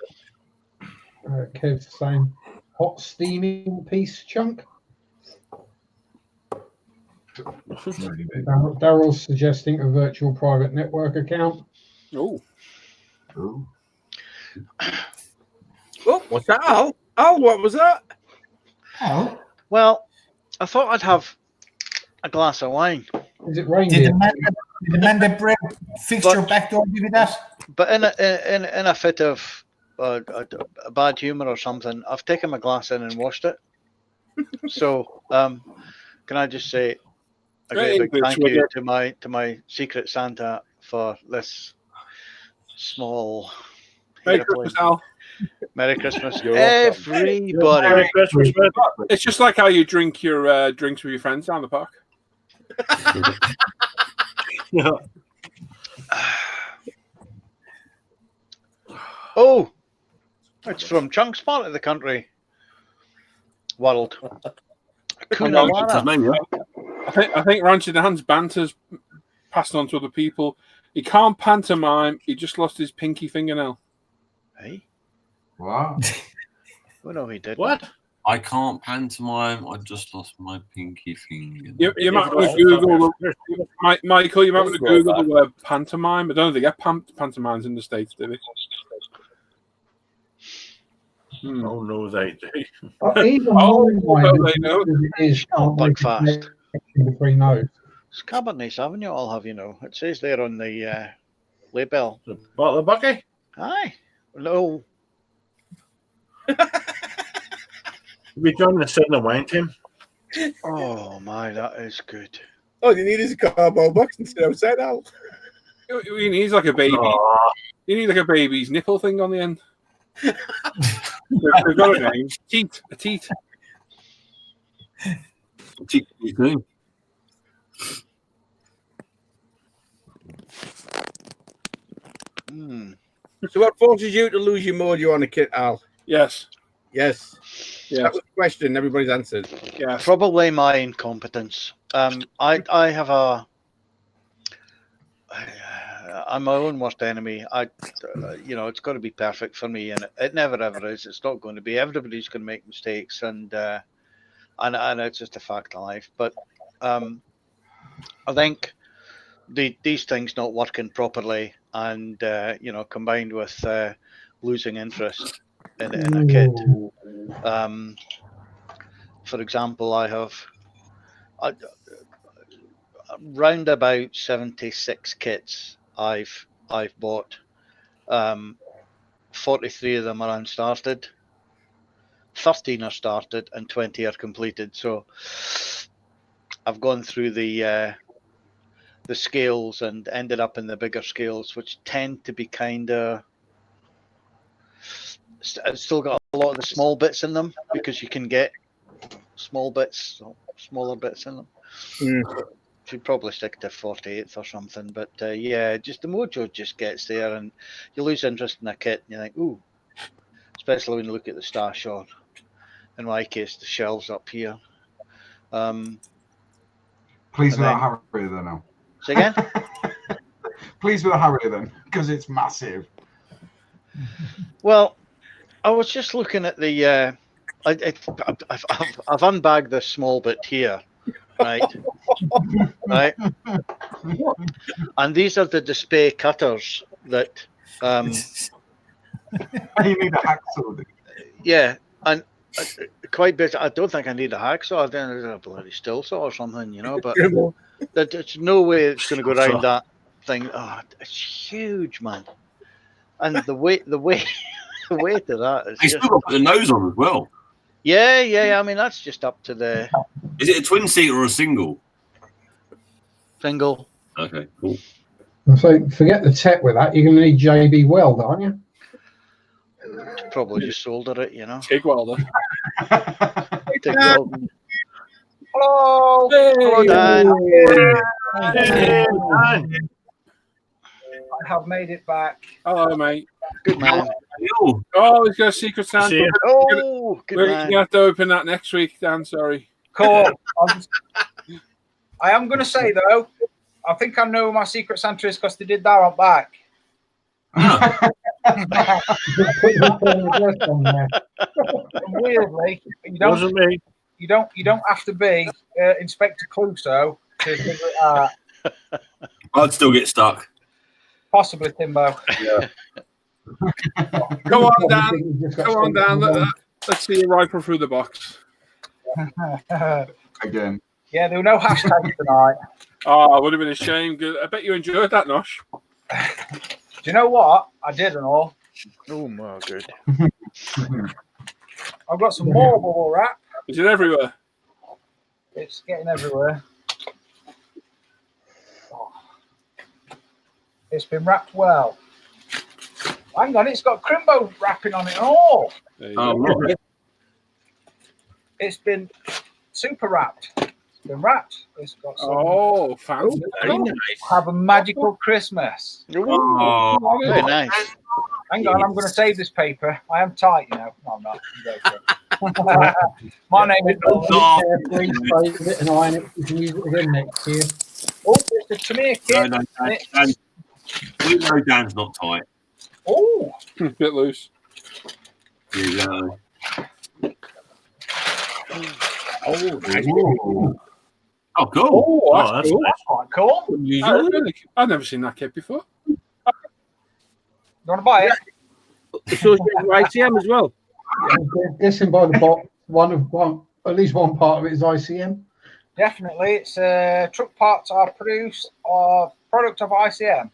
Kev's saying hot steaming piece chunk. Daryl's suggesting a virtual private network account. Oh. Ooh. Oh, what's that, Al? Al, what was that? Oh, Well, I thought I'd have a glass of wine. Is it did reindeer? the man that bread fix your back door give you that? But in a fit of a bad humor or something, I've taken my glass in and washed it. So, can I just say a great big thank you to my secret Santa for this small. Merry Christmas, Al. Merry Christmas, You're everybody. Merry Christmas, man. It's just like how you drink your drinks with your friends down the park. Yeah. Oh, it's from Chunk's part of the country. World. I think Rancher Dan's banter's passed on to other people. He can't pantomime. He just lost his pinky fingernail. Hey. Wow. Oh no, he did. What? I can't pantomime. I just lost my pinky finger. You might want to Google Michael. You might want to Google the word pantomime. I don't know if they get pantomimes in the States, do they? Oh no, they do. Even they know. Is bug fast. Between those. It's Cabernet Sauvignon, I'll have you know. It says there on the label. The bottle of bucky? Aye. No. We joined the Sydney wine team. Oh my, that is good. Oh, you need is a cardboard box instead of outside out. You need like a baby. You need like a baby's nipple thing on the end. They've got a name. Teat. A teat. Teat. So what forces you to lose your mojo on a kit, Al? Yes. Yes. That was the question. Everybody's answered. Yeah. Probably my incompetence. I have I'm my own worst enemy. It's got to be perfect for me, and it never ever is. It's not going to be. Everybody's going to make mistakes, and it's just a fact of life. But I think these things not working properly, and combined with losing interest in a kit. For example, I have round about 76 kits I've bought. 43 of them are unstarted, 13 are started, and 20 are completed. So I've gone through the scales and ended up in the bigger scales, which tend to be kind of still got a lot of the small bits in them, because you can get smaller bits in them. Should probably stick to 48th or something, but just the mojo just gets there, and you lose interest in a kit, and you think, ooh, especially when you look at the stash, or in my case, the shelves up here. Please without Harrier then now. Say again? Please without Harrier then, because it's massive. Well, I was just looking at the. I've unbagged this small bit here, right? Right. And these are the display cutters that. You need a hacksaw. Yeah, and quite bit. I don't think I need a hacksaw. I think a bloody still saw or something, But there's no way it's going to go around that thing. Oh, it's huge, man. And the weight of that is. He's still got to put the nose on as well. Yeah. I mean, that's just up to the. Is it a twin seater or a single? Single. Okay, cool. So forget the tech with that. You're going to need JB Weld, aren't you? Probably just solder it, TIG welder. TIG welder. Hello. Hello, Dan. Hey. I have made it back. Hello, mate. Good man. Oh, he's got a secret Santa. Oh, good We're man. going to have to open that next week, Dan. Sorry. Cool. I am going to say, though, I think I know who my Secret Santa is because they did that on back. Weirdly, Wasn't me. You don't have to be Inspector Clouseau to figure it out. I'd still get stuck. Possibly Timbo. Yeah. Come on, Dan. Come on, Dan. Let's see you rifle through the box. Again. Yeah, there were no hashtags tonight. Oh, it would have been a shame. I bet you enjoyed that, Nosh. Do you know what? I did and all. Oh my good. I've got some more bubble wrap. Is it everywhere? It's getting everywhere. Oh. It's been wrapped well. Hang on, it's got Crimbo wrapping on it and all. Right. It's been super wrapped. It's been wrapped. It's got some. Oh, fancy. Very nice. Have a magical Christmas. Oh, Very nice. Hang on, I'm going to save this paper. I am tight, you know. No, I'm not. My name is Bill. Please save it and iron it. You can use it again next year. Oh, it's the Tamir kit. No, Dan. We know Dan's not tight. Oh, bit loose. Exactly. Oh, nice. Oh, cool. Oh, that's cool. That's quite cool. Unusual, really. I've never seen that kit before. You want to buy it? It shows you ICM as well. I'm guessing by the box, at least one part of it is ICM. Definitely. It's truck parts are produced of product of ICM.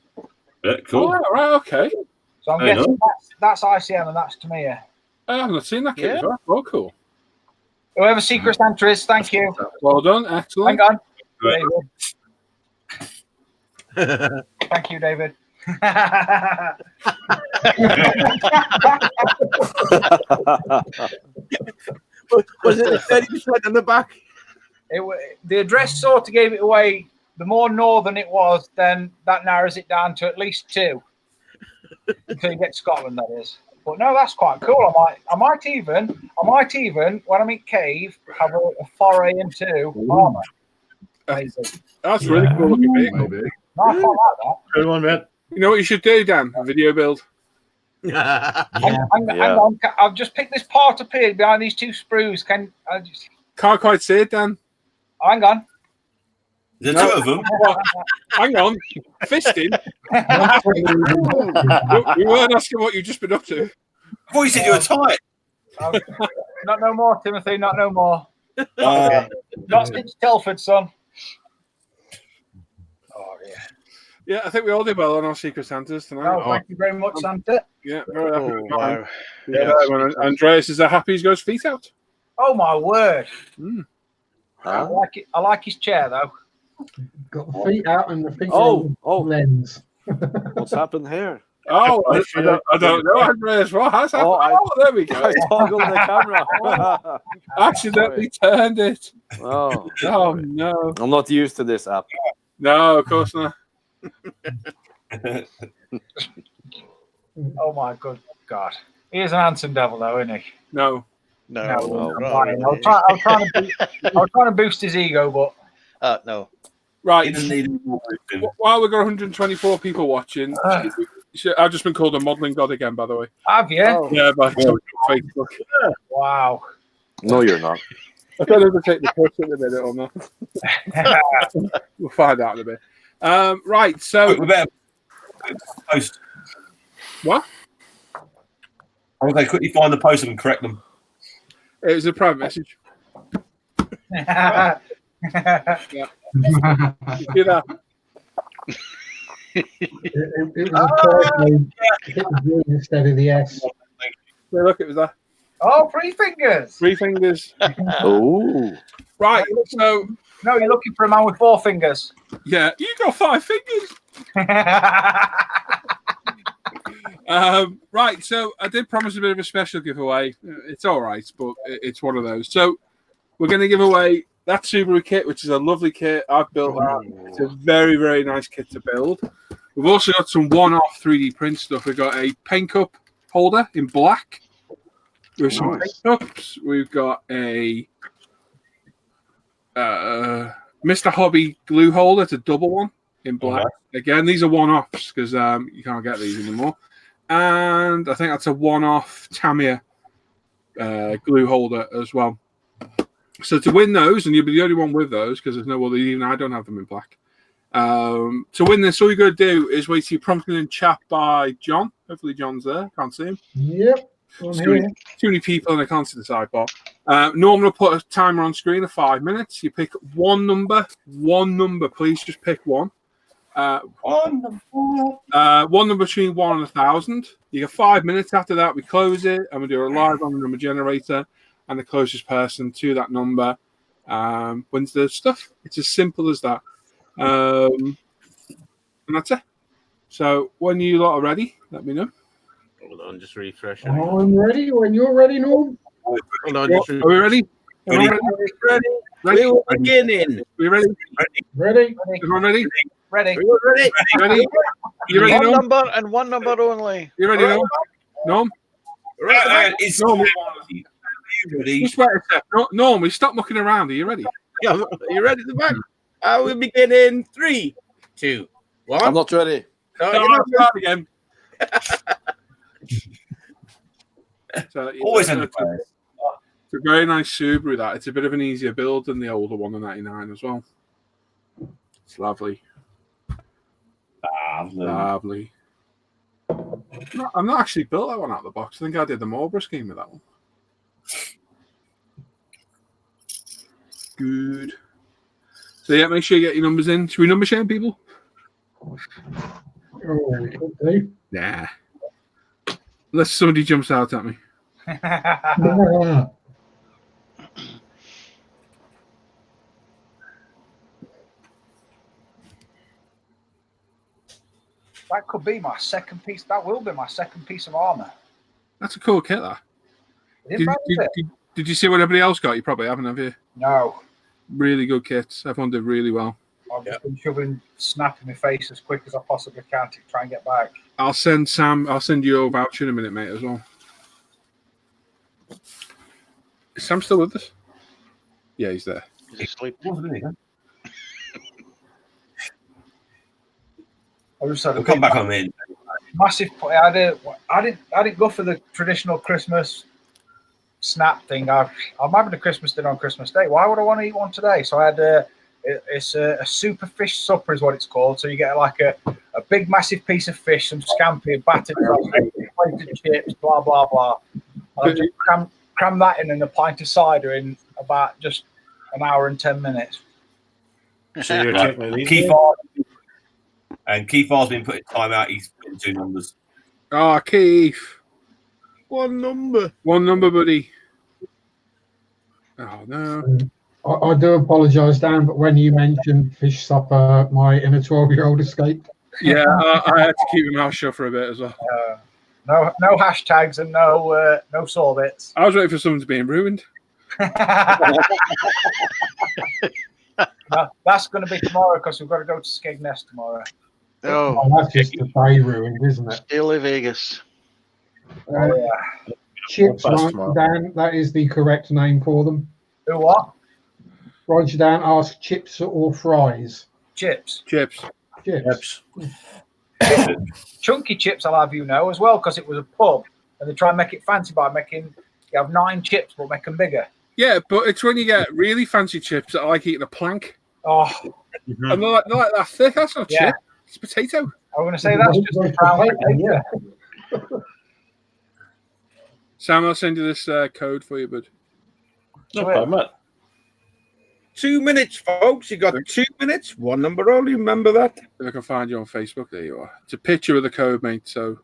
Yeah, cool. Oh, right, okay. So I'm Fair guessing that's ICM and that's Tamir. I've not seen that kit before. Oh, cool. Whoever Secret Santa is, thank you. Well done. Excellent. Hang on. Right. David. Thank you, David. Was it 30% on the back? The address sort of gave it away. The more northern it was, then that narrows it down to at least 2 until you get to Scotland. That is. But no, that's quite cool. I might even when I'm in cave have a foray into armor. That's really cool looking vehicle. No, I quite like that. Good one, mate. You know what you should do, Dan? A video build. Hang on. I've just picked this part up here behind these 2 sprues. Can't quite see it, Dan. Hang on. There's 2 of them. Hang on. Fisting? We weren't asking what you've just been up to. I thought you said you were tight. Not no more, Timothy. Not no more. Okay. Not since Telford, son. Oh, yeah. Yeah, I think we all did well on our Secret Santas tonight. Oh, thank you very much, Santa. Yeah, very happy. Oh, wow. Yeah, Andreas is happy. He goes feet out. Oh my word! Huh? I like his chair though. Got the feet out and the feet Oh. lens. What's happened here? Oh, I don't know, Andreas. What has happened? There we go. I toggled the camera. Accidentally turned it. Oh no! I'm not used to this app. No, of course not. Oh my good God! He is an handsome devil though, isn't he? No. I was trying to boost his ego, but no. Right. He doesn't need any more boosting. While we've got 124 people watching, I've just been called a modelling god again, by the way. Have you? Yeah, by Facebook. Wow. No, you're not. I don't know if I take the piss in a minute or not. We'll find out in a bit. Right, so we better post. What? I'm going to quickly find the post and correct them. It was a private message. Yeah. You see that? It was a hit the G instead of the S. Yeah, look, it was that. Oh, 3 fingers. 3 fingers. Oh. Right, so no, you're looking for a man with 4 fingers. Yeah, you got 5 fingers. Right, so I did promise a bit of a special giveaway. It's all right, but it's one of those. So we're going to give away that Subaru kit, which is a lovely kit. I've built that. It's a very, very nice kit to build. We've also got some one-off 3D print stuff. We've got a paint cup holder in black with some paint cups. We've got a Mr. Hobby glue holder. It's a double one. in black. Again, these are one-offs because you can't get these anymore. And I think that's a one-off Tamiya glue holder as well. So to win those, and you'll be the only one with those because there's no other, even I don't have them in black. To win this, all you got to do is wait till you're prompted in chat by John. Hopefully John's there. Can't see him. Yep. Too many people and I can't see the sidebar. Normally, put a timer on screen of 5 minutes. You pick one number. Please just pick one. One number between 1 and 1,000. You get 5 minutes after that. We close it and we do a live on the number generator, and the closest person to that number wins the stuff. It's as simple as that. And that's it. So when you lot are ready, let me know. Hold on, just refreshing. I'm ready. When you're ready, Norm. Hold on, Are we ready? Ready. We will begin in. We ready? Ready. Everyone ready? Ready. Ready? You ready, One Norm? number and one number only. You ready, Norm? Norm? It's Norm. ready. Just wait a sec. Norm, we stop mucking around. Are you ready? Yeah, you ready to back? I will begin in 3, 2, 1. I'm not ready. No, No, you're not I'll start again. So, yeah, Always it's underplayers. a very nice Subaru. That it's a bit of an easier build than the older one, the 99 as well. It's lovely. Lovely. No, I'm not actually built that one out of the box. I think I did the Marlboro scheme with that one. Good. So yeah, make sure you get your numbers in. Should we number share people? Oh, okay. Nah. Unless somebody jumps out at me. Yeah. That could be my second piece. That will be my second piece of armor. That's a cool kit, that. Did you see what everybody else got? You probably haven't, have you? No. Really good kits. Everyone did really well. I've just been shoving snap in my face as quick as I possibly can to try and get back. I'll send you a voucher in a minute, mate, as well. Is Sam still with us? Yeah, he's there. He's asleep. We'll come back on in. Massive. I didn't go for the traditional Christmas snap thing. I'm having a Christmas dinner on Christmas Day. Why would I want to eat one today? So I had it's a super fish supper is what it's called. So you get like a big massive piece of fish, some scampi, battered plated chips, blah blah blah. And I just cram that in and a pint of cider in about just an hour and 10 minutes. So you're taking these. Keith R's been putting time out. He's putting 2 numbers. Oh, Keith. One number, buddy. Oh no. I do apologise, Dan, but when you mentioned fish supper, my inner 12-year-old escaped. Yeah, I had to keep my mouth shut for a bit as well. No hashtags and no sorbets. I was waiting for someone to be ruined. No, that's going to be tomorrow because we've got to go to Skegness tomorrow. Oh, that's just a day ruined, isn't it? Still in Vegas. Chips, right, Dan, that is the correct name for them. Who what? Roger Dan asked chips or fries. Chips. Chunky chips, I'll have you know, as well, because it was a pub and they try and make it fancy by making you have 9 chips but make them bigger. Yeah, but it's when you get really fancy chips that I like eating a plank. Oh. And they're like that thick. That's not chip. It's potato. I'm going to say that's just a brown potato. Sam, I'll send you this code for you, bud. No problem. 2 minutes, folks. You got 2 minutes. One number only. Remember that. If I can find you on Facebook, there you are. It's a picture of the code, mate. So,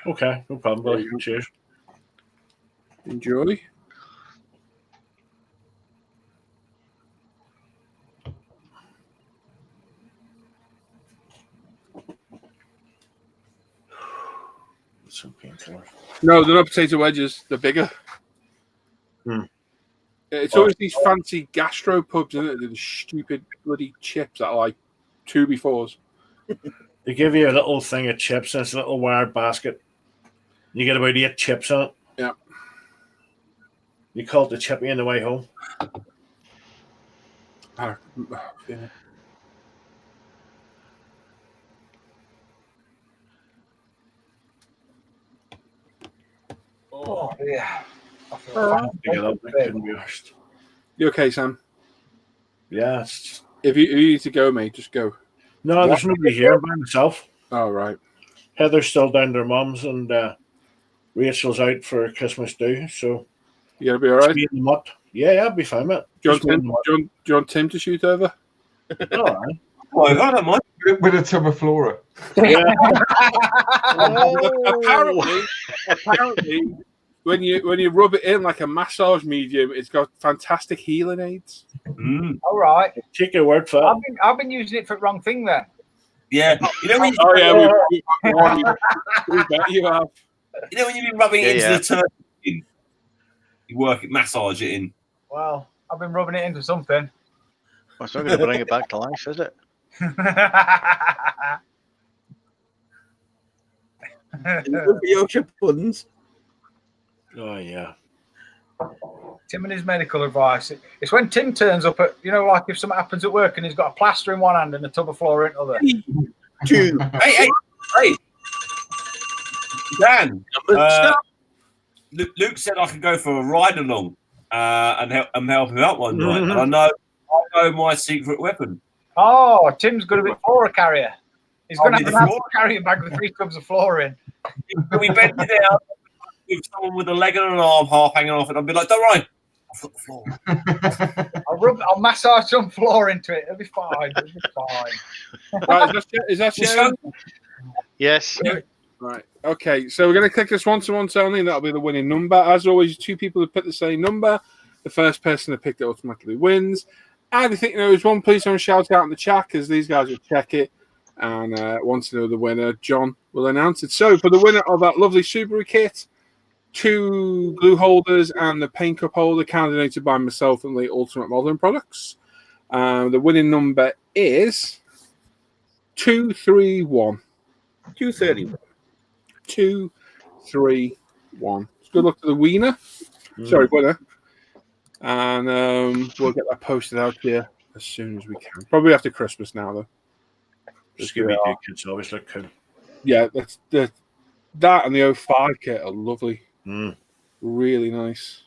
okay, no problem. Buddy. Cheers. Enjoy. So painful. No, they're not potato wedges. They're bigger. It's always these fancy gastro pubs, isn't it? The stupid bloody chips that are like 2x4s. They give you a little thing of chips in this little wire basket. You get about 8 chips on it. Yeah. You call it the chippy on the way home. Yeah. I feel You okay, Sam? Yeah. It's just... If you need to go, mate, just go. No, there's nobody here. I'm by myself. Oh, right. Heather's still down to her mum's, and Rachel's out for Christmas do. So you gonna be all right? Yeah, I'll be fine, mate. Do you want Tim to shoot over? All right. Oh, I don't mind. With a tub of flora. Yeah. Apparently, when you rub it in like a massage medium, it's got fantastic healing aids. All right. Take your word for it. I've been using it for the wrong thing then. Yeah. You know when you, we bet you have. You know when you've been rubbing it into the turkey, you work it, massage it in. Well, I've been rubbing it into something. Well, it's not going to bring it back to life, is it? Yorkshire puddings. Oh yeah. Tim and his medical advice. It's when Tim turns up at, like if something happens at work and he's got a plaster in one hand and a tub of flora in the other. Hey, Dan. Luke said I could go for a ride along and help him out one night. And I know my secret weapon. Oh, Tim's going to be a flora carrier. He's going to have a carrier bag with 3 tubs of flora in. Can we bend it down with someone with a leg and an arm half hanging off it? I'll be like, don't worry. I've got the floor. I'll massage some floor into it. It'll be fine. Right, is that you? Yes. Right. Okay. So we're going to click this once only, and that'll be the winning number. As always, 2 people who pick the same number. The first person to pick it automatically wins. And if you think there is one, please don't shout out in the chat because these guys will check it. And once you know the winner, John will announce it. So for the winner of that lovely Subaru kit, 2 glue holders and the paint cup holder, donated by myself and the Ultimate Modeling Products. The winning number is 231. 231. 231. Good luck to the winner. Sorry, winner. And we'll get that posted out here as soon as we can. Probably after Christmas now, though. Scooby Doo kits always look cool. Yeah, that and the 05 kit are lovely. Really nice.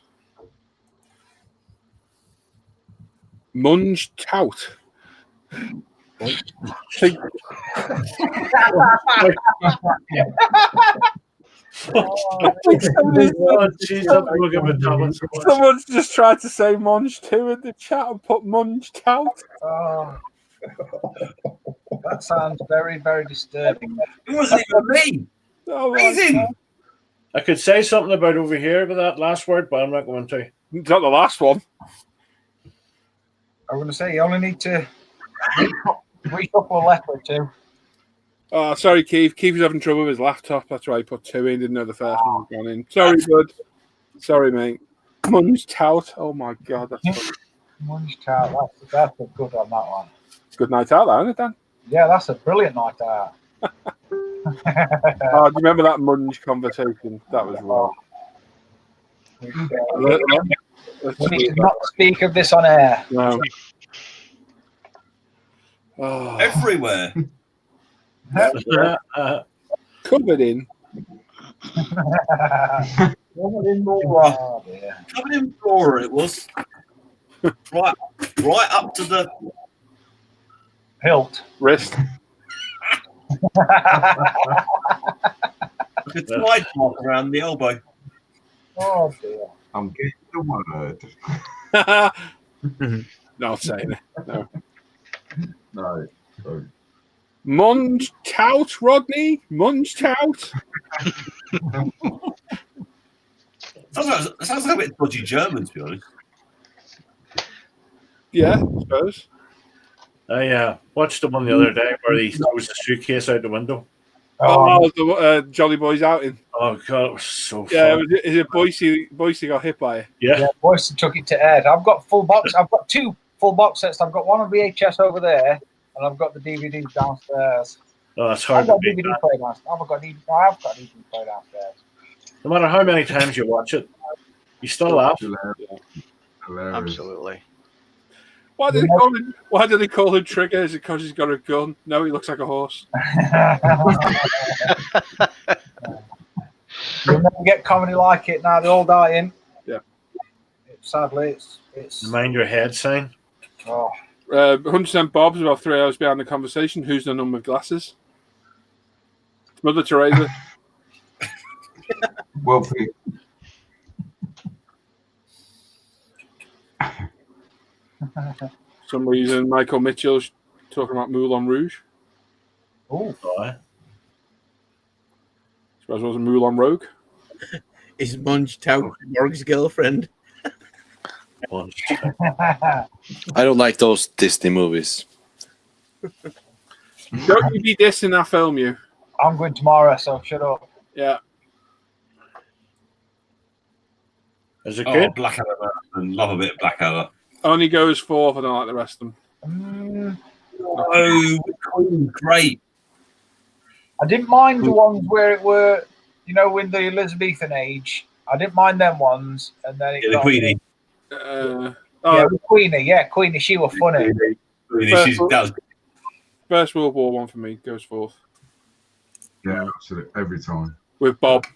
Munge Tout. Someone's just tried to say Munge 2 in the chat and put Munge Tout. Oh. That sounds very, very disturbing. It wasn't even me. Oh, amazing. I could say something about over here with that last word, but I'm not going to. It's not the last one. I'm going to say you only need to reshuffle a letter or 2. Oh, sorry, Keith. Keith was having trouble with his laptop. That's why he put 2 in. Didn't know the first one was gone in. Sorry, bud. Sorry, mate. Munge Tout. Oh, my God. That's funny. Munge Tout. That's a good on that one. Good night out, isn't it, Dan? Yeah, that's a brilliant night out. Oh, do you remember that Munge conversation? That was wrong. We need to not speak of this on air. No. Everywhere. Covered in. Covered in flora, it was. right up to the hilt. Wrist. The slide mark around the elbow. Oh, dear. I'm getting the word. Not saying it. No. No. Munge Tout, Rodney. Munge Tout. Sounds like a bit dodgy German, to be honest. Yeah, I suppose. I watched the one the other day where he throws the suitcase out the window. Oh, the Jolly Boys outing. Oh, God, it was so fun. Yeah, is it Boise got hit by it? Yeah, Boise took it to Ed. I've got full box. I've got 2 full box sets. I've got one on VHS over there, and I've got the DVDs downstairs. Oh, that's hard I've got to beat. DVD player downstairs. I've got DVD player downstairs. No matter how many times you watch it, you still laugh. Absolutely. Why did they call him Trigger? Is it because he's got a gun? No, he looks like a horse. You'll never get comedy like it now. They're all dying. Yeah. Sadly, it's. Mind your head sign. Oh. 100% Bob's about 3 hours behind the conversation. Who's the number with glasses? It's Mother Teresa. Well, for you. For some reason, Michael Mitchell's talking about Moulin Rouge. Oh. Suppose it was a Moulin Rogue. Is Munch Tout Morg's girlfriend? I don't like those Disney movies. Don't you be dissing that film, you. I'm going tomorrow, so shut up. Yeah. Is it Oh, good? Blackadder. I love a bit of Blackadder. Only goes 4th. I don't like the rest of them. Oh, great. I didn't mind the ones where it were, you know, in the Elizabethan age. I didn't mind them ones, and then it Yeah, the got- Queenie. Yeah, the Queenie. Yeah, Queenie. She was funny. First World War one for me goes 4th. Yeah, absolutely. Every time. With Bob.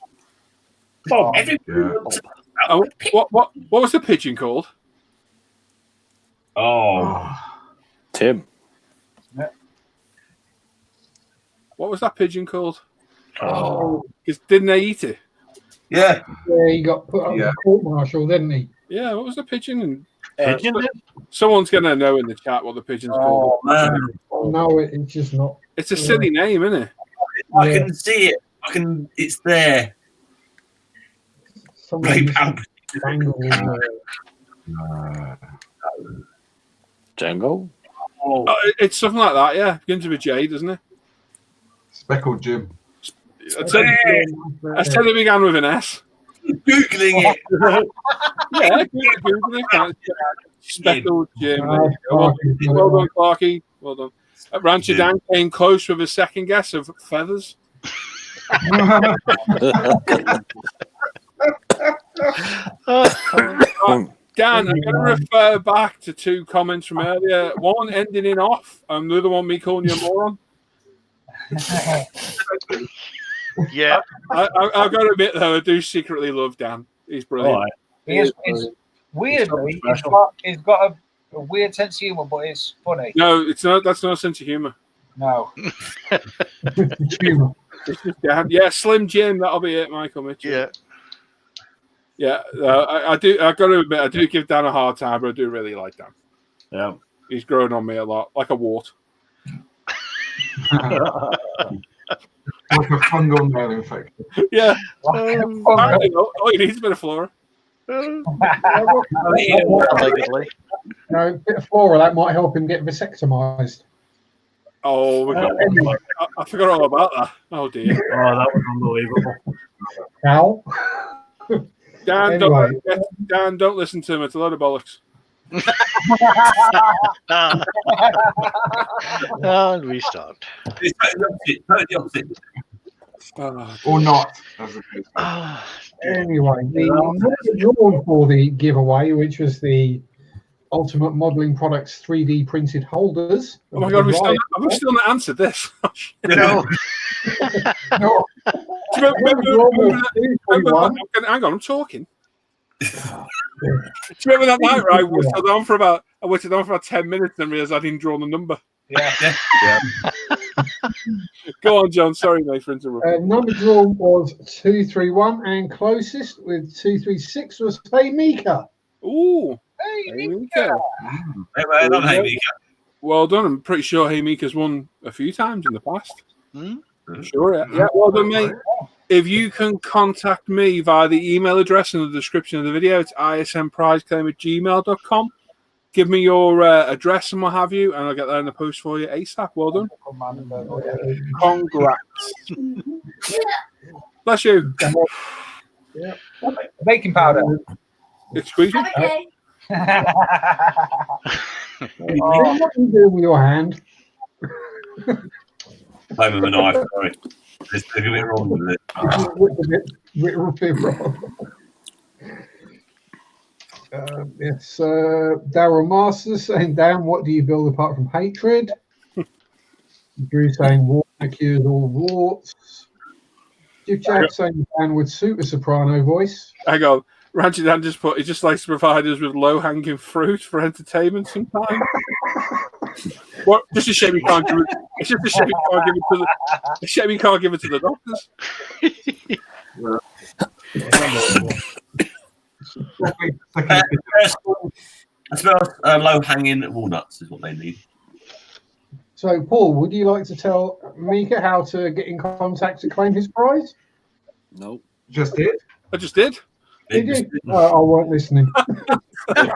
Bob, Yeah. Oh, what was the pigeon called? Oh. Tim. What was that pigeon called? Oh. Because didn't they eat it? Yeah. Yeah, he got put up in court martial, didn't he? Yeah, what was the pigeon? And Pigeon? someone's going to know in the chat what the pigeon's called. Man. No, it's just not. It's a silly name, isn't it? I can see it. It's there. Ray Django? Oh, it's something like that, yeah. Begins with a J, doesn't it? Speckled Jim. I said it began with an S. Googling it. Yeah, Google it. Speckled Jim. There you go. Well done, Clarky. Well done. Rancher Dan came close with a second guess of feathers. Dan, I'm going to refer back to 2 comments from earlier. One ending in off, and the other one me calling you a moron. Yeah. I've got to admit, though, I do secretly love Dan. He's brilliant. Weirdly, he's got a weird sense of humor, but it's funny. No, it's not. That's not a sense of humor. No. Yeah, Slim Jim. That'll be it, Michael Mitchell. Yeah. Yeah, I do. I've got to admit, I do give Dan a hard time, but I do really like Dan. Yeah, he's grown on me a lot, like a wart. Like a fungal nail infection. Yeah. Apparently not. Oh, he needs a bit of flora. Allegedly. No, a bit of flora that might help him get vasectomized. Oh, I forgot all about that. Oh dear. Oh, that was unbelievable. How? Dan, Anyway. don't listen to him. It's a load of bollocks. And we stopped. It's totally opposite. Or not. Anyway, the drawn for the giveaway, which was the Ultimate Modelling Products 3D printed holders. Oh my god, have we still not answered this? No. No. Hang on, I'm talking. Do you remember that night, right? We waited on for about 10 minutes and realised I didn't draw the number. Yeah. Go on, John. Sorry, mate, for interrupting. Number drawn was 231, and closest with 236 was Hey Mika. Ooh. Hey Mika. Well done. I'm pretty sure Hey Mika's won a few times in the past. Sure, yeah. Well done, mate. If you can contact me via the email address in the description of the video, it's ismprizeclaim@gmail.com. Give me your address and what have you, and I'll get that in the post for you ASAP. Well done. Congrats. Bless you. Yeah. Baking powder. Excuse me? Okay. What are you doing with your hand? Home with a knife, sorry. There's a bit wrong with it. Bit wrong. It's Daryl Masters saying, Dan, what do you build apart from hatred? Drew saying, water cures all warts. Jib Jab saying Dan would suit a soprano voice. Hang on. Rancher Dan just put, he just likes to provide us with low-hanging fruit for entertainment sometimes. What? Just a shame you can't give it. It's just a shame you can't give it to the. A shame you can't give it to the doctors. I suppose low-hanging walnuts is what they need. So, Paul, would you like to tell Mika how to get in contact to claim his prize? No. Just did. I just did. Did you? I weren't listening. No,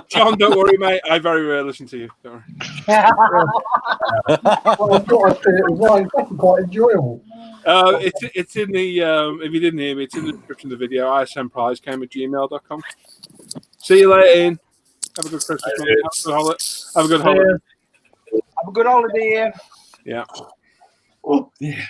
John, don't worry, mate. I very rarely listen to you. Don't worry. Well, I thought I'd say it was right. That's quite enjoyable. It's in the if you didn't hear me, it's in the description of the video. ismprize@gmail.com. See you later, Ian. Have a good Christmas, mate. Have a good holiday. Have a good holiday, Ian. Yeah. Oh, yeah.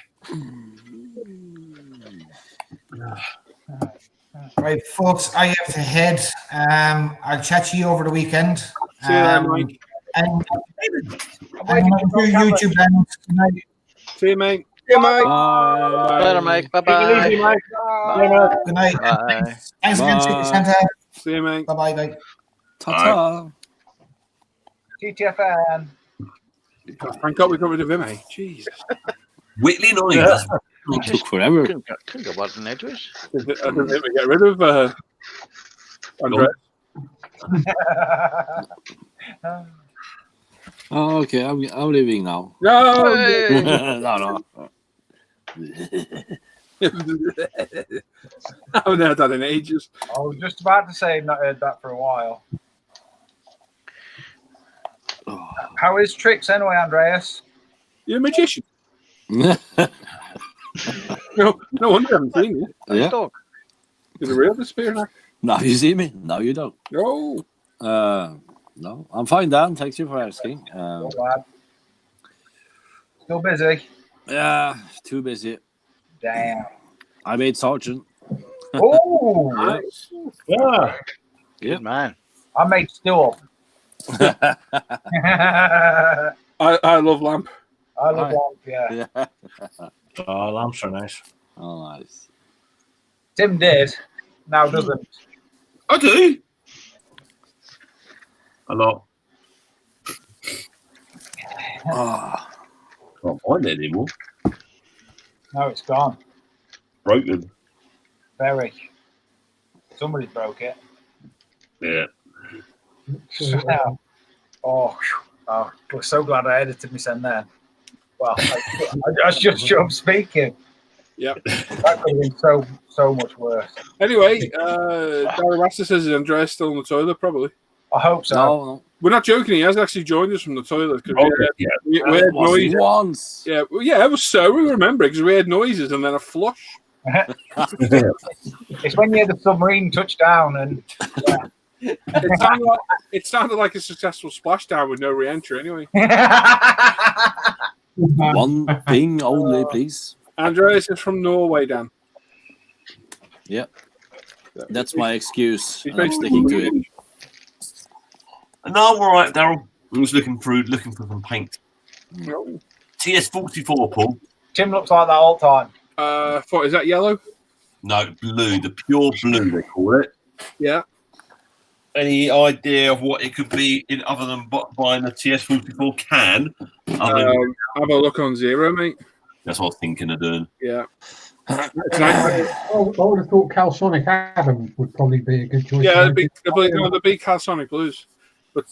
Right, folks, I have to head. I'll chat to you over the weekend. See you later, Mike. And YouTube then tonight. See you, mate. See you, Mike. Bye. Later, Mike. Bye-bye. Take it easy, Mike. Bye. Good night. Bye. Thanks again, Santa. See you, mate. Bye-bye, bye. Ta-ta. TTFN. Thank God we got rid of him, eh? Jesus. Whitley Noise. It took forever. Couldn't go worse than Edwards. I didn't think we get rid of Andres. Oh, okay, I'm leaving now. No. Hey. No. I haven't heard that in ages. I was just about to say I've not heard that for a while. How is Tricks anyway, Andreas? You're a magician. No wonder I haven't seen you. Yeah. Dog. You're a real disappearing actor. Now you see me. Now you don't. No. No, I'm fine, Dan. Thank you for asking. Still bad. Still busy. Yeah, too busy. Damn. I made sergeant. Oh, Nice. Yeah. Good man. I made still. I love lamp. I love lamp, yeah. Oh, lamps are nice. Oh, nice. Tim did. Now doesn't. I do. A lot. Can't find it anymore. No, it's gone. Broken. Very. Somebody broke it. Yeah. Oh, we're so glad I edited me send then. Well, I just shut up speaking. Yep. That could have been so much worse. Anyway, Darren Rasta says, is Andreas still in the toilet? Probably. I hope so. No. We're not joking. He has actually joined us from the toilet because we It heard was noises. once. Yeah, well, yeah, it was so. We remember because we heard noises and then a flush. It's when you hear the submarine touch down and It sounded like a successful splashdown with no re-entry. Anyway, One thing only, please. Andreas is from Norway, Dan. Yeah. That's my excuse. He's And I'm basically sticking to it. No, I'm all right, Daryl. I was looking for some paint. No. TS44, Paul. Tim looks like that all the time. Is that yellow? No, blue. The pure blue, they call it. Yeah. Any idea of what it could be in other than buying a TS44 can? Have a look on Zero, mate. That's what I was thinking of doing. Yeah. I would have thought Calsonic Adam would probably be a good choice. Yeah, the big Calsonic Blues. But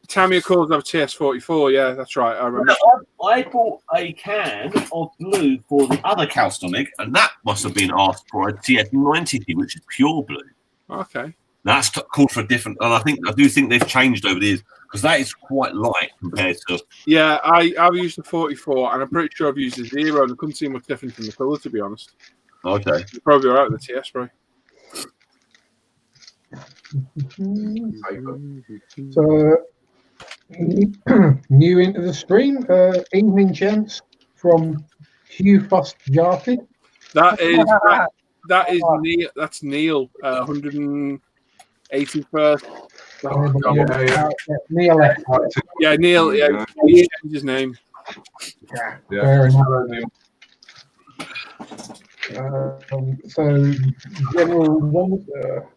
Tamiya calls them TS44. Yeah, that's right. I remember. I bought a can of blue for the other Calsonic, and that must have been asked for a TS90, which is pure blue. Okay. That's called for a different, and I do think they've changed over the years because that is quite light compared to. Yeah, I've used the 44, and I'm pretty sure I've used the 0, and I couldn't see much difference in the colour, to be honest. Okay. You're probably right with the TS spray. So, new into the stream. Evening, gents, from Hugh Fust Jarty. That is Neil. That's Neil. 181st. Neil. Yeah, Neil. Yeah, he changed his name. Fair enough. So General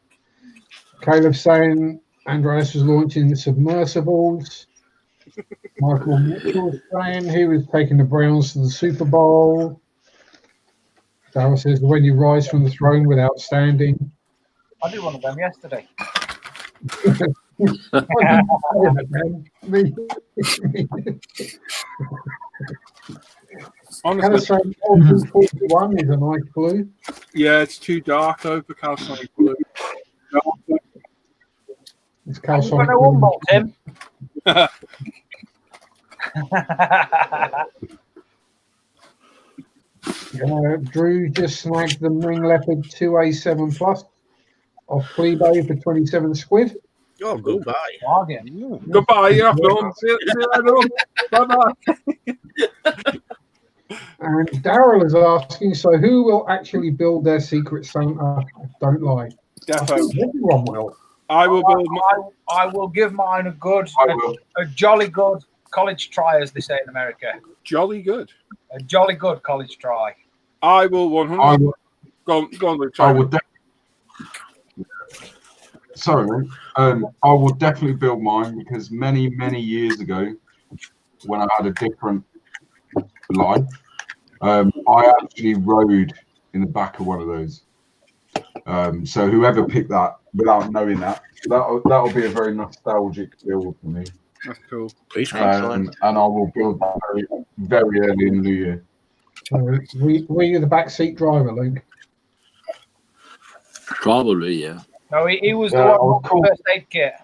Caleb saying Andreas was launching the submersibles. Michael Mitchell saying he was taking the Browns to the Super Bowl. Darryl says when you rise from the throne without standing. I did one of them yesterday. Honestly, LP41 is a nice blue. Yeah, it's too dark though for calcite blue. It's You've calcite got no blue. Humboldt, Tim. Drew just snagged the Ring Leopard 2A7 Plus off Fleabay for 27 squid. Oh, goodbye. Goodbye, you're off home. See you later on. Bye-bye. And Daryl is asking, so who will actually build their Secret Santa? Don't lie. Defo. I think everyone will. I will build I will give mine a jolly good college try, as they say in America. Jolly good. A jolly good college try. I will 100. Go on, Luke. I would. Sorry, I will definitely build mine because many years ago, when I had a different life, I actually rode in the back of one of those. So whoever picked that, without knowing that'll be a very nostalgic build for me. That's cool. And I will build that very early in the year. So were you the backseat driver, Luke? Probably, yeah. No, he was the one with the first aid kit.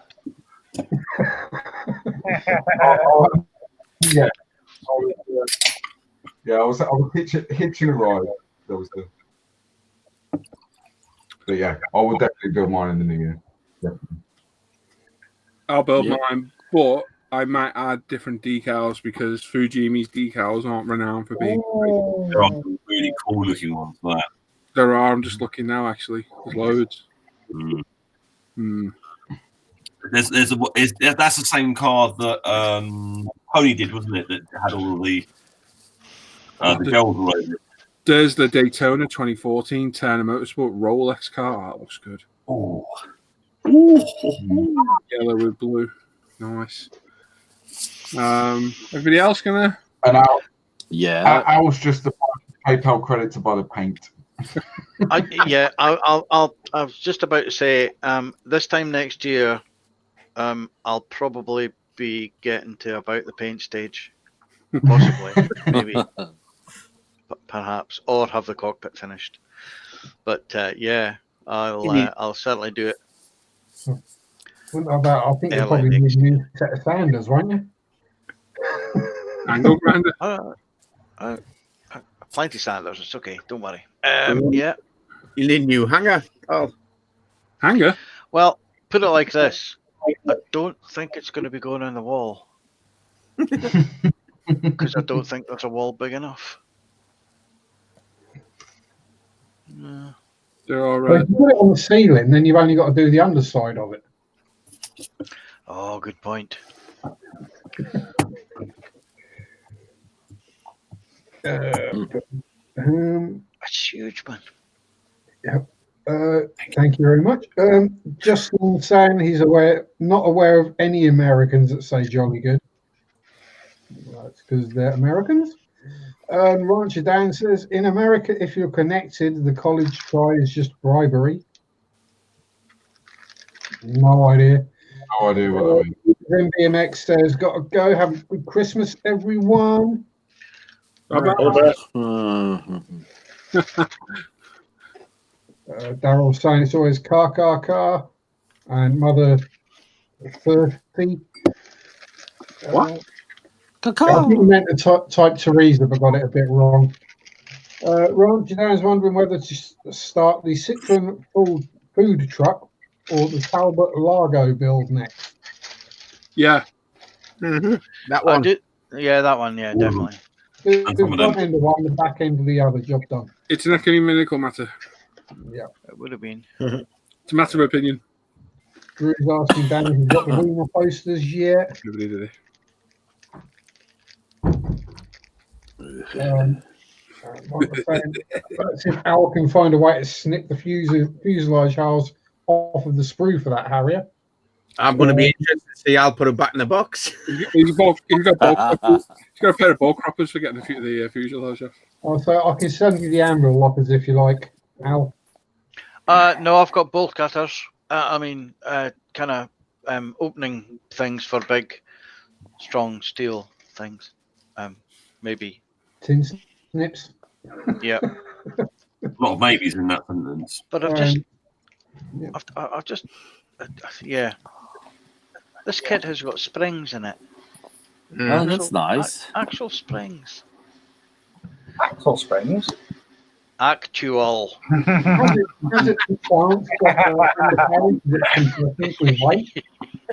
Yeah. I was hitching a ride. That was the. But yeah, I will definitely build mine in the new year. Definitely. I'll build mine, but I might add different decals because Fujimi's decals aren't renowned for being great. There are some really cool looking ones there. There are. I'm just looking now. Actually, there's loads. That's the same car that Pony did, wasn't it? That had all of the girls all over it. There's the Daytona 2014 Turner Motorsport Rolex car. That looks good. Oh, yellow with blue. Nice. Everybody else gonna? And yeah, I was just the PayPal credit to buy the paint. I was just about to say, this time next year, I'll probably be getting to about the paint stage, possibly, maybe, perhaps, or have the cockpit finished. But yeah, I'll certainly do it. I think you'll probably need a new set of sanders, won't you? Angle grinder. Plenty sanders. It's okay. Don't worry. Yeah. You need a new hanger. Oh, hanger. Well, put it like this. I don't think it's going to be going on the wall because I don't think there's a wall big enough. No. They're all Well, if you put it on the ceiling, then you've only got to do the underside of it. Oh, good point. That's huge, man. Yep. Thank you very much. Justin saying he's not aware of any Americans that say jolly good. That's because they're Americans. Rancher Dan says, in America, if you're connected, the college try is just bribery. No idea. No idea what I mean. BMX says, got to go. Have a good Christmas, everyone. Daryl's saying it's always car, and Mother 30. What? I think he meant to type Teresa, but got it a bit wrong. Ron Janelle's wondering whether to start the Citroen food truck or the Talbot Largo build next. Yeah. That one. Yeah, that one. Yeah, definitely. The front end of one, the back end of the other. Job done. It's an ecumenical matter. Yeah, it would have been. It's a matter of opinion. Drew's asking Danny if he's got the Wiener posters yet. Nobody did it. Let's see if Al can find a way to snip the fuselage holes off of the sprue for that Harrier. I'm going to be interested to see Al put him back in the box. He's got a pair of ball croppers for getting the fuselage off. So I can send you the anvil lockers if you like, Al. No, I've got bolt cutters. Kind of opening things for big, strong steel things. Maybe. Tin snips. Yeah. A lot of maybes in that sentence. But I've just, yeah. This kit has got springs in it. Oh, that's nice. Actual springs. Axle springs. Actual.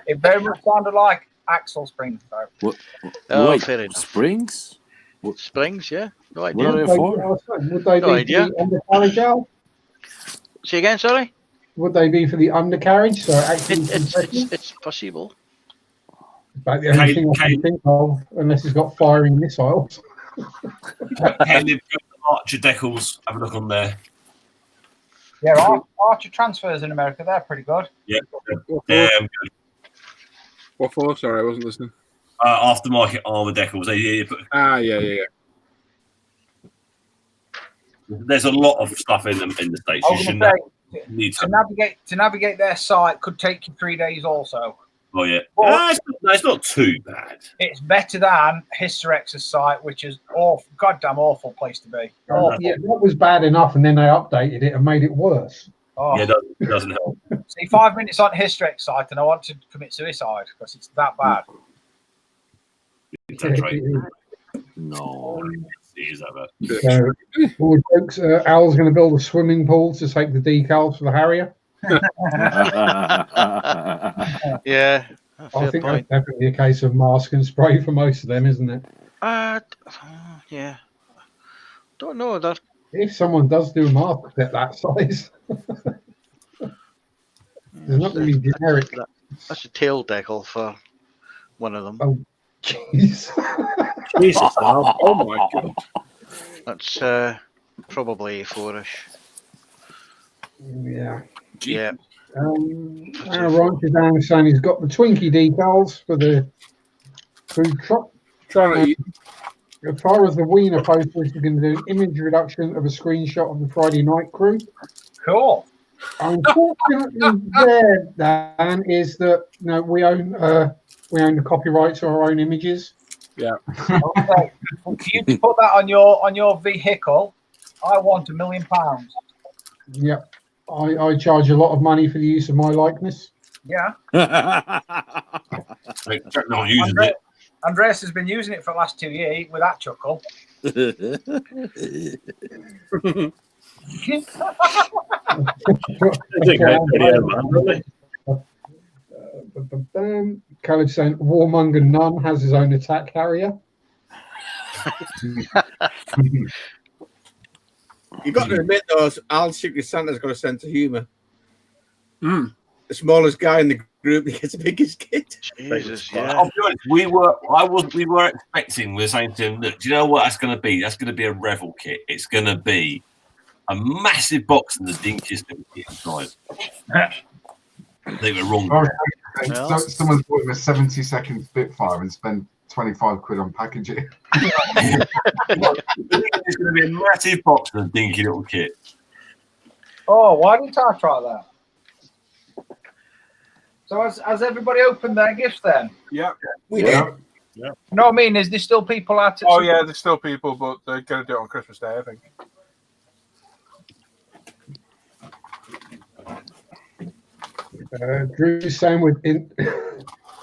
It very much sounded like axle springs, though. Oh, Wait, fair enough. springs? Springs, yeah. No idea. What are they for? Would they No be idea. for the undercarriage, Al? Say again, sorry? Would they be for the undercarriage? So actually, It's possible. about the only thing I can think of, unless it's got firing missiles. Archer decals. Have a look on there. Yeah, Archer transfers in America, they're pretty good. Yeah. Good. What for? Sorry, I wasn't listening. Aftermarket armor decals. Yeah. There's a lot of stuff in them in the States. I You was shouldn't gonna say, need to navigate their site could take you 3 days also. Oh yeah. But It's not too bad. it's better than Hysterex's site, which is goddamn awful place to be. Yeah, that was bad enough, and then they updated it and made it worse. Oh. Yeah, it doesn't help. See, 5 minutes on Hysterex site, and I want to commit suicide because it's that bad. That's right. No. All the jokes, Al's going to build a swimming pool to take the decals for the Harrier. Yeah. I think that's definitely a case of mask and spray for most of them, isn't it? Yeah. Don't know that. If someone does do a mask at that size, there's not going to be generic. That's a tail decal for one of them. Oh, jeez. Jesus, oh my god. That's probably 4-ish. Yeah. Yeah. Ron is down saying he's got the Twinkie decals for the food truck. Trying to eat. As far as the Wiener poster, he's going to do an image reduction of a screenshot of the Friday night crew. Cool. Unfortunately, there, Dan, is that we own the copyrights to our own images. Yeah. Okay. For you to put that on your vehicle, I want £1 million. Yep. I charge a lot of money for the use of my likeness. Yeah. No, using it. Andreas has been using it for the last 2 years with that chuckle. Caleb saying Warmonger Nunn has his own attack carrier. You got to admit, though, Al Secret Santa's got a sense of humour. The smallest guy in the group, he gets the biggest kid. Jesus, yeah. I'll be honest, we were expecting, we were saying to him, look, do you know what that's going to be? That's going to be a Revel kit. It's going to be a massive box and the dinkiest little kit inside. They were wrong. Someone's bought him a 70-second Spitfire and spent 25 quid on packaging. It's going to be a massive box and a dinky little kit. Oh, why didn't I try that? So has everybody opened their gifts then? Yeah. We did. Yeah. No, I mean, is there still people at it? Oh, yeah, there's still people, but they're going to do it on Christmas Day, I think. Drew's saying with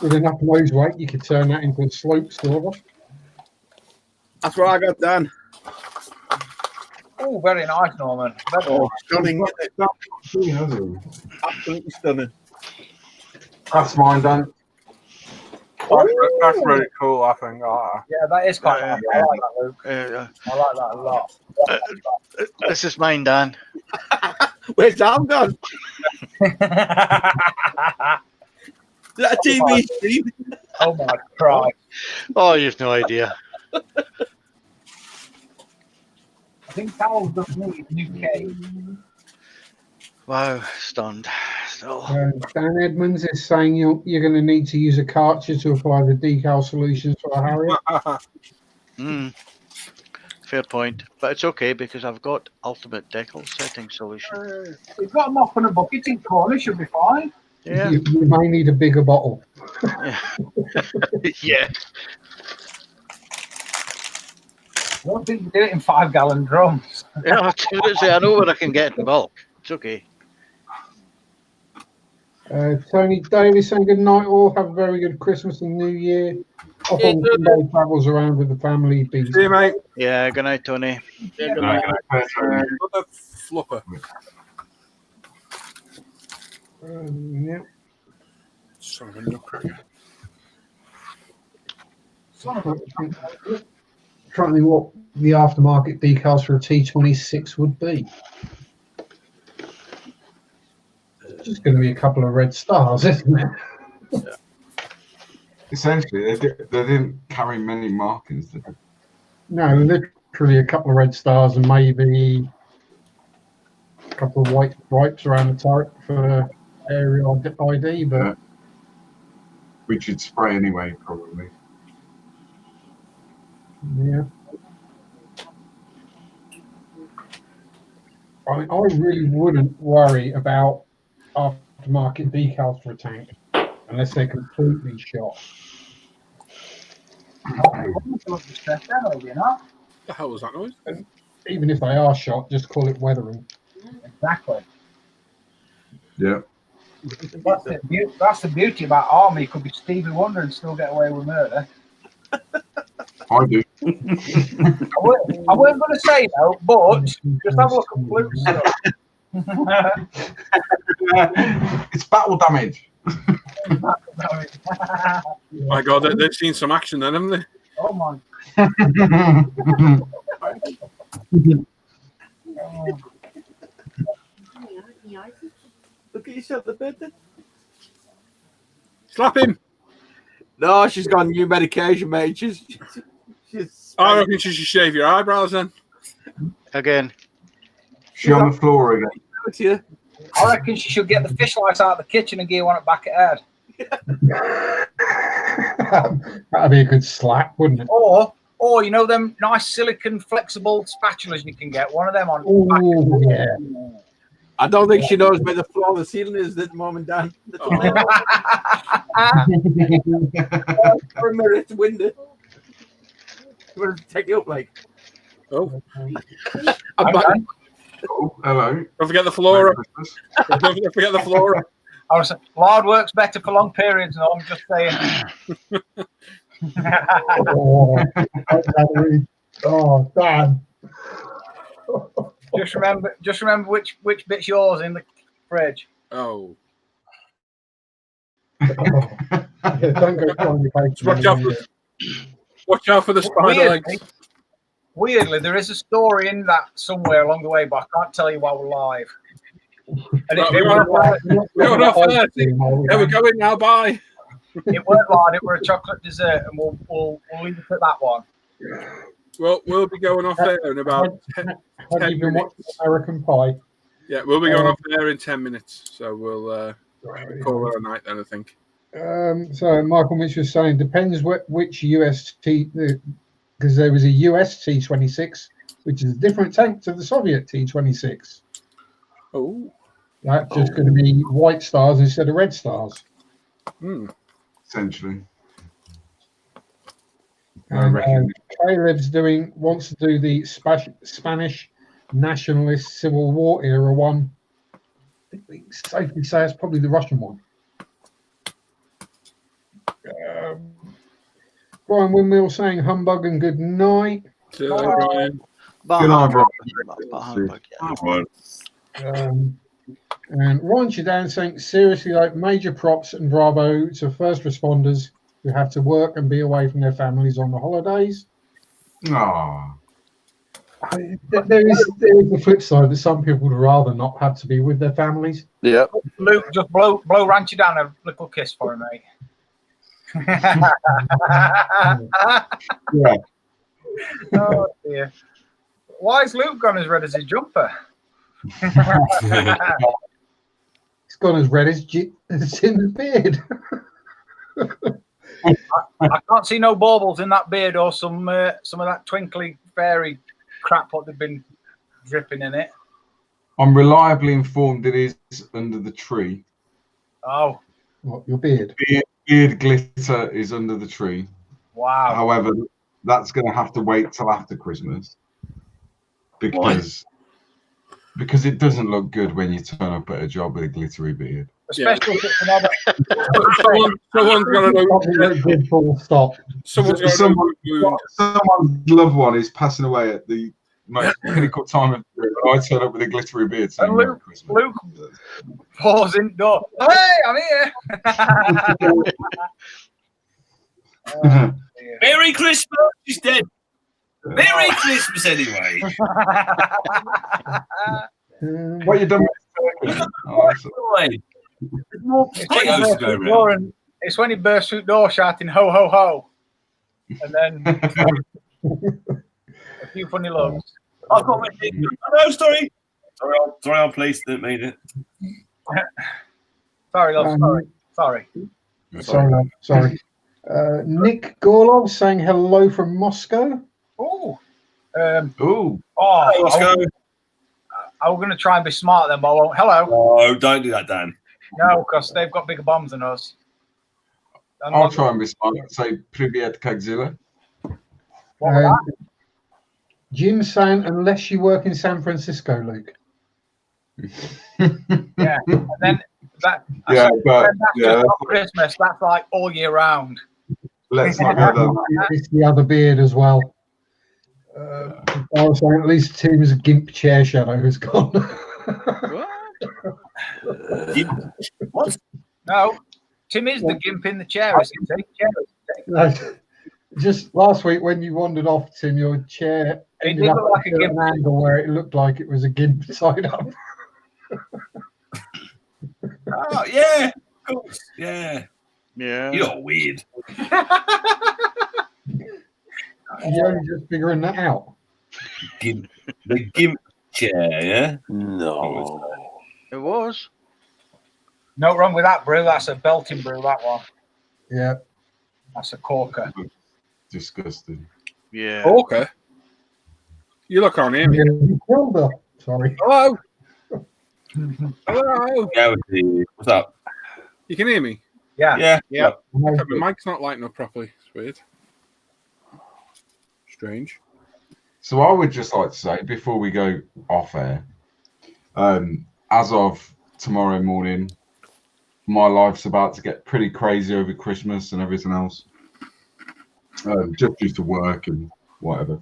enough nose weight, you could turn that into a slope stormer. That's what I got done. Oh, very nice, Norman. Stunning. Absolutely stunning. That's mine done. That's really cool, I think. Yeah, that is quite nice. I like that, Luke. I like that a lot. This is mine, Dan. Where's Dan gone? Is that a TV stream? Oh my Christ. Oh, you've no idea. think Carol does need a new cave. Wow, stunned. Still. Dan Edmonds is saying you're going to need to use a cartridge to apply the decal solutions for a Harrier. Fair point, but it's okay because I've got ultimate decal setting solution. You've got a mop and a bucket in corner, should be fine. Yeah. You may need a bigger bottle. Yeah. Yeah. I don't think you do it in 5-gallon drums. Yeah, I know what I can get in bulk. It's okay. Tony Davis saying good night all. Have a very good Christmas and New Year. Off on Sunday travels around with the family. Peace. See you, mate. Yeah, good night, Tony. Yeah, good night. What the flopper? Yeah. Son of a nutcracker. Trying to think what the aftermarket decals for a T26 would be. It's just going to be a couple of red stars, isn't it? Essentially, they didn't carry many markings, did they? No, literally a couple of red stars and maybe a couple of white stripes around the turret for area ID, but which you'd spray anyway, probably. yeah. I really wouldn't worry about aftermarket decals for a tank unless they're completely shot. The hell was that noise? And even if they are shot, just call it weathering. Exactly. Yeah. That's the beauty about Army. You could be Stevie Wonder and still get away with murder. I do. I weren't going to say no, but just have a look at blue stuff. It's battle damage. My God, they've seen some action then, haven't they? Oh my. Look at yourself, the bed then. Slap him. No, she's got new medication, mate. She's I reckon she should shave your eyebrows then. Again. She on the floor again. Yeah. I reckon she should get the fish lights out of the kitchen and gear one at back at head. That'd be a good slap, wouldn't it? Or you know them nice silicon flexible spatulas you can get. One of them on. Oh yeah. I don't think she knows where the floor of the ceiling is at the moment, Dan. For a mirror, it's windy. Where does it take you up, like? Oh. I'm back. Oh, hello. Don't forget the flora. Don't forget the flora. I was saying, lard works better for long periods, and I'm just saying. Oh, Dan. Just remember which bit's yours in the fridge. Oh. Don't go trying to bake. Watch out for the spider legs. Weirdly, there is a story in that somewhere along the way, but I can't tell you while we're live. And We're going now. Bye. It weren't lard, it were a chocolate dessert, and we'll leave it at that one. Well, we'll be going off there in about 10 minutes. American Pie. Yeah, we'll be going off there in 10 minutes. So we'll call it a night then, I think. So Michael Mitchell was saying, depends which UST, because there was a US T-26, which is a different tank to the Soviet T-26. Oh. That's just going to be white stars instead of red stars. Essentially. And Caleb's wants to do the Spanish nationalist Civil War era one. I think we safely say it's probably the Russian one. Brian Windmill saying humbug and good night. Good night, Brian. Good night, Brian. And Ron Chidan saying seriously, like major props and bravo to first responders who have to work and be away from their families on the holidays. Aww. There is the flip side that some people would rather not have to be with their families. Yeah. Luke, just blow Ranchy down a little kiss for him, mate. Yeah. Oh dear. Why is Luke gone as red as his jumper? It's gone as red as Tim's beard. I can't see no baubles in that beard or some of that twinkly fairy crap what they've been dripping in it. I'm reliably informed it is under the tree. Oh. What, your beard? Beard glitter is under the tree. Wow. However, that's going to have to wait till after Christmas because it doesn't look good when you turn up at a job with a glittery beard. Especially if it's another. Someone's got to good full stop. Someone's loved one is passing away at the most critical time of the year. I turn up with a glittery beard saying Merry Christmas. Luke falls in the door. Hey, I'm here. Merry Christmas. She's dead. Merry Christmas, anyway. What you done with There's more potatoes to go around. It's when he bursts through the door shouting ho ho ho, and then a few funny looks. I've got my thing. No, sorry, I'm pleased. Didn't mean it. Sorry, love. Sorry. Sorry. Nick Gorlov saying hello from Moscow. Oh. Ooh. Oh, Hey, let's go. I'm going to try and be smart then, but I won't. Hello. No, don't do that, Dan. No, because they've got bigger bombs than us. I'll try and be smart. Say Privyet Kagzilla. Jim saying unless you work in San Francisco, Luke. Yeah, and then that's but just not Christmas. That's like all year round. Let's not go there. It's the other beard as well. I was saying at least Tim's gimp chair shadow has gone. What? No, Tim is the gimp in the chair, isn't he? No, just last week when you wandered off, Tim, your chair ended up like a at gimp. an angle where it looked like it was a gimp side up. Oh, yeah. Of course. Yeah. Yeah. You're weird. You're only just figuring that out. The gimp chair, yeah? No. It was. No wrong with that brew. That's a belting brew, that one. Yeah. That's a corker. Disgusting. Yeah. Corker? You look on him. Sorry. Hello. Hello. Yeah, what's up? You can hear me? Yeah. Yeah. My mic's not lighting up properly. It's weird. Strange. So I would just like to say before we go off air, as of tomorrow morning, my life's about to get pretty crazy over Christmas and everything else. Just due to work and whatever.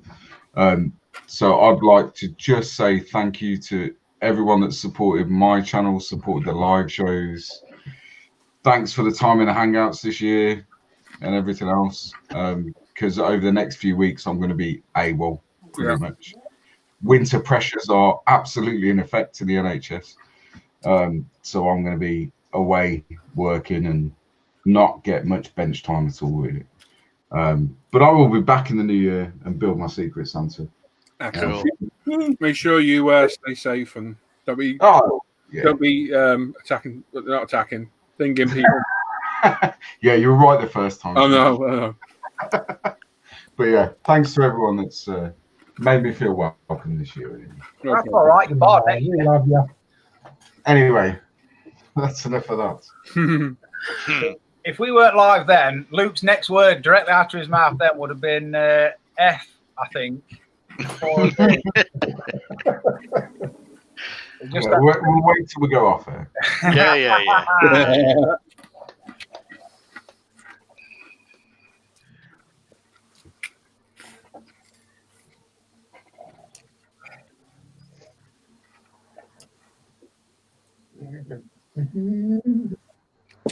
So I'd like to just say thank you to everyone that supported my channel, supported the live shows. Thanks for the time in the hangouts this year and everything else. Because over the next few weeks, I'm going to be AWOL pretty much. Winter pressures are absolutely in effect in the NHS. So I'm going to be away working and not get much bench time at all, really. But I will be back in the new year and build my Secret Santa. Excellent. Make sure you stay safe and don't be attacking, not attacking, thinking people. Yeah, you were right the first time. I know. But yeah, thanks to everyone that's made me feel welcome this year. That's all right. You're bored, mate. We love you. Anyway, that's enough of that. If we weren't live then, Luke's next word directly after his mouth then would have been F, I think. We'll wait till we go off there. Yeah.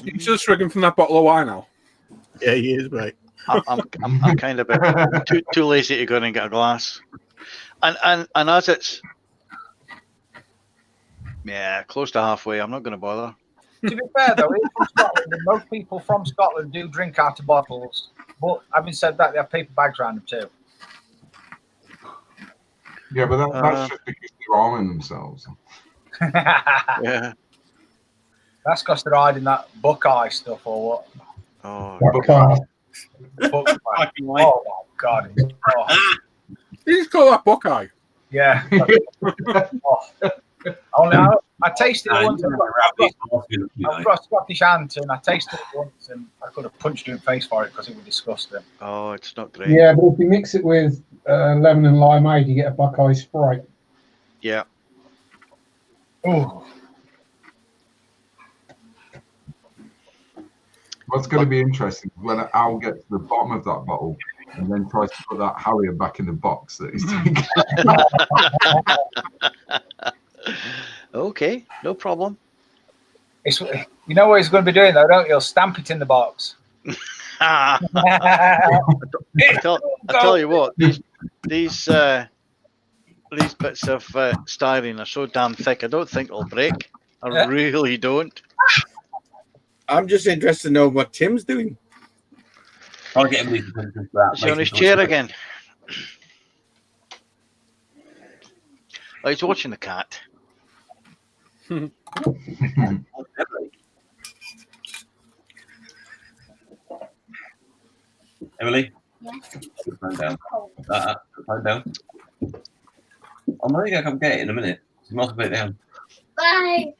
You just drinking from that bottle of wine now? Yeah, he is, mate. I'm kind of too lazy to go in and get a glass. And as it's close to halfway, I'm not going to bother. To be fair though, it's from Scotland, and most people from Scotland do drink out of bottles. But having said that, they have paper bags around them too. Yeah, but that's just because they're arming themselves. Yeah. That's because they're hiding that Buckeye stuff or what? Oh, Buckeye. Buckeye. Oh my God. Oh. You just call that Buckeye. Yeah. I tasted it once. I've got a Scottish aunt and I tasted it once and I could have punched her in the face for it because it was disgusting. Oh, it's not great. Yeah, but if you mix it with lemon and limeade, you get a Buckeye Sprite. Yeah. Oh. What's going to be interesting when Al gets to the bottom of that bottle and then tries to put that Harrier back in the box that he's taking. Okay, no problem. You know what he's going to be doing though, don't you? He'll stamp it in the box. I tell you what, these bits of styrene are so damn thick. I don't think they'll break. I really don't. I'm just interested to know what Tim's doing. I'll get him. Is he on his chair again? Oh, he's watching the cat. Emily? Yes. Put the phone down. Put the phone down. I'm only going to come get it in a minute. You must put it down. Bye.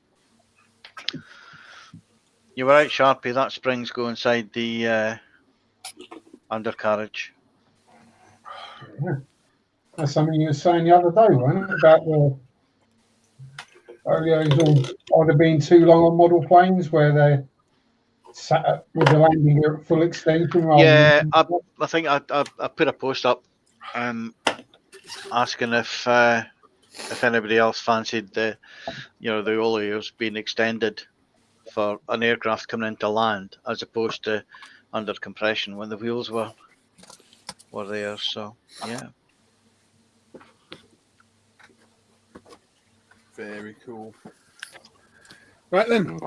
You were right, Sharpie. That springs go inside the undercarriage. That's something you were saying the other day, wasn't it? About the Oleos all either being too long on model planes where they're sat up with the landing gear at full extension. Yeah, I think I put a post up asking if anybody else fancied the Oleos being extended for an aircraft coming into land as opposed to under compression when the wheels were there. So yeah. Very cool. Right then.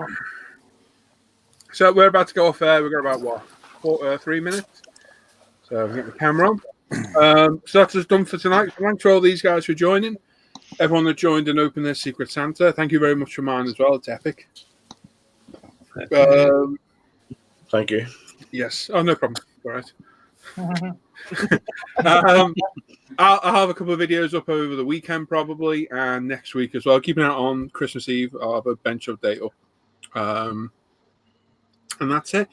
So we're about to go off air. We've got about 3 minutes. So we've got the camera on. So that's us done for tonight. Thanks to all these guys for joining. Everyone that joined and opened their Secret Santa. Thank you very much for mine as well. It's epic. Thank you. Yes. Oh, no problem. All right. I'll have a couple of videos up over the weekend probably, and next week as well. Keeping an eye on Christmas Eve. I'll have a bench update up. And that's it.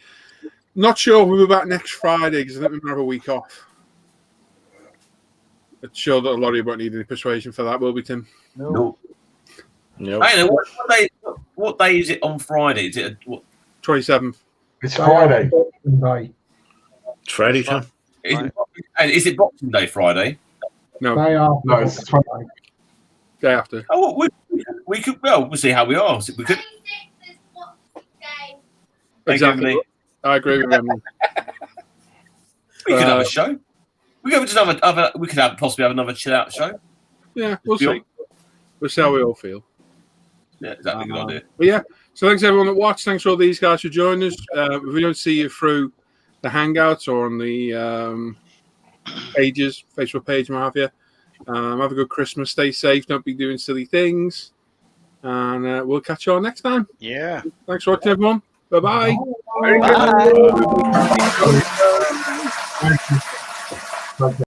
Not sure we'll be back next Friday because I think we're going to have a week off. I'm sure that a lot of you won't need any persuasion for that, will we, Tim? No. Hey, what day is it on Friday? Is it 27th? It's Friday. It's Friday, Tim. Is it Boxing Day Friday? No. No, it's 20th. Day after. Oh, we could. Well, we'll see how we are. We could. Exactly. I agree with them. We could have a show. We could possibly have another chill out show. Yeah, we'll see. We'll see how we all feel. Yeah, exactly. Good idea. But yeah, so thanks everyone that watched. Thanks for all these guys for joining us. If we don't see you through the Hangouts or on the pages, Facebook page, and what have you, have a good Christmas. Stay safe. Don't be doing silly things. And we'll catch you all next time. Yeah. Thanks for watching, everyone. Bye-bye. Bye. Bye.